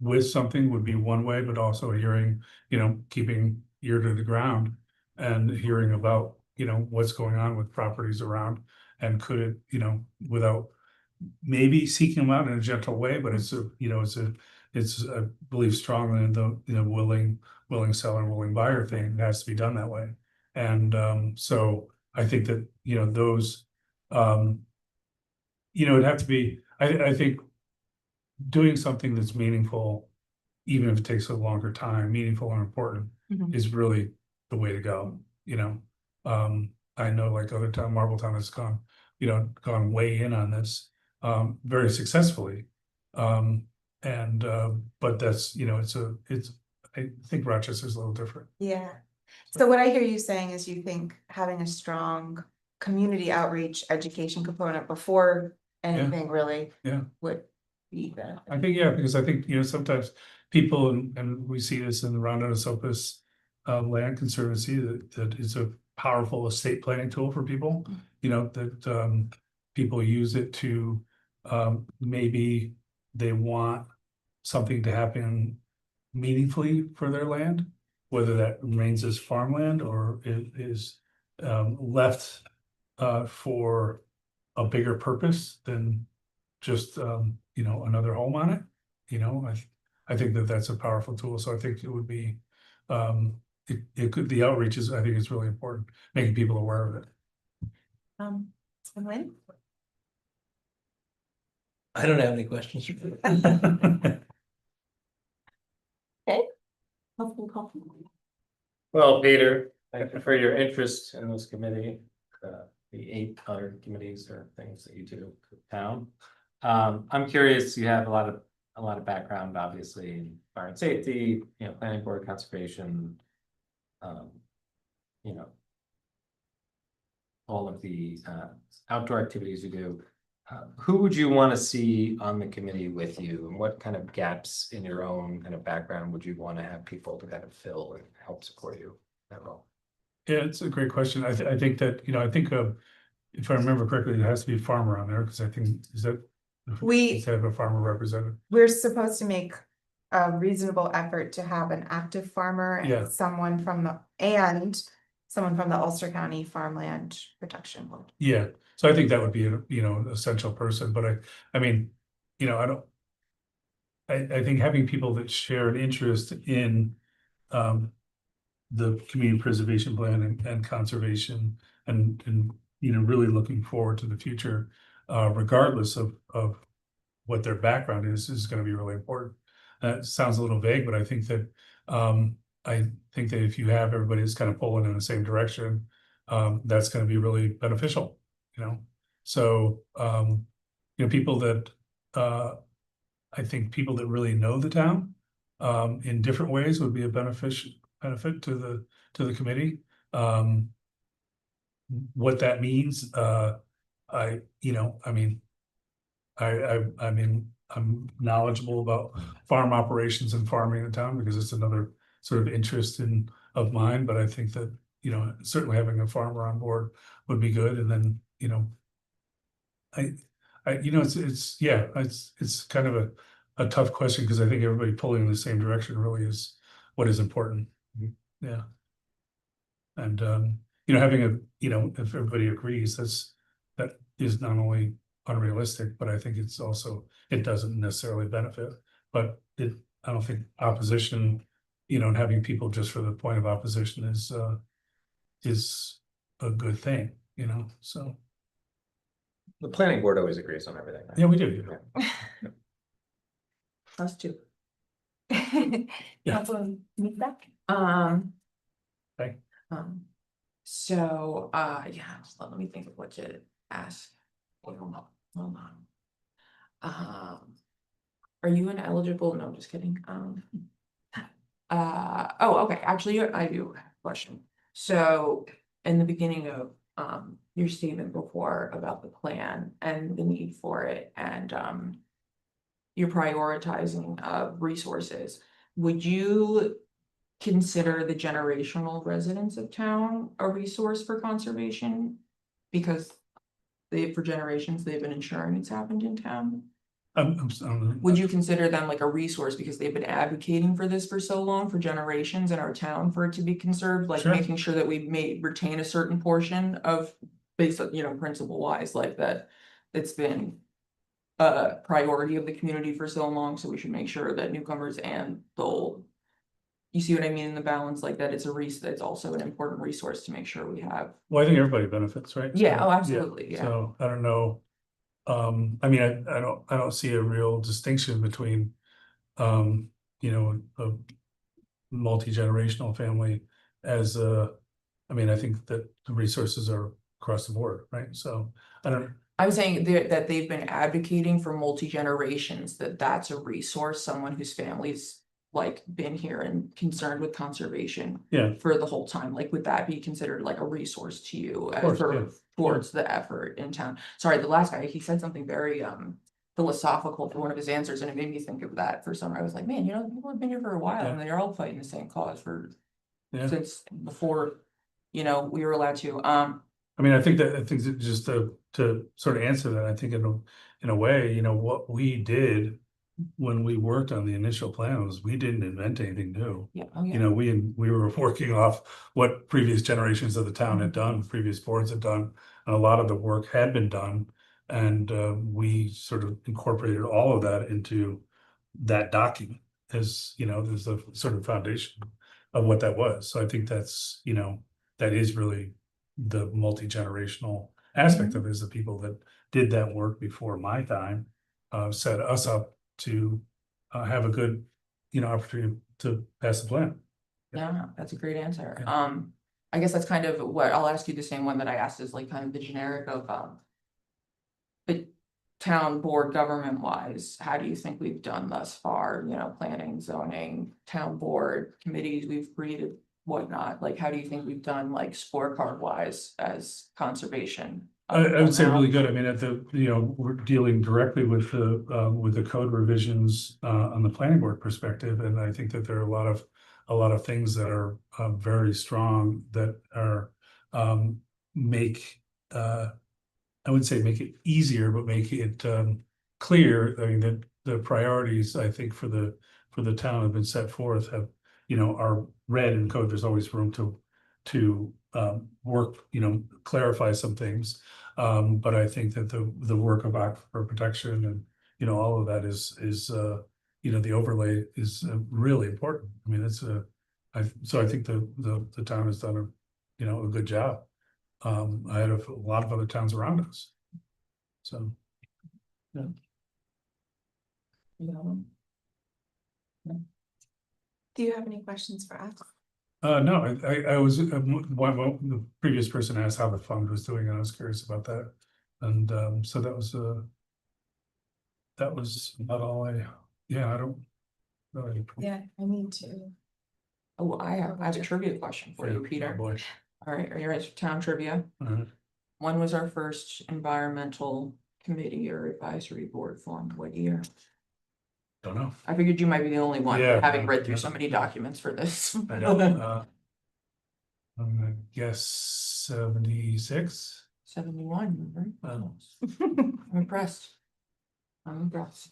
with something would be one way, but also hearing, keeping ear to the ground and hearing about, what's going on with properties around. And could it, without maybe seeking them out in a gentle way, but it's I believe strongly in the willing seller, willing buyer thing. It has to be done that way. And so I think that, those, it'd have to be, I think doing something that's meaningful, even if it takes a longer time, meaningful and important, is really the way to go, I know like other town, Marbletown has gone way in on this, very successfully. But that's, I think Rochester's a little different. Yeah. So what I hear you saying is you think having a strong community outreach education component before anything really Yeah. would be better. I think, yeah, because I think, sometimes people, and we see this in the Rondo Esopus Land Conservancy, that is a powerful estate planning tool for people. That people use it to, maybe they want something to happen meaningfully for their land, whether that remains as farmland or it is left for a bigger purpose than just another home on it. I think that that's a powerful tool. So I think it would be it could, the outreach is, I think it's really important, making people aware of it. Lynn? I don't have any questions. Well, Peter, thank you for your interest in this committee, the 8 other committees or things that you do for the town. I'm curious, you have a lot of background, obviously, in fire and safety, planning board, conservation. All of the outdoor activities you do. Who would you want to see on the committee with you, and what kind of gaps in your own kind of background would you want to have people to kind of fill and help support you in that role? Yeah, it's a great question. I think that, if I remember correctly, it has to be a farmer on there, because I think, is that We- to have a farmer representative? We're supposed to make a reasonable effort to have an active farmer Yeah. and someone from the Ulster County Farmland Protection Board. Yeah, so I think that would be an essential person, but I mean, I don't. I think having people that share an interest in the community preservation plan and conservation and really looking forward to the future, regardless of what their background is gonna be really important. That sounds a little vague, but I think that if you have everybody that's kind of pulling in the same direction, that's gonna be really beneficial, So, people that, I think people that really know the town, in different ways would be a benefit to the committee. What that means, I'm knowledgeable about farm operations and farming in town because it's another sort of interest of mine, but I think that, certainly having a farmer on board would be good. And then, it's kind of a tough question because I think everybody pulling in the same direction really is what is important. Yeah. And, having if everybody agrees, that is not only unrealistic, but I think it's also, it doesn't necessarily benefit, but I don't think opposition, and having people just for the point of opposition is a good thing, so. The planning board always agrees on everything. Right? Yeah, we do. Us too. Yeah. Councilwoman Sneak-Back? Okay. So, just let me think of what to ask. Hold on. Are you an eligible? No, just kidding. Okay, actually, I do have a question. So, in the beginning of your statement before about the plan and the need for it, and your prioritizing of resources, would you consider the generational residents of town a resource for conservation? Because for generations, they've been ensuring it's happened in town. Would you consider them like a resource because they've been advocating for this for so long, for generations in our town, for it to be conserved, like Sure. making sure that we may retain a certain portion of, based on, principle wise, like that, it's been a priority of the community for so long, so we should make sure that newcomers and the old, you see what I mean in the balance, like that it's it's also an important resource to make sure we have. Well, I think everybody benefits, right? Yeah, So, absolutely, yeah. So I don't know. I mean, I don't see a real distinction between, a multi-generational family as I mean, I think that the resources are across the board, right? So I don't. I'm saying that they've been advocating for multi-generations, that's a resource, someone whose family's like been here and concerned with conservation Yeah, for the whole time, like would that be considered like a resource to you course, for yeah. towards the effort in town? Sorry, the last guy, he said something very philosophical for one of his answers, and it made me think of that for some. I was like, man, you know, people have been here for a while Yeah. and they're all fighting the same cause for Yeah. since before, you know, we were allowed to. I mean, I think that just to sort of answer that, I think in a way, you know, what we did when we worked on the initial plan was we didn't invent anything new. Yeah, oh You yeah, know, we were working off what previous generations of the town had done, previous boards had done, and a lot of the work had been done. And we sort of incorporated all of that into that document as, you know, there's a sort of foundation of what that was. So I think that's, you know, that is really the multi-generational aspect of it, is the people that did that work before my time set us up to have a good, you know, opportunity to pass the plan. yeah, that's a great answer. Yeah. I guess that's kind of what I'll ask you, the same one that I asked is like kind of the generic of the town board government wise, how do you think we've done thus far, you know, planning, zoning, town board committees we've created, whatnot, like how do you think we've done like scorecard wise as conservation? I would say really good. I mean, at the, you know, we're dealing directly with the code revisions on the planning board perspective, and I think that there are a lot of things that are very strong that are make I wouldn't say make it easier, but make it clear. I mean, that the priorities, I think, for the town have been set forth, have, you know, are read in code. There's always room to work, you know, clarify some things. But I think that the work of aquifer protection and, you know, all of that is you know, the overlay is really important. I mean, it's so I think the town has done a, you know, a good job. Ahead of a lot of other towns around us. So, yeah. Do you have any questions for us? No, I was, the previous person asked how the fund was doing, and I was curious about that. And so that was about all I don't really. Yeah, I need to. Oh, I have a trivia question for you, Oh, Peter. boy. All right, are you ready for town trivia? Alright. When was our first environmental committee or advisory board formed? What year? Don't know. I figured you might be the only one, Yeah, having read through yeah. so many documents for this. I know. I'm gonna guess 76. 71, very Wow. close. I'm impressed. I'm impressed.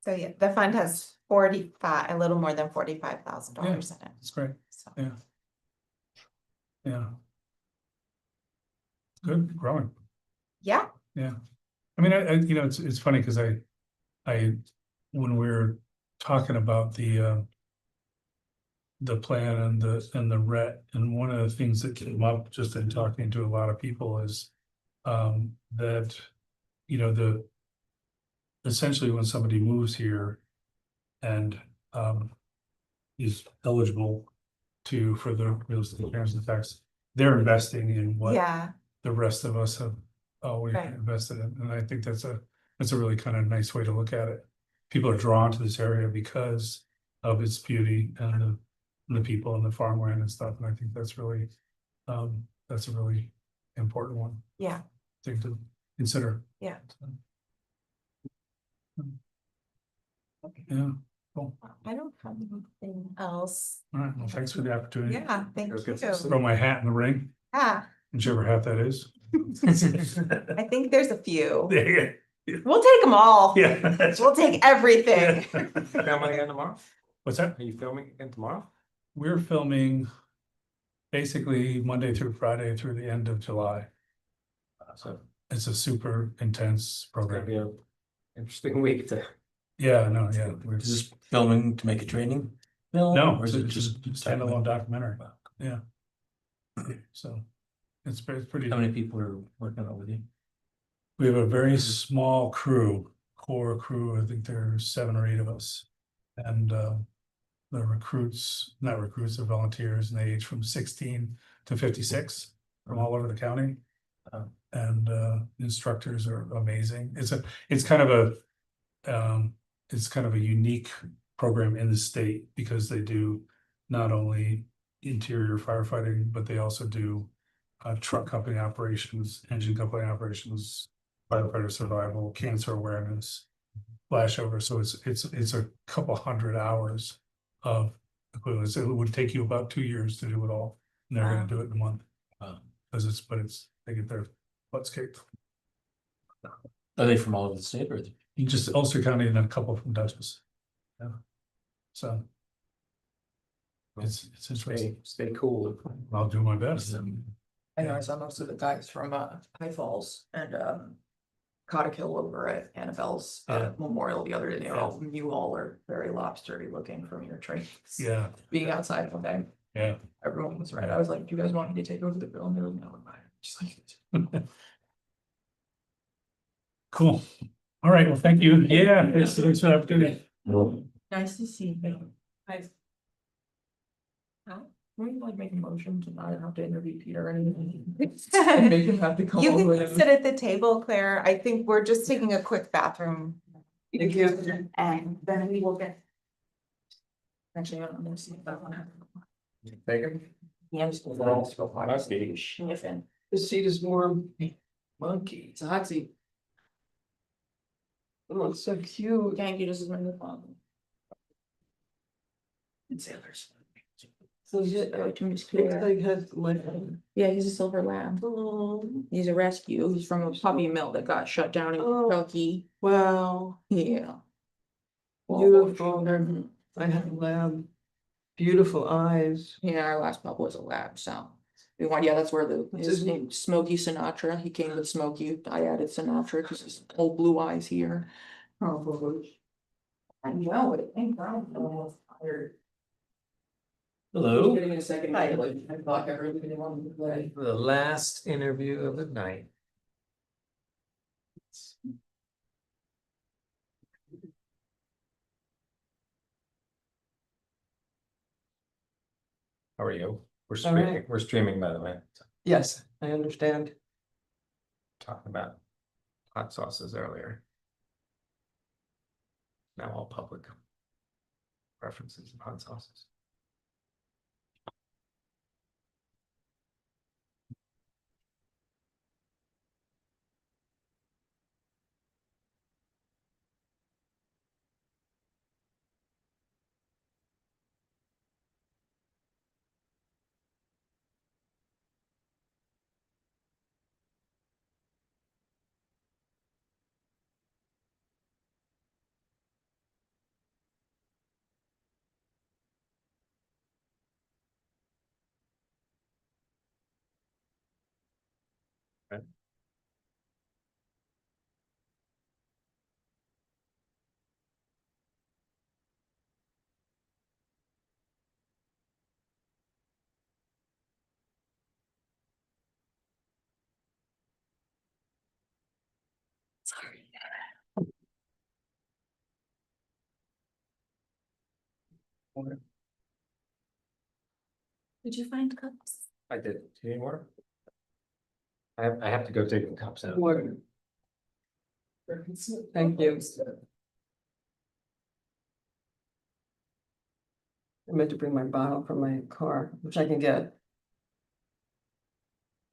So yeah, the fund has a little more than $45,000 in it. That's great. So. Yeah. Yeah. Good, growing. Yeah, Yeah. I mean, I you know, it's funny because I when we were talking about the plan and the RET, and one of the things that came up just in talking to a lot of people is that, you know, essentially when somebody moves here and is eligible for the real estate transfer tax, they're investing in what yeah, the rest of us have always Right. invested in. And I think that's a really kind of nice way to look at it. People are drawn to this area because of its beauty and the people and the farmland and stuff. And I think that's really that's a really important one yeah, thing to consider. Yeah. Yeah, cool. I don't have anything else. All right, well, thanks for the opportunity. Yeah, thank you. Throw my hat in the ring, Yeah, whichever hat that is. I think there's a few. Yeah. We'll take them all. Yeah. We'll take everything. Filming again tomorrow? What's that? Are you filming again tomorrow? We're filming basically Monday through Friday through the end of July. So It's a super intense it's gonna program. be an interesting week to. Yeah, no, yeah. we're Is this filming to make a training film? No, Or is it just standalone documentary. Yeah. So it's pretty. How many people are working on it with you? We have a very small core crew. I think there are 7 or 8 of us. And the recruits, not recruits, they're volunteers, and they age from 16 to 56 from all over the county. And instructors are amazing. It's kind of a unique program in the state because they do not only interior firefighting, but they also do truck company operations, engine company operations, firefighter survival, cancer awareness, flashover. So it's a couple hundred hours of equivalent. So it would take you about 2 years to do it all. And they're gonna do it in a month. Because they get their butts kicked. Are they from all over the state or? You just Ulster County and then a couple from Dutchess. Yeah. So. It's interesting. Stay cool. I'll do my best. I know I saw most of the guys from High Falls and Cottick Hill over at Annabelle's Memorial the other day. You all are very lobstery looking from your trains. Yeah, Being outside one day, yeah. everyone was right. I was like, do you guys want me to take over the bill? And they were like, no, I'm fine. Just like, Cool. All right, well, thank you. Yeah, thanks for the opportunity. nice to see you. Guys. Will you like make a motion to not have to interview Peter or anything? And make him have to come You over can and. sit at the table, Claire. I think we're just taking a quick bathroom. Thank you. And then we will get. Actually, I don't know, see if that one. Bigger? Yeah, I'm just gonna go. Monkey. Sniff in. The seat is warm. Monkey. It's a hot seat. Oh, it's so cute. Thank you, this is my new phone. And sailors. So it Looks like has Yeah, he's a silver lab. He's a rescue. He's from a puppy mill that got shut down in Kentucky. wow, Yeah. Beautiful. Mhm. I have a lab. Beautiful eyes. Yeah, our last pup was a lab, so. We want, yeah, that's where What's his his name, Smokey Sinatra. He came with Smokey. I added Sinatra because his old blue eyes here. Oh, I know it. Thank God. I'm almost tired. Hello, Getting a second. Hi. I thought I really wanted to play. the last interview of the night. How are you? We're streaming, by the way. Yes, I understand. Talking about hot sauces earlier. Now all public references of hot sauces. Did you find cups? I did. Do you need more? I have to go take the cups out. Water. Thank you. I meant to bring my bottle from my car, which I can get.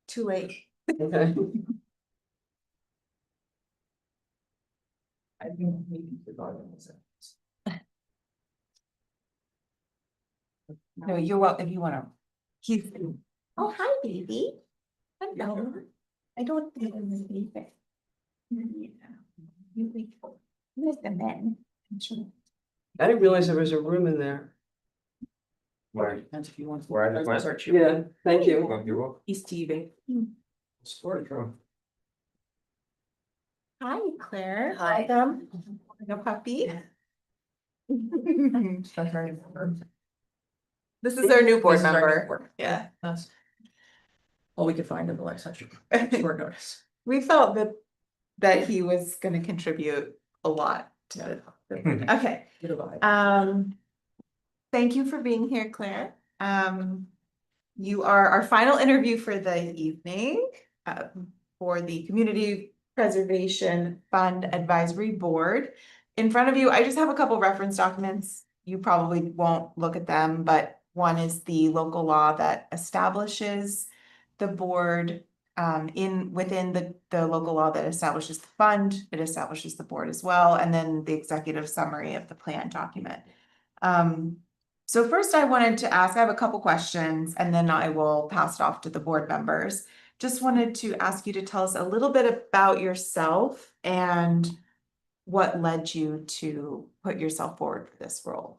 Too late. Okay. I think we forgot it. No, you're welcome if you wanna. He's. Oh, hi, baby. Hello. I don't think I'm a baby. Where's the men? I'm sure. I didn't realize there was a room in there. Where? Depends if you want. Where I just went? Search you. Yeah, thank you. Well, you're welcome. He's TV. Storage room. Hi, Claire. Hi. Welcome. No puppy. That's very important. This is our new board This is our new member. board. Yeah. That's all we could find in the last section. Short notice. We felt that he was gonna contribute a lot to the, okay. Good vibe. Thank you for being here, Claire. You are our final interview for the evening, for the Community Preservation Fund Advisory Board. In front of you, I just have a couple reference documents. you probably won't look at them, but one is the local law that establishes the board. Within the local law that establishes the fund, it establishes the board as well, and then the executive summary of the plan document. So first I wanted to ask, I have a couple questions, and then I will pass it off to the board members. Just wanted to ask you to tell us a little bit about yourself and what led you to put yourself forward for this role.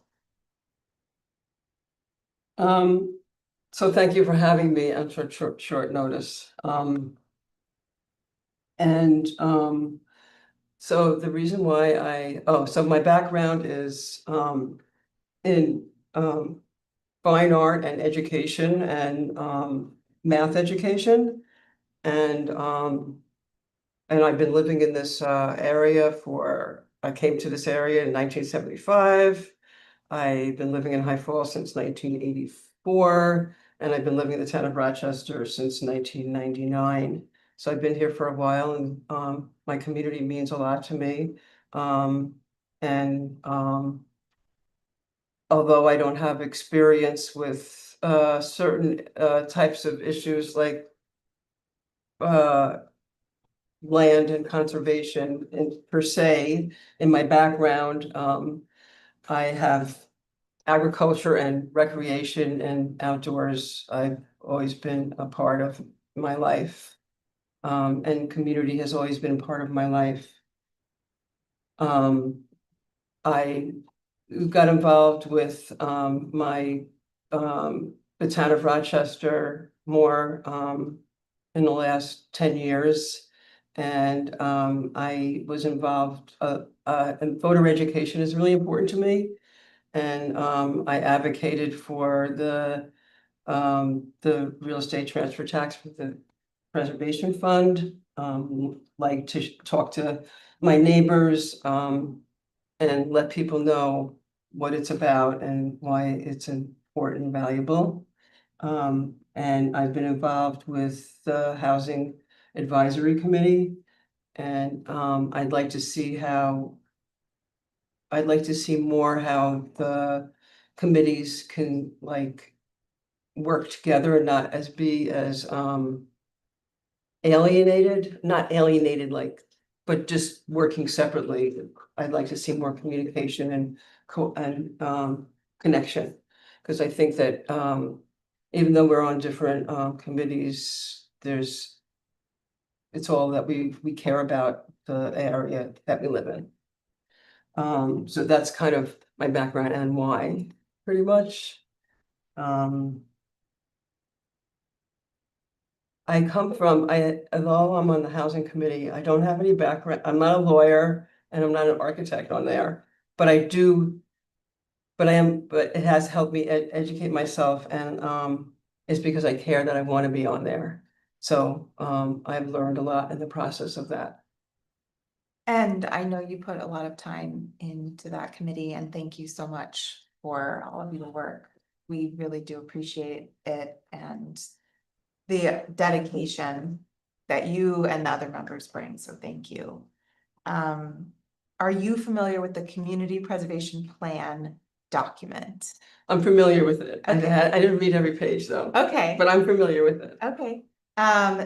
So thank you for having me on short notice. So the reason why so my background is in fine art and education and math education. And I've been living in this area I came to this area in 1975. I've been living in High Falls since 1984, and I've been living in the town of Rochester since 1999. So I've been here for a while, and my community means a lot to me. Although I don't have experience with certain types of issues like land and conservation per se, in my background, I have agriculture and recreation and outdoors. I've always been a part of my life. And community has always been part of my life. I got involved with the town of Rochester more in the last 10 years. And I was involved, and voter education is really important to me. And I advocated for the real estate transfer tax with the preservation fund, like to talk to my neighbors and let people know what it's about and why it's important and valuable. And I've been involved with the Housing Advisory Committee, and I'd like to see more how the committees can like work together and not be as not alienated, but just working separately. I'd like to see more communication and connection, because I think that even though we're on different committees, it's all that we care about the area that we live in. So that's kind of my background and why, pretty much. Although I'm on the housing committee, I don't have any background. I'm not a lawyer and I'm not an architect on there, but it has helped me educate myself, and it's because I care that I want to be on there. So I've learned a lot in the process of that. And I know you put a lot of time into that committee, and thank you so much for all of your work. We really do appreciate it and the dedication that you and the other members bring, so thank you. Are you familiar with the Community Preservation Plan document? I'm familiar with it. Okay. I didn't read every page though. Okay. But I'm familiar with it. Okay,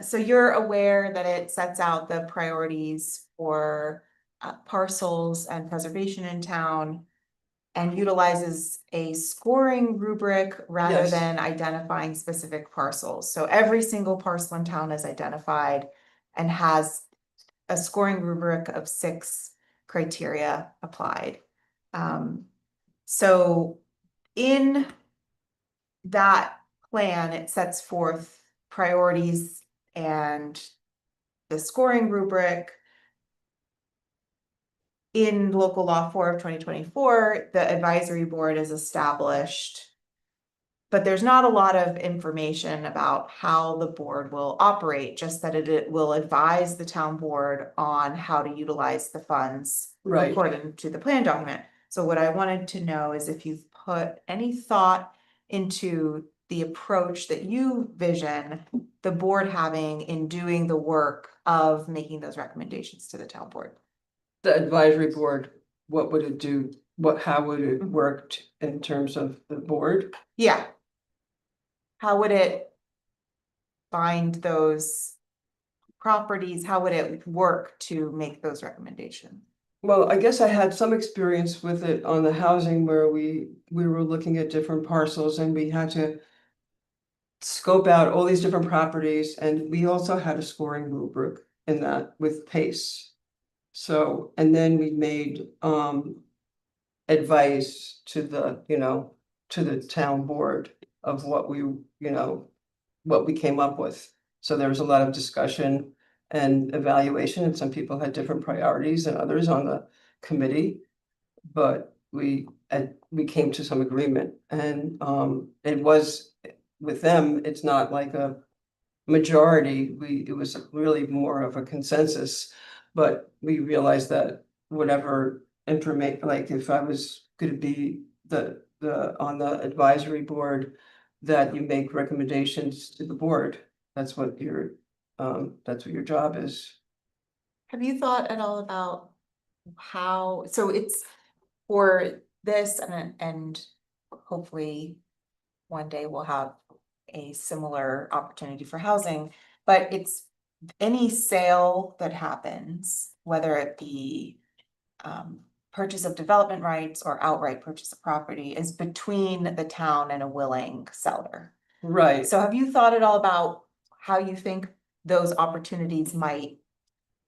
so you're aware that it sets out the priorities for parcels and preservation in town and utilizes a scoring rubric rather Yes. than identifying specific parcels. So every single parcel in town is identified and has a scoring rubric of 6 criteria applied. So in that plan, it sets forth priorities and the scoring rubric. In local law 4 of 2024, the advisory board is established, but there's not a lot of information about how the board will operate, just that it will advise the town board on how to utilize the funds Right. according to the plan document. So what I wanted to know is if you've put any thought into the approach that you vision the board having in doing the work of making those recommendations to the town board. The advisory board, what would it do how would it work in terms of the board? Yeah. How would it find those properties? How would it work to make those recommendations? Well, I guess I had some experience with it on the housing where we were looking at different parcels and we had to scope out all these different properties, and we also had a scoring rubric in that with PACE. So, and then we made advice to the, to the town board of what what we came up with. So there was a lot of discussion and evaluation, and some people had different priorities than others on the committee. But we came to some agreement, and it was with them, it's not like a majority, it was really more of a consensus. But we realized that whatever information, like if I was gonna be on the advisory board, that you make recommendations to the board. That's what your job is. Have you thought at all about how, so it's for this and hopefully one day we'll have a similar opportunity for housing, but it's any sale that happens, whether it be purchase of development rights or outright purchase of property, is between the town and a willing seller. Right. So have you thought at all about how you think those opportunities might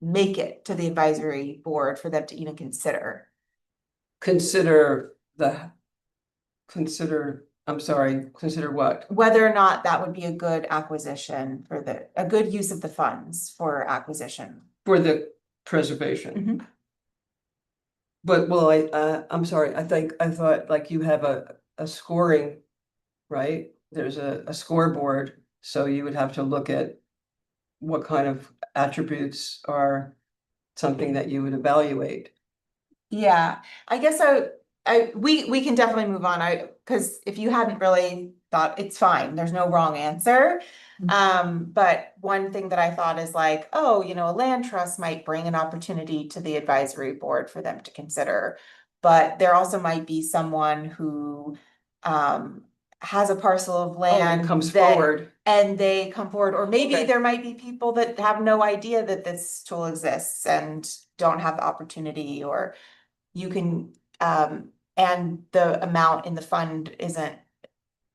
make it to the advisory board for them to even consider? Consider what? Whether or not that would be a good acquisition for a good use of the funds for acquisition. For the preservation. Mhm. But, well, I'm sorry, I thought like you have a scoring, right? There's a scoreboard, so you would have to look at what kind of attributes are something that you would evaluate. Yeah, I guess we can definitely move on. Because if you hadn't really thought, it's fine, there's no wrong answer. But one thing that I thought is like, oh, a land trust might bring an opportunity to the advisory board for them to consider. But there also might be someone who has a parcel of land Comes that- forward. and they come forward, or maybe Okay. there might be people that have no idea that this tool exists and don't have the opportunity, or you can, and the amount in the fund isn't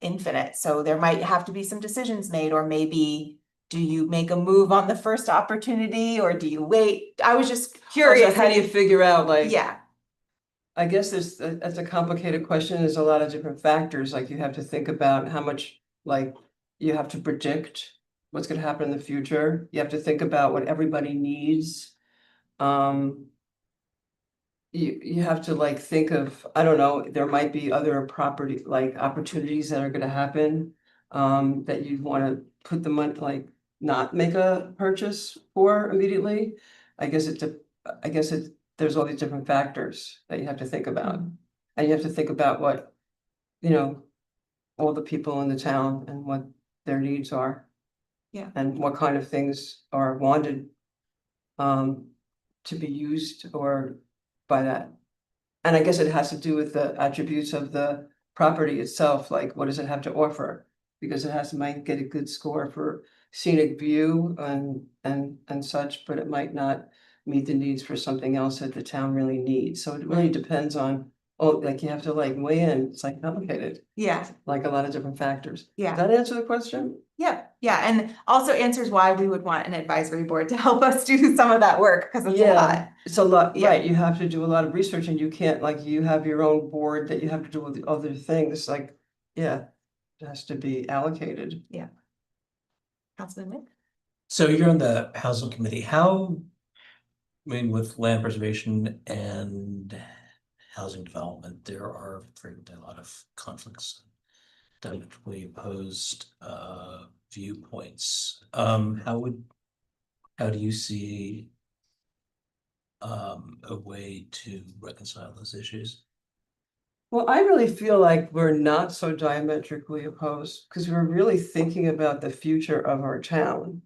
infinite, so there might have to be some decisions made, or maybe do you make a move on the first opportunity, or do you wait? I was just curious. Also, how do you figure out, like? Yeah, I guess that's a complicated question. There's a lot of different factors, like you have to think about how much, like, you have to predict what's gonna happen in the future. You have to think about what everybody needs. You have to like think of, I don't know, there might be other property, like opportunities that are gonna happen. That you'd wanna put the money, like, not make a purchase for immediately. There's all these different factors that you have to think about. And you have to think about what, all the people in the town and what their needs are. Yeah. And what kind of things are wanted to be used or by that. And I guess it has to do with the attributes of the property itself, like what does it have to offer? Because might get a good score for scenic view and such, but it might not meet the needs for something else that the town really needs. So it really depends on, like you have to like weigh in, it's like complicated, yeah, like a lot of different factors. yeah. Does that answer the question? Yeah, and also answers why we would want an advisory board to help us do some of that work, because it's a lot. It's a lot, Yeah. right? You have to do a lot of research and you can't, like, you have your own board that you have to do with the other things, like, yeah, it has to be allocated. Councilman Mick? So you're on the housing committee, with land preservation and housing development, there are frequently a lot of conflicts, diametrically opposed viewpoints. How do you see a way to reconcile those issues? Well, I really feel like we're not so diametrically opposed, because we're really thinking about the future of our town.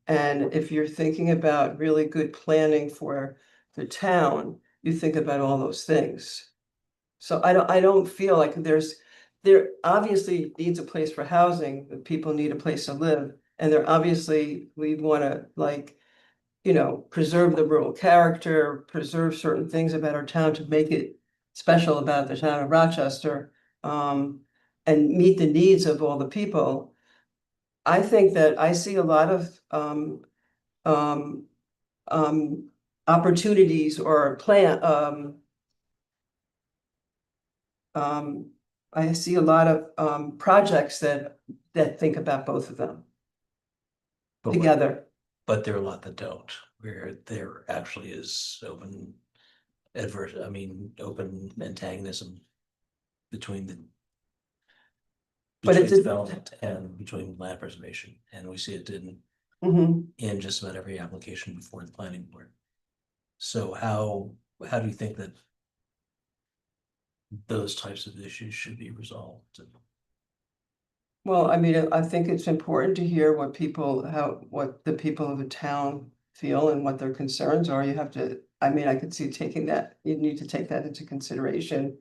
And if you're thinking about really good planning for the town, you think about all those things. So I don't feel like there obviously needs a place for housing, but people need a place to live. And there obviously, we wanna like, preserve the rural character, preserve certain things about our town to make it special about the town of Rochester. And meet the needs of all the people. I think that I see a lot of opportunities or I see a lot of projects that think about both of them But together. But there are a lot that don't, where there actually is open open antagonism between But it's a- development and between land preservation, and we see it Mhm. in just about every application before the planning board. So how do you think that those types of issues should be resolved? Well, I mean, I think it's important to hear what what the people of the town feel and what their concerns are. You have to, I mean, I could see you need to take that into consideration.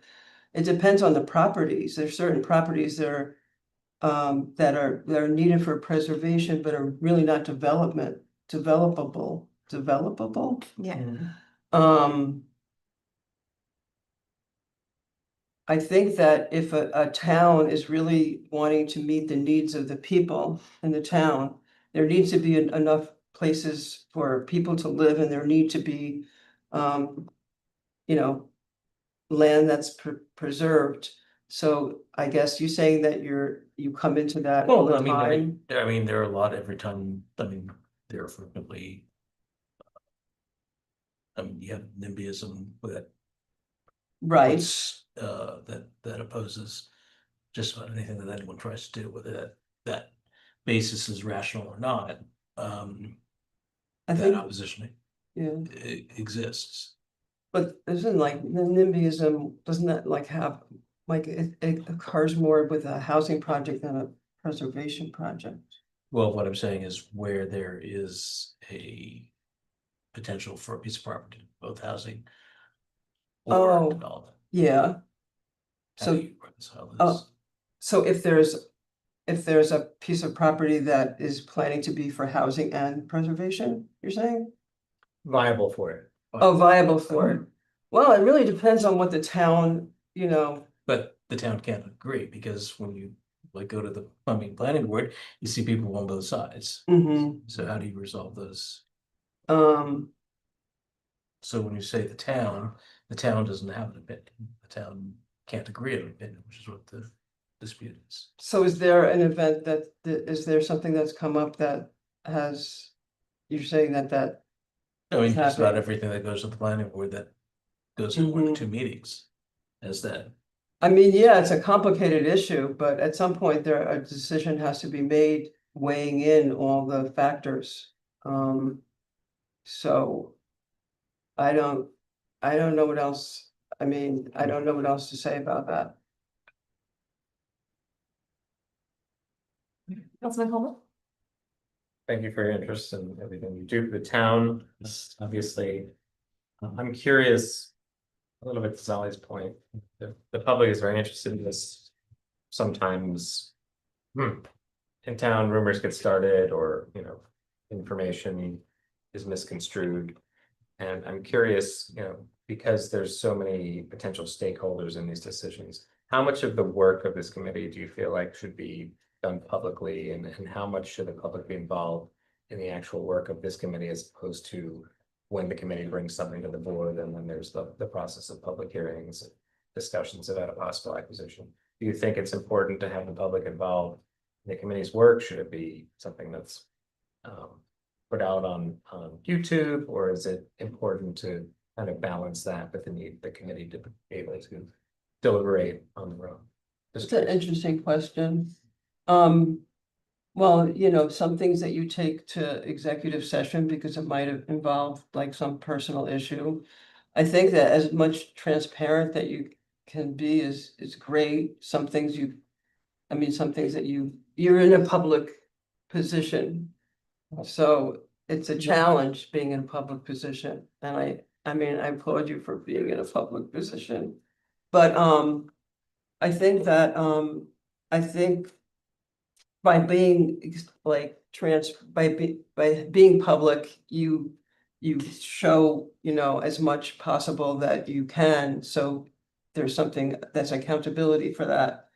It depends on the properties. There's certain properties that are needed for preservation, but are really not developable. Yeah. I think that if a town is really wanting to meet the needs of the people in the town, there needs to be enough places for people to live, and there need to be, you know, land that's preserved. So I guess you saying that you come into that all Well, the time, there are a lot every time, there are frequently. You have NIMBYism that right? that opposes just about anything that anyone tries to do, whether that basis is rational or not. I That think, opposition yeah, exists. but isn't like the NIMBYism, doesn't that like have, like it occurs more with a housing project than a preservation project? Well, what I'm saying is where there is a potential for a piece of property, both housing or Oh, development. yeah. How So, do you reconcile this? oh, so if there's a piece of property that is planning to be for housing and preservation, you're saying? Viable for it. Oh, viable for it. Well, it really depends on what the town, But the town can't agree, because when you go to the planning board, you see people on both sides. mhm, So how do you resolve those? um, So when you say the town doesn't have an opinion. The town can't agree on an opinion, which is what the dispute is. so is there an event is there something that's come up you're saying that, I mean, just about happening. everything that goes to the planning board that goes to one or Mhm. two meetings is that. I mean, yeah, it's a complicated issue, but at some point a decision has to be made weighing in all the factors. So I don't, I don't know what else, I mean, I don't know what else to say about that. Councilman Coleman? Thank you for your interest in everything you do for the town, obviously. I'm curious, a little bit to Sally's point, the public is very interested in this. Sometimes. In town, rumors get started or, information is misconstrued. And I'm curious, because there's so many potential stakeholders in these decisions, how much of the work of this committee do you feel like should be done publicly, and how much should the public be involved in the actual work of this committee, as opposed to when the committee brings something to the board and then there's the process of public hearings, discussions about a possible acquisition? Do you think it's important to have the public involved in the committee's work? Should it be something that's put out on YouTube, or is it important to kind of balance that with the committee to be able to deliberate on their own? It's an interesting question. Well, some things that you take to executive session because it might have involved like some personal issue. I think that as much transparent that you can be is great. Some things that you're in a public position. So it's a challenge being in a public position. And I applaud you for being in a public position. But I think that I think by being like by being public, you show, you know, as much possible that you can, so there's something that's accountability for that.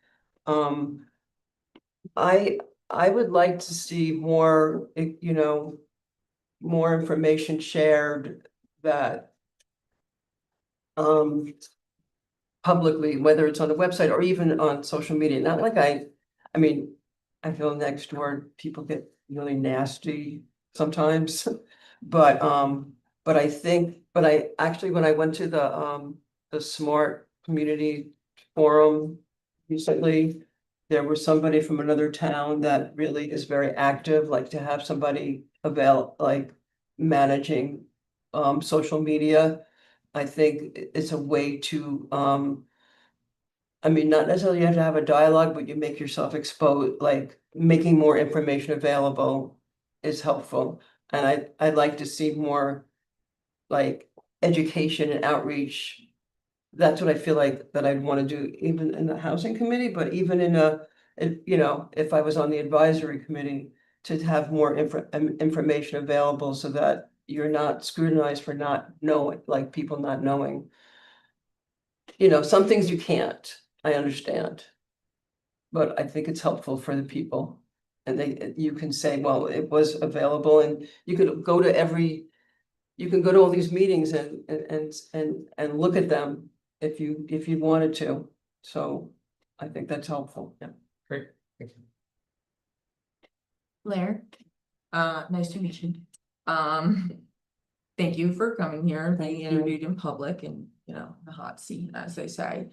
I would like to see more, you know, more information shared that publicly, whether it's on the website or even on social media, not like I mean, I feel next door, people get really nasty sometimes. But I actually, when I went to the Smart Community Forum recently, there was somebody from another town that really is very active, like to have somebody like managing social media. I think it's a way to I mean, not necessarily you have to have a dialogue, but you make yourself exposed, like making more information available is helpful. And I'd like to see more like education and outreach. That's what I feel like that I'd want to do even in the housing committee, but even you know, if I was on the advisory committee, to have more information available so that you're not scrutinized for not knowing, like people not knowing. You know, some things you can't, I understand. But I think it's helpful for the people. And you can say, well, it was available, and you could go to you can go to all these meetings and look at them if you wanted to. So I think that's helpful. Yeah. Great, thank you. Blair, nice to meet you. Thank you for coming here, and being interviewed in public and, you know, the hot seat, as they say.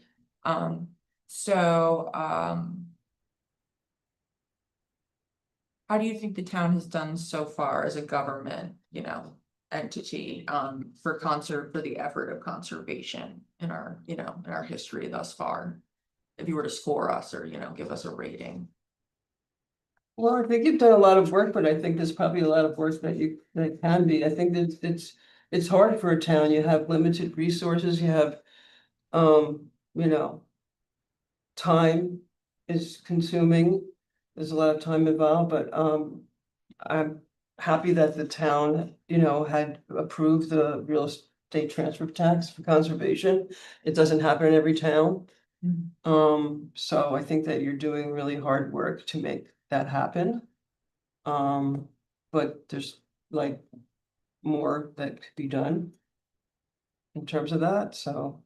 How do you think the town has done so far as a government, you know, entity, for the effort of conservation in our, you know, in our history thus far? If you were to score us or, you know, give us a rating. Well, I think you've done a lot of work, but I think there's probably a lot of work that can be. I think that it's hard for a town. You have limited resources, you have, you know, time is consuming. There's a lot of time involved, but I'm happy that the town, you know, had approved the real estate transfer tax for conservation. It doesn't happen in every town. So I think that you're doing really hard work to make that happen. But there's like more that could be done in terms of that, so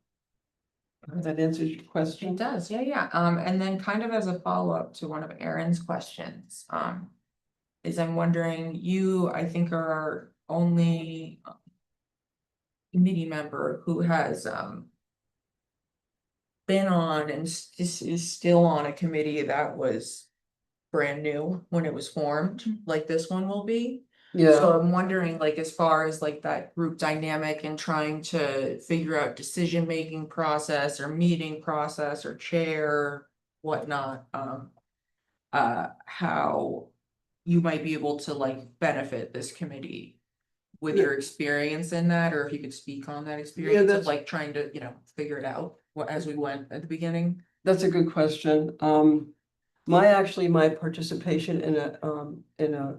that answers your question. It does, yeah. And then kind of as a follow-up to one of Aaron's questions, is I'm wondering, you, I think, are our only committee member who has been on and is still on a committee that was brand new when it was formed, like this one will be. Yeah, So I'm wondering, like, as far as like that group dynamic and trying to figure out decision-making process or meeting process or chair, whatnot, how you might be able to like benefit this committee with your experience in that, or if you could speak on that experience of that's- like trying to, you know, figure it out as we went at the beginning. that's a good question. My participation in a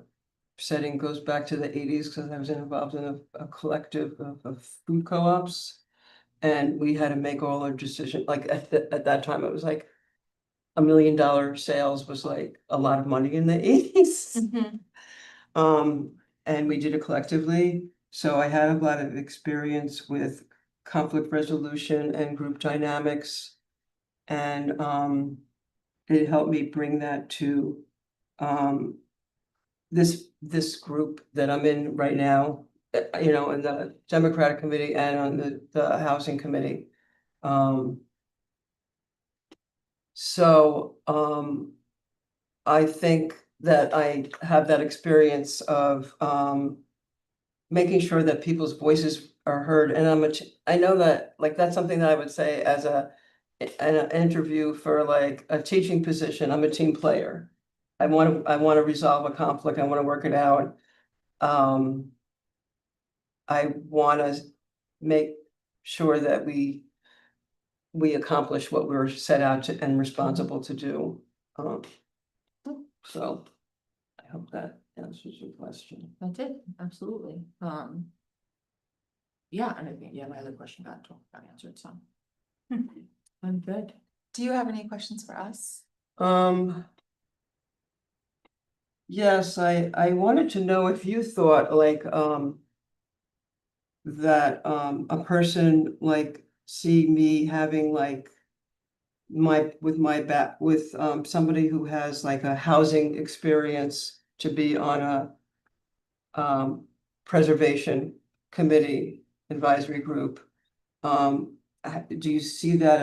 setting goes back to the 80s, because I was involved in a collective of food co-ops. And we had to make all our decisions, like at that time, it was like $1 million sales was like a lot of money in the 80s. And we did it collectively, so I had a lot of experience with conflict resolution and group dynamics. And it helped me bring that to this group that I'm in right now, you know, in the Democratic Committee and on the Housing Committee. So I think that I have that experience of making sure that people's voices are heard, and I know that, like, that's something that I would say as an interview for like a teaching position. I'm a team player. I want to resolve a conflict. I want to work it out. I want to make sure that we we accomplish what we were set out to and responsible to do. So I hope that answers your question. That did, absolutely. Yeah, and I think, yeah, my other question got answered, so. I'm good. Do you have any questions for us? Yes, I wanted to know if you thought like, that, a person like, see me having like with somebody who has like a housing experience to be on a preservation committee advisory group. Do you see that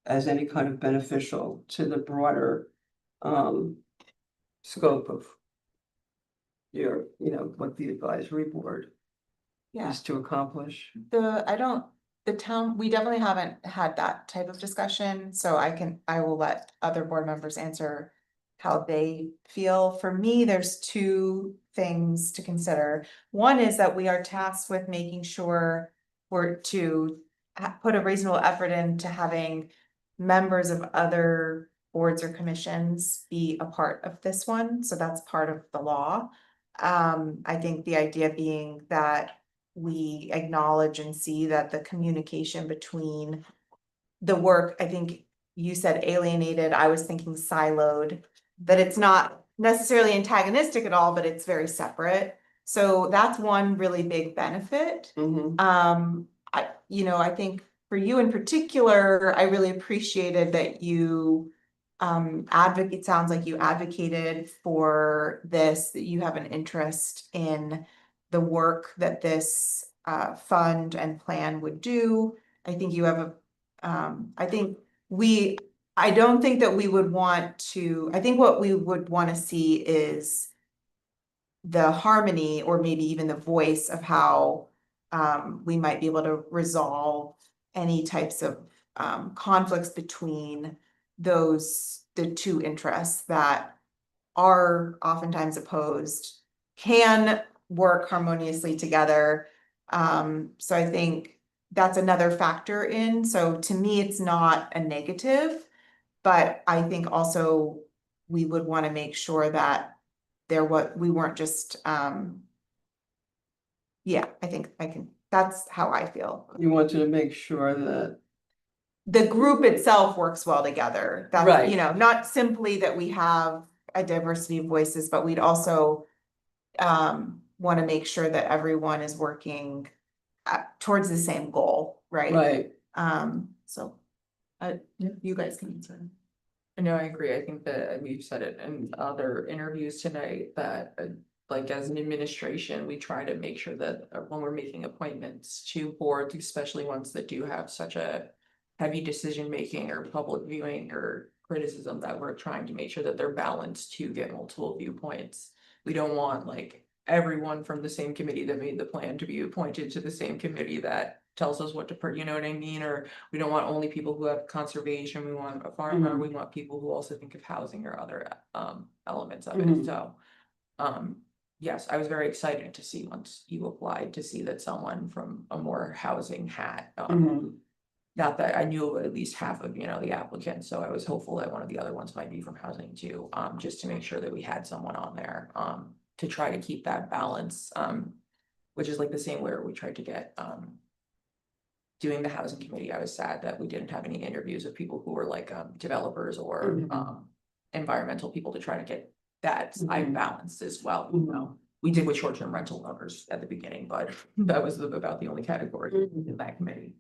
as any kind of beneficial to the broader scope of your, what the advisory board Yeah, is to accomplish? the town, we definitely haven't had that type of discussion, so I will let other board members answer how they feel. For me, there's two things to consider. One is that we are tasked with making sure we're to put a reasonable effort into having members of other boards or commissions be a part of this one, so that's part of the law. I think the idea being that we acknowledge and see that the communication between the work, I think you said alienated, I was thinking siloed, that it's not necessarily antagonistic at all, but it's very separate. So that's one really big benefit. I think for you in particular, I really appreciated that you it sounds like you advocated for this, that you have an interest in the work that this fund and plan would do. I think you have I don't think that we would want to, I think what we would want to see is the harmony or maybe even the voice of how we might be able to resolve any types of conflicts between the two interests that are oftentimes opposed, can work harmoniously together. So I think that's another factor in. So to me, it's not a negative, but I think also we would want to make sure that we weren't just, yeah, I think that's how I feel. You wanted to make sure that, The group itself works well together. That's, Right. not simply that we have a diversity of voices, but we'd also want to make sure that everyone is working towards the same goal, right? right, So you guys can answer. No, I agree. I think that we've said it in other interviews tonight that like as an administration, we try to make sure that when we're making appointments to boards, especially ones that do have such a heavy decision making or public viewing or criticism, that we're trying to make sure that they're balanced to get multiple viewpoints. We don't want like everyone from the same committee that made the plan to be appointed to the same committee that tells us what to put, you know what I mean? Or we don't want only people who have conservation, we want a farmer, we want people who also think of housing or other elements of it, so. Yes, I was very excited to see once you applied to see that someone from a more housing hat. Not that I knew at least half of, the applicants, so I was hopeful that one of the other ones might be from housing too, just to make sure that we had someone on there, to try to keep that balance, which is like the same where we tried to get, doing the housing committee. I was sad that we didn't have any interviews of people who were like, developers or, environmental people to try to get that side balanced as well, We did with short-term rental owners at the beginning, but that was about the only category in that committee.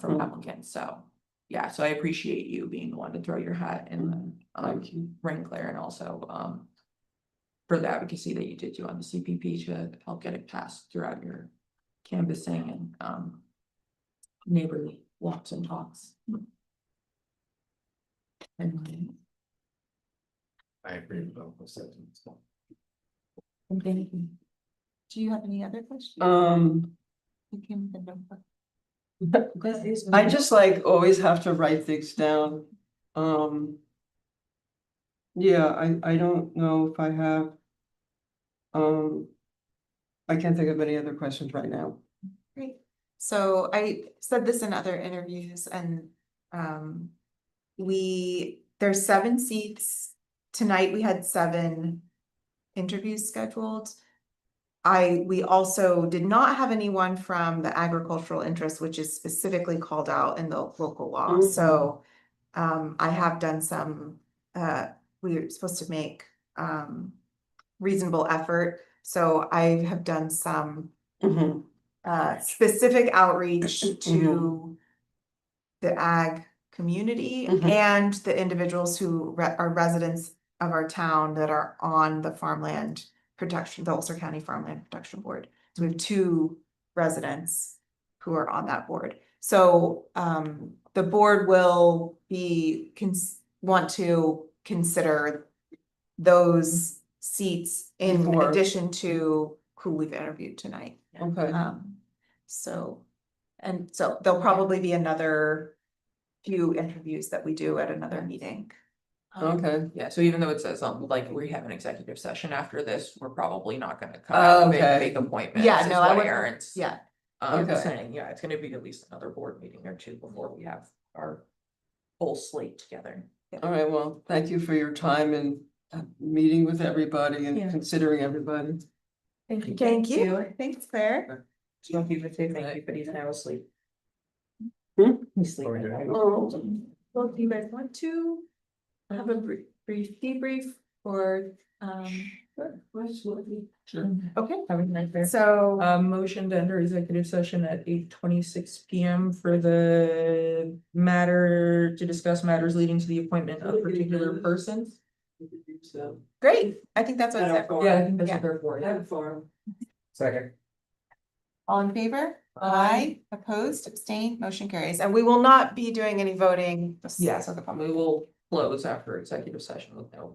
From applicants, so, yeah, so I appreciate you being the one to throw your hat in the ring, Claire, and also, for the advocacy that you did do on the CPP to help get it passed throughout your canvassing and, neighborly walks and talks. And I agree with all those sentiments. Thank you. Do you have any other questions? You came with a notebook. I just like always have to write things down. Yeah, I don't know if I have. I can't think of any other questions right now. Great. So I said this in other interviews and there's 7 seats. Tonight we had 7 interviews scheduled. We also did not have anyone from the agricultural interest, which is specifically called out in the local law. So I have done some, we were supposed to make reasonable effort. So I have done some Mhm. specific outreach to the ag community Mhm. and the individuals who are residents of our town that are on the farmland protection, the Ulster County Farmland Protection Board. So we have 2 residents who are on that board. So the board will be want to consider those seats in Before. addition to who we've interviewed tonight. Okay, So there'll probably be another few interviews that we do at another meeting. okay. Yeah, so even though it says like we have an executive session after this, we're probably not gonna come out and Okay. make appointments. Yeah, is no, I what wouldn't- Erin's Yeah, Okay. saying, yeah, it's gonna be at least another board meeting or 2 before we have our full slate together. All right, well, thank you for your time and meeting with everybody and Yeah. considering everybody. Thank you. thank you. Thanks, Claire. Some people say thank you, but he's now asleep. Hmm? He's sleeping. Oh. Well, do you guys want to have a brief debrief or, okay, Have a nice day. so. Motion to enter executive session at 8:26 PM for the matter to discuss matters leading to the appointment of particular persons. Great, I think that's what it's there for. Yeah, I think that's Yeah. what they're for. Second. All in favor? Aye. Opposed, abstained, motion carries, and we will not be doing any voting. just Yes, so the public- we will close after executive session with no further